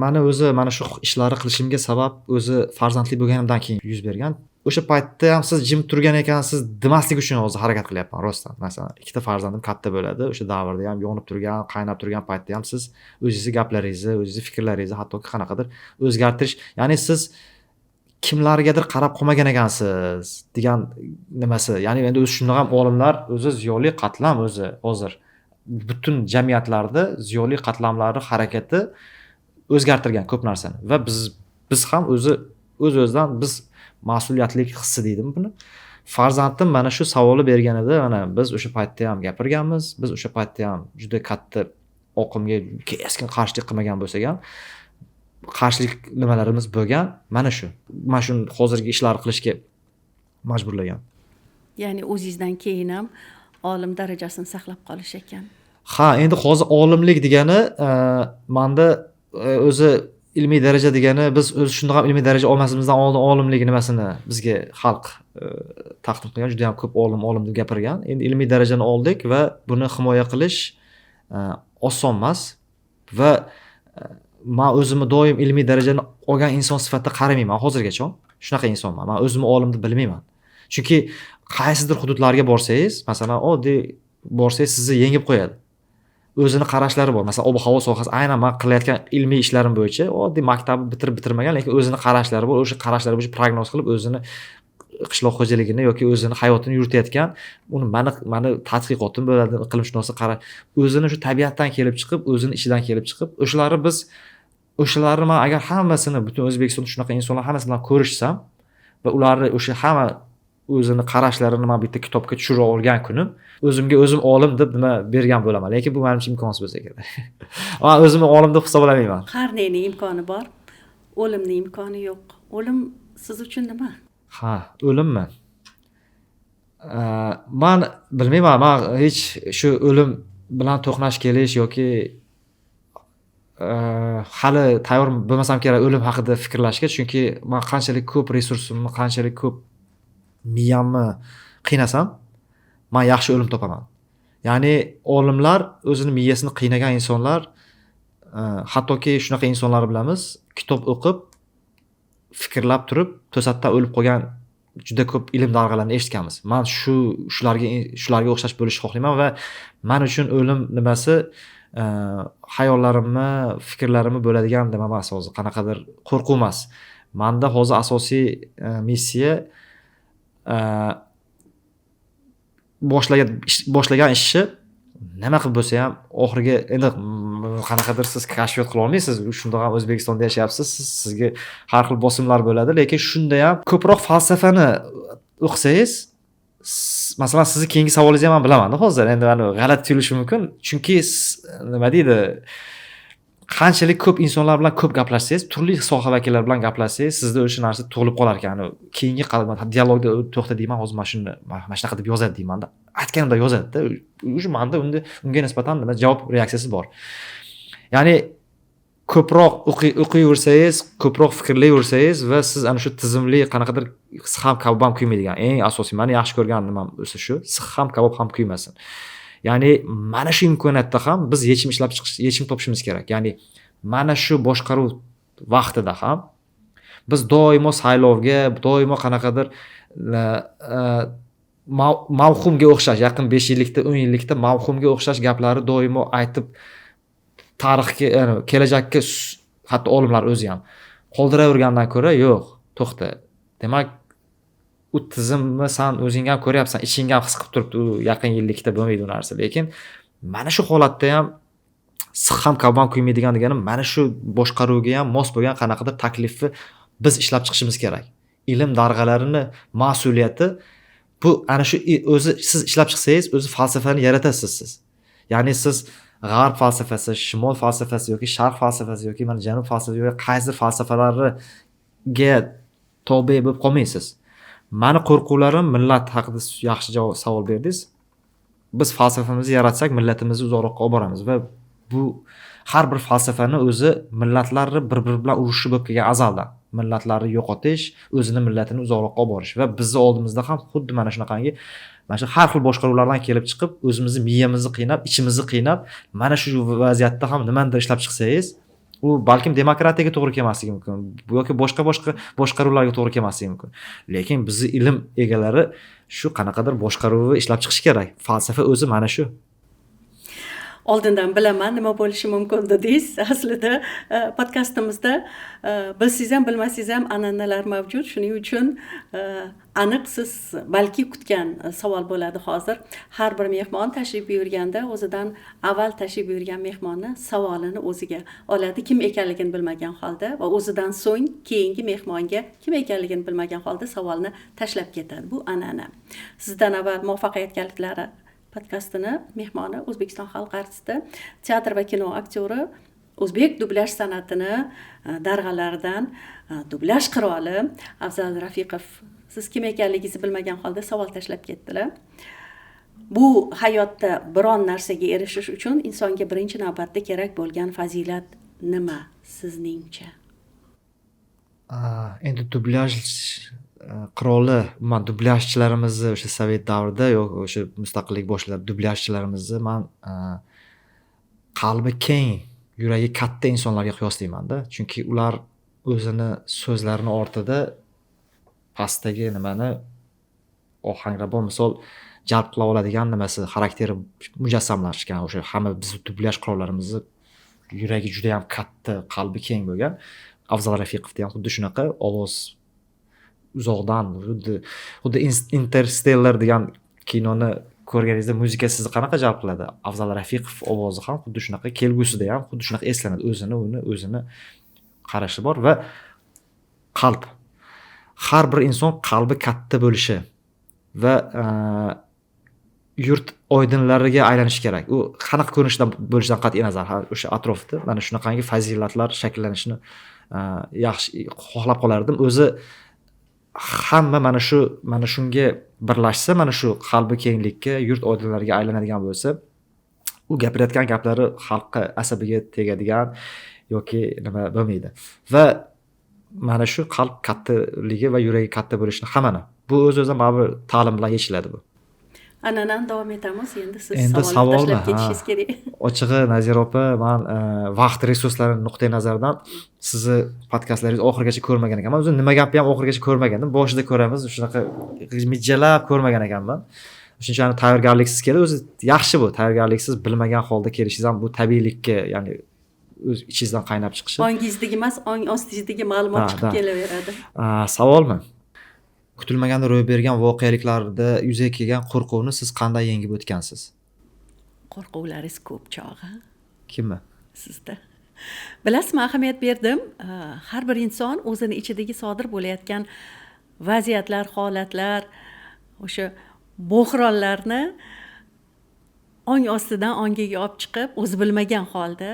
mani o'zi mana shu ishlarni qilishimga sabab o'zi farzandli bo'lganimdan keyin yuz bergan. O'sha paytda ham siz jim turgan ekansiz demaslik uchun hozir harakat qilyapman rostdan. Masalan, ikkita farzandim katta bo'ladi. O'sha davrda ham yonib turgan, qaynab turgan paytda ham siz o'zingizni gaplaringizni, o'zingizni fikrlaringizni hattoki qanaqadir o'zgartirish, ya'ni siz kimlargadir qarab qolmagan ekansiz degan nimasi. Ya'ni endi o'zi shundoq ham olimlar o'zi ziyoli qatlam o'zi hozir butun jamiyatlarda ziyoli qatlamlarning harakati o'zgartirgan ko'p narsani va biz ham o'z-o'zidan biz mas'uliyatlik hissi deydim buni. Farzandim mana shu savolni berganida, mana biz o'sha paytda ham gapirganmiz, biz o'sha paytda ham juda katta oqimga keskin qarshilik qilmagan bo'lsak ham qarshilik nimalarimiz bo'lgan. Mana shu hozirgi ishlarni qilishga majburlagan. Ya'ni o'zingizdan keyin ham olim darajasini saqlab qolish ekan. Ha, endi hozir olimlik degani menda o'zi ilmiy daraja degani biz o'zi shundoq ham ilmiy daraja olmasimizdan oldin olimlik nimasini bizga xalq taqdim qilgan, juda ham ko'p olim deb gapirgan. Endi ilmiy darajani oldik va buni himoya qilish oson emas va men o'zimni doim ilmiy darajani olgan inson sifatida qaramayman hozirgacha. Shunaqa insonman. Men o'zimni olim deb bilmayman. Chunki qaysidir hududlarga borsangiz, masalan, oddiy borsangiz sizni yengib qo'yadi. O'zini qarashlari bor. Masalan, ob-havo sohasi aynan men qilayotgan ilmiy ishlarim bo'yicha oddiy maktabni bitirmagan, lekin o'zini qarashlari bor. O'sha qarashlari bo'yicha prognoz qilib o'zini qishloq xo'jaligini yoki o'zini hayotini yuritayotgan, uni mani tadqiqotim bo'ladi, iqlimshunosi o'zini shu tabiatdan kelib chiqib, o'zini ichidan kelib chiqib, o'shalarni men agar hammasini butun O'zbekistonda shunaqa insonlar hammasi bilan ko'rishsam va ularni o'sha hamma o'zini qarashlarini men bitta kitobga tushirib olgan kunim o'zimga o'zim olim deb nima bergan bo'laman, lekin bu menimcha imkonsiz bo'lsa kerak. Men o'zimni olim deb hisoblamayman. Har neyning imkoni bor, o'limning imkoni yo'q. O'lim siz uchun nima? Ha, o'limmi? Men bilmayman, men hech shu o'lim bilan to'qnash kelish yoki hali tayyor bo'lmasam kerak o'lim haqida fikrlashga, chunki men qanchalik ko'p resursimni, qanchalik ko'p miyamni qiynasam, men yaxshi o'lim topaman. Ya'ni olimlar o'zini miyasini qiynagan insonlar, hattoki shunaqa insonlar bilamiz, kitob o'qib, fikrlab turib, to'satdan o'lib qolgan juda ko'p ilm darg'alarini eshitganmiz. Men shularga o'xshash bo'lishni xohlayman va men uchun o'lim nimasi hayollarimni, fikrlarimni bo'ladigan nima emas hozir, qanaqadir qo'rquv emas. Menda hozir asosiy missiya boshlagan ishni nima qilib bo'lsa ham oxiriga endi qanaqadir siz kashfiyot qila olmaysiz. Shundoq ham O'zbekistonda yashayapsiz, sizga har xil bosimlar bo'ladi, lekin shunda ham ko'proq falsafani o'qisangiz, masalan, sizni keyingi savolingizni ham men bilaman hozir. Endi mana g'alati tuyulishi mumkin, chunki nima deydi, qanchalik ko'p insonlar bilan ko'p gaplashsangiz, turli soha vakillari bilan gaplashsangiz, sizda o'sha narsa tug'ilib qolar ekan. Keyingi dialogda to'xta deyman, hozir mana shunaqa deb yozadi deyman-da. Aytganimda yozadi-da. O'sha menda unga nisbatan nima javob reaksiyasi bor. Ya'ni ko'proq o'qiyversangiz, ko'proq fikrlayversangiz va siz ana shu tizimli qanaqadir siz ham kabob ham kuymaydigan. Eng asosiy meni yaxshi ko'rgan nimam o'sha shu, siz ham kabob ham kuymasin. Ya'ni mana shu imkoniyatda ham biz yechim topishimiz kerak. Ya'ni mana shu boshqaruv vaqtida ham biz doimo saylovga, doimo qanaqadir mavhumga o'xshash, yaqin 5 yillikda, 10 yillikda mavhumga o'xshash gaplari doimo aytib tarixga, kelajakka hatto olimlar o'zi ham qoldiravergandan ko'ra, yo'q, to'xta. Demak, u tizimni sen o'zing ham ko'ryapsan, iching ham his qilib turibdi, u yaqin yillikda bo'lmaydi u narsa. Lekin mana shu holatda ham siz ham kabon kuymaydigan deganim, mana shu boshqaruvga ham mos bo'lgan qanaqadir taklifni biz ishlab chiqishimiz kerak. Ilm darg'alarini mas'uliyati bu ana shu o'zi siz ishlab chiqsangiz, o'zi falsafani yaratasiz siz. Ya'ni siz g'arb falsafasi, shimol falsafasi yoki sharq falsafasi yoki mana janub falsafasi yoki qaysi falsafalarga tobe bo'lib qolmaysiz. Mani qo'rquvlarim millat haqida yaxshi savol berdingiz. Biz falsafamizni yaratsak, millatimizni uzoqroqqa olib boramiz va bu har bir falsafani o'zi millatlarni bir-biri bilan urushi bo'lib kelgan azaldan. Millatlarni yo'qotish, o'zini millatini uzoqroqqa olib borish va bizni oldimizda ham xuddi mana shunaqangi mana shu har xil boshqaruvlardan kelib chiqib, o'zimizni miyamizni qiynab, ichimizni qiynab, mana shu vaziyatda ham nimanidir ishlab chiqsangiz, u balkim demokratiyaga to'g'ri kelmasligi mumkin yoki boshqa boshqaruvlarga to'g'ri kelmasligi mumkin. Lekin bizni ilm egalari shu qanaqadir boshqaruvni ishlab chiqish kerak. Falsafa o'zi mana shu. Oldindan bilaman nima bo'lishi mumkin dedingiz. Aslida podkastimizda bilsangiz ham bilmasangiz ham an'analar mavjud. Shuning uchun aniq siz balki kutgan savol bo'ladi hozir. Har bir mehmon tashrif buyurganda o'zidan avval tashrif buyurgan mehmonni savolini o'ziga oladi, kim ekanligini bilmagan holda va o'zidan so'ng keyingi mehmonga kim ekanligini bilmagan holda savolni tashlab ketadi. Bu an'ana. Sizdan avval muvaffaqiyatliklari podkastini mehmoni O'zbekiston xalq artisti, teatr va kino aktyori, o'zbek dublyaj san'atini darg'alaridan dublyaj qiroli Afzal Rafiqov. Siz kim ekanligingizni bilmagan holda savol tashlab ketdilar. Bu hayotda biron narsaga erishish uchun insonga birinchi navbatda kerak bo'lgan fazilat nima sizningcha? Endi dublyaj qiroli, men dublyajchilarimizni o'sha sovet davrida yo'q, o'sha mustaqillik boshida dublyajchilarimizni men qalbi keng, yuragi katta insonlarga qiyoslayman-da. Chunki ular o'zini so'zlarini ortida pastdagi nimani ohangrabo misol jalb qila oladigan nimasi, xarakteri mujassamlashgan. O'sha hamma biz dublyaj qirollarimizni yuragi juda ham katta, qalbi keng bo'lgan. Afzal Rafiqovda ham xuddi shunaqa ovoz uzoqdan, xuddi Interstellar degan kinoni ko'rganingizda muzika sizni qanaqa jalb qiladi? Afzal Rafiqov ovozi ham xuddi shunaqa, kelgusida ham xuddi shunaqa eslanadi. O'zini qarashi bor va qalb. Har bir inson qalbi katta bo'lishi va yurt oydinlariga aylanish kerak. U qanaqa ko'rinishda bo'lishidan qat'iy nazar, o'sha atrofda mana shunaqangi fazilatlar shakllanishini yaxshi xohlab qolardim. O'zi hamma mana shunga birlashsa, mana shu qalbi kenglikka, yurt oydinlariga aylanadigan bo'lsa, u gapirayotgan gaplari xalqqa asabiga tegadigan yoki nima bo'lmaydi. Va mana shu qalb kattaligi va yuragi katta bo'lishni hammani. Bu o'z-o'zidan mana ta'lim bilan yechiladi bu. An'anani davom etamiz. Endi siz savolni savolmi? tashlab ketishingiz kerak. Ochig'i Nazira opa, men vaqt resurslari nuqtai nazaridan sizni podkastlaringizni oxirigacha ko'rmagan ekanman. O'zim nima gapni ham oxirigacha ko'rmagandim. Boshida ko'ramiz, shunaqa mijjalab ko'rmagan ekanman. Shuning uchun tayyorgarliksiz keldi. O'zi yaxshi bu. Tayyorgarliksiz bilmagan holda kelishingiz ham bu tabiiylikka, ya'ni o'z ichingizdan qaynab chiqishi. Ongingizdagi emas, ong ostingizdagi ma'lumot chiqib kelaveradi. Savolmi? Kutilmaganda ro'y bergan voqealiklarda yuzaga kelgan qo'rquvni siz qanday yengib o'tgansiz? Qo'rquvlaringiz ko'p chog'i. Kimmi? sizda. Bilasizmi, ahamiyat berdim. Har bir inson o'zini ichidagi sodir bo'layotgan vaziyatlar, holatlar, o'sha bo'hronlarni ong ostidan ongiga olib chiqib, o'zi bilmagan holda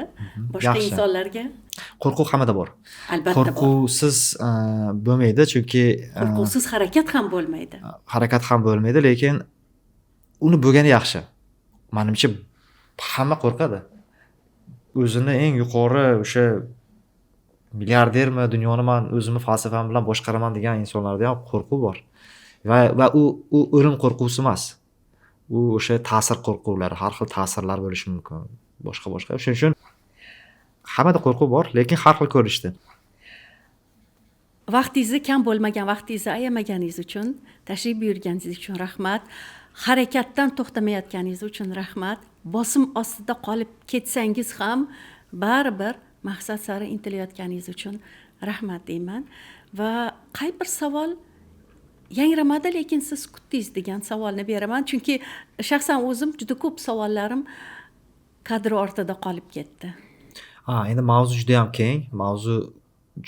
boshqa Yaxshi. insonlarga Qo'rquv hammada bor. albatta bor. Qo'rquvsiz bo'lmaydi, chunki Qo'rquvsiz harakat ham bo'lmaydi. harakat ham bo'lmaydi, lekin uni bo'lgani yaxshi. Menimcha hamma qo'rqadi. O'zini eng yuqori o'sha milliardermi, dunyoni men o'zimni falsafam bilan boshqaraman degan insonlarda ham qo'rquv bor. Va u o'lim qo'rqusi emas. U o'sha ta'sir qo'rquvlari, har xil ta'sirlar bo'lishi mumkin. Boshqa. Shuning uchun hammada qo'rquv bor, lekin har xil ko'rinishda. Vaqtingizni kam bo'lmagan, vaqtingizni ayamaganingiz uchun, tashrif buyurganingiz uchun rahmat. Harakatdan to'xtamayotganingiz uchun rahmat. Bosim ostida qolib ketsangiz ham baribir maqsad sari intilayotganingiz uchun rahmat deyman. Va qay bir savol yangramadi, lekin siz kutdingiz degan savolni beraman, chunki shaxsan o'zim juda ko'p savollarim kadr ortida qolib ketdi. Endi mavzu juda ham keng. Mavzu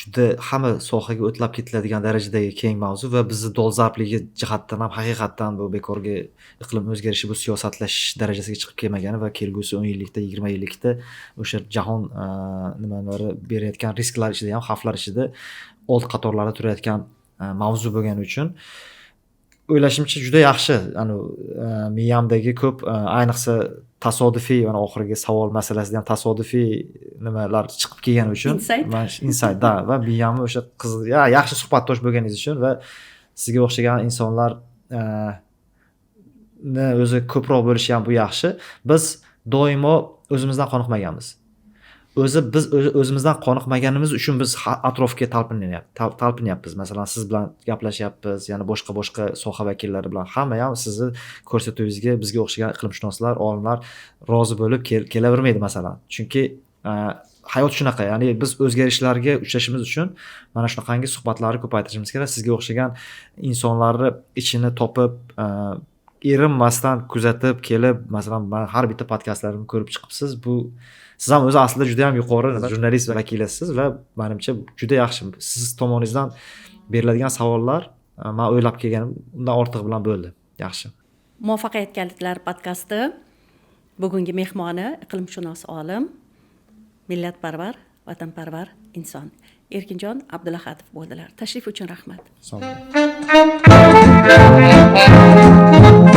juda hamma sohaga o'tlab ketiladigan darajadagi keng mavzu va bizni dolzarbligi jihatdan ham haqiqatdan bu bekorga iqlim o'zgarishi, bu siyosatlashish darajasiga chiqib kelmagani va kelgusi 10 yillikda, 20 yillikda o'sha jahon nimalari berayotgan risklar ichida ham, xavflar ichida old qatorlarda turayotgan mavzu bo'lgani uchun o'ylashimcha juda yaxshi. Miyamdagi ko'p ayniqsa tasodifiy, oxirgi savol masalasida ham tasodifiy nimalar chiqib kelgani uchun insight da va miyamni o'sha yaxshi suhbatdosh bo'lganingiz uchun va sizga o'xshagan insonlar o'zi ko'proq bo'lishi ham bu yaxshi. Biz doimo o'zimizdan qoniqmaganmiz. Biz o'zimizdan qoniqmaganimiz uchun biz atrofga talpinyapmiz. Masalan, siz bilan gaplashyapmiz, yana boshqa soha vakillari bilan hamma ham sizni ko'rsatuvingizga bizga o'xshagan iqlimshunoslar, olimlar rozi bo'lib kelavermaydi masalan. Chunki hayot shunaqa. Ya'ni biz o'zgarishlarga uchrashimiz uchun mana shunaqangi suhbatlarni ko'paytirishimiz kerak. Sizga o'xshagan insonlarni ichini topib, erinmasdan kuzatib kelib, masalan, men har bitta podkastlarimni ko'rib chiqibsiz. Siz ham o'zi aslida juda ham yuqori jurnalist vakilisiz va menimcha juda yaxshi. Siz tomoningizdan beriladigan savollar men o'ylab kelganim undan ortiq bilan bo'ldi. Yaxshi. Muvaffaqiyat kalitlari podkasti bugungi mehmoni iqlimshunos olim, millatparvar, vatanparvar inson Erkinjon Abdulahadov bo'ldilar. Tashrif uchun rahmat. Sog' bo'ling.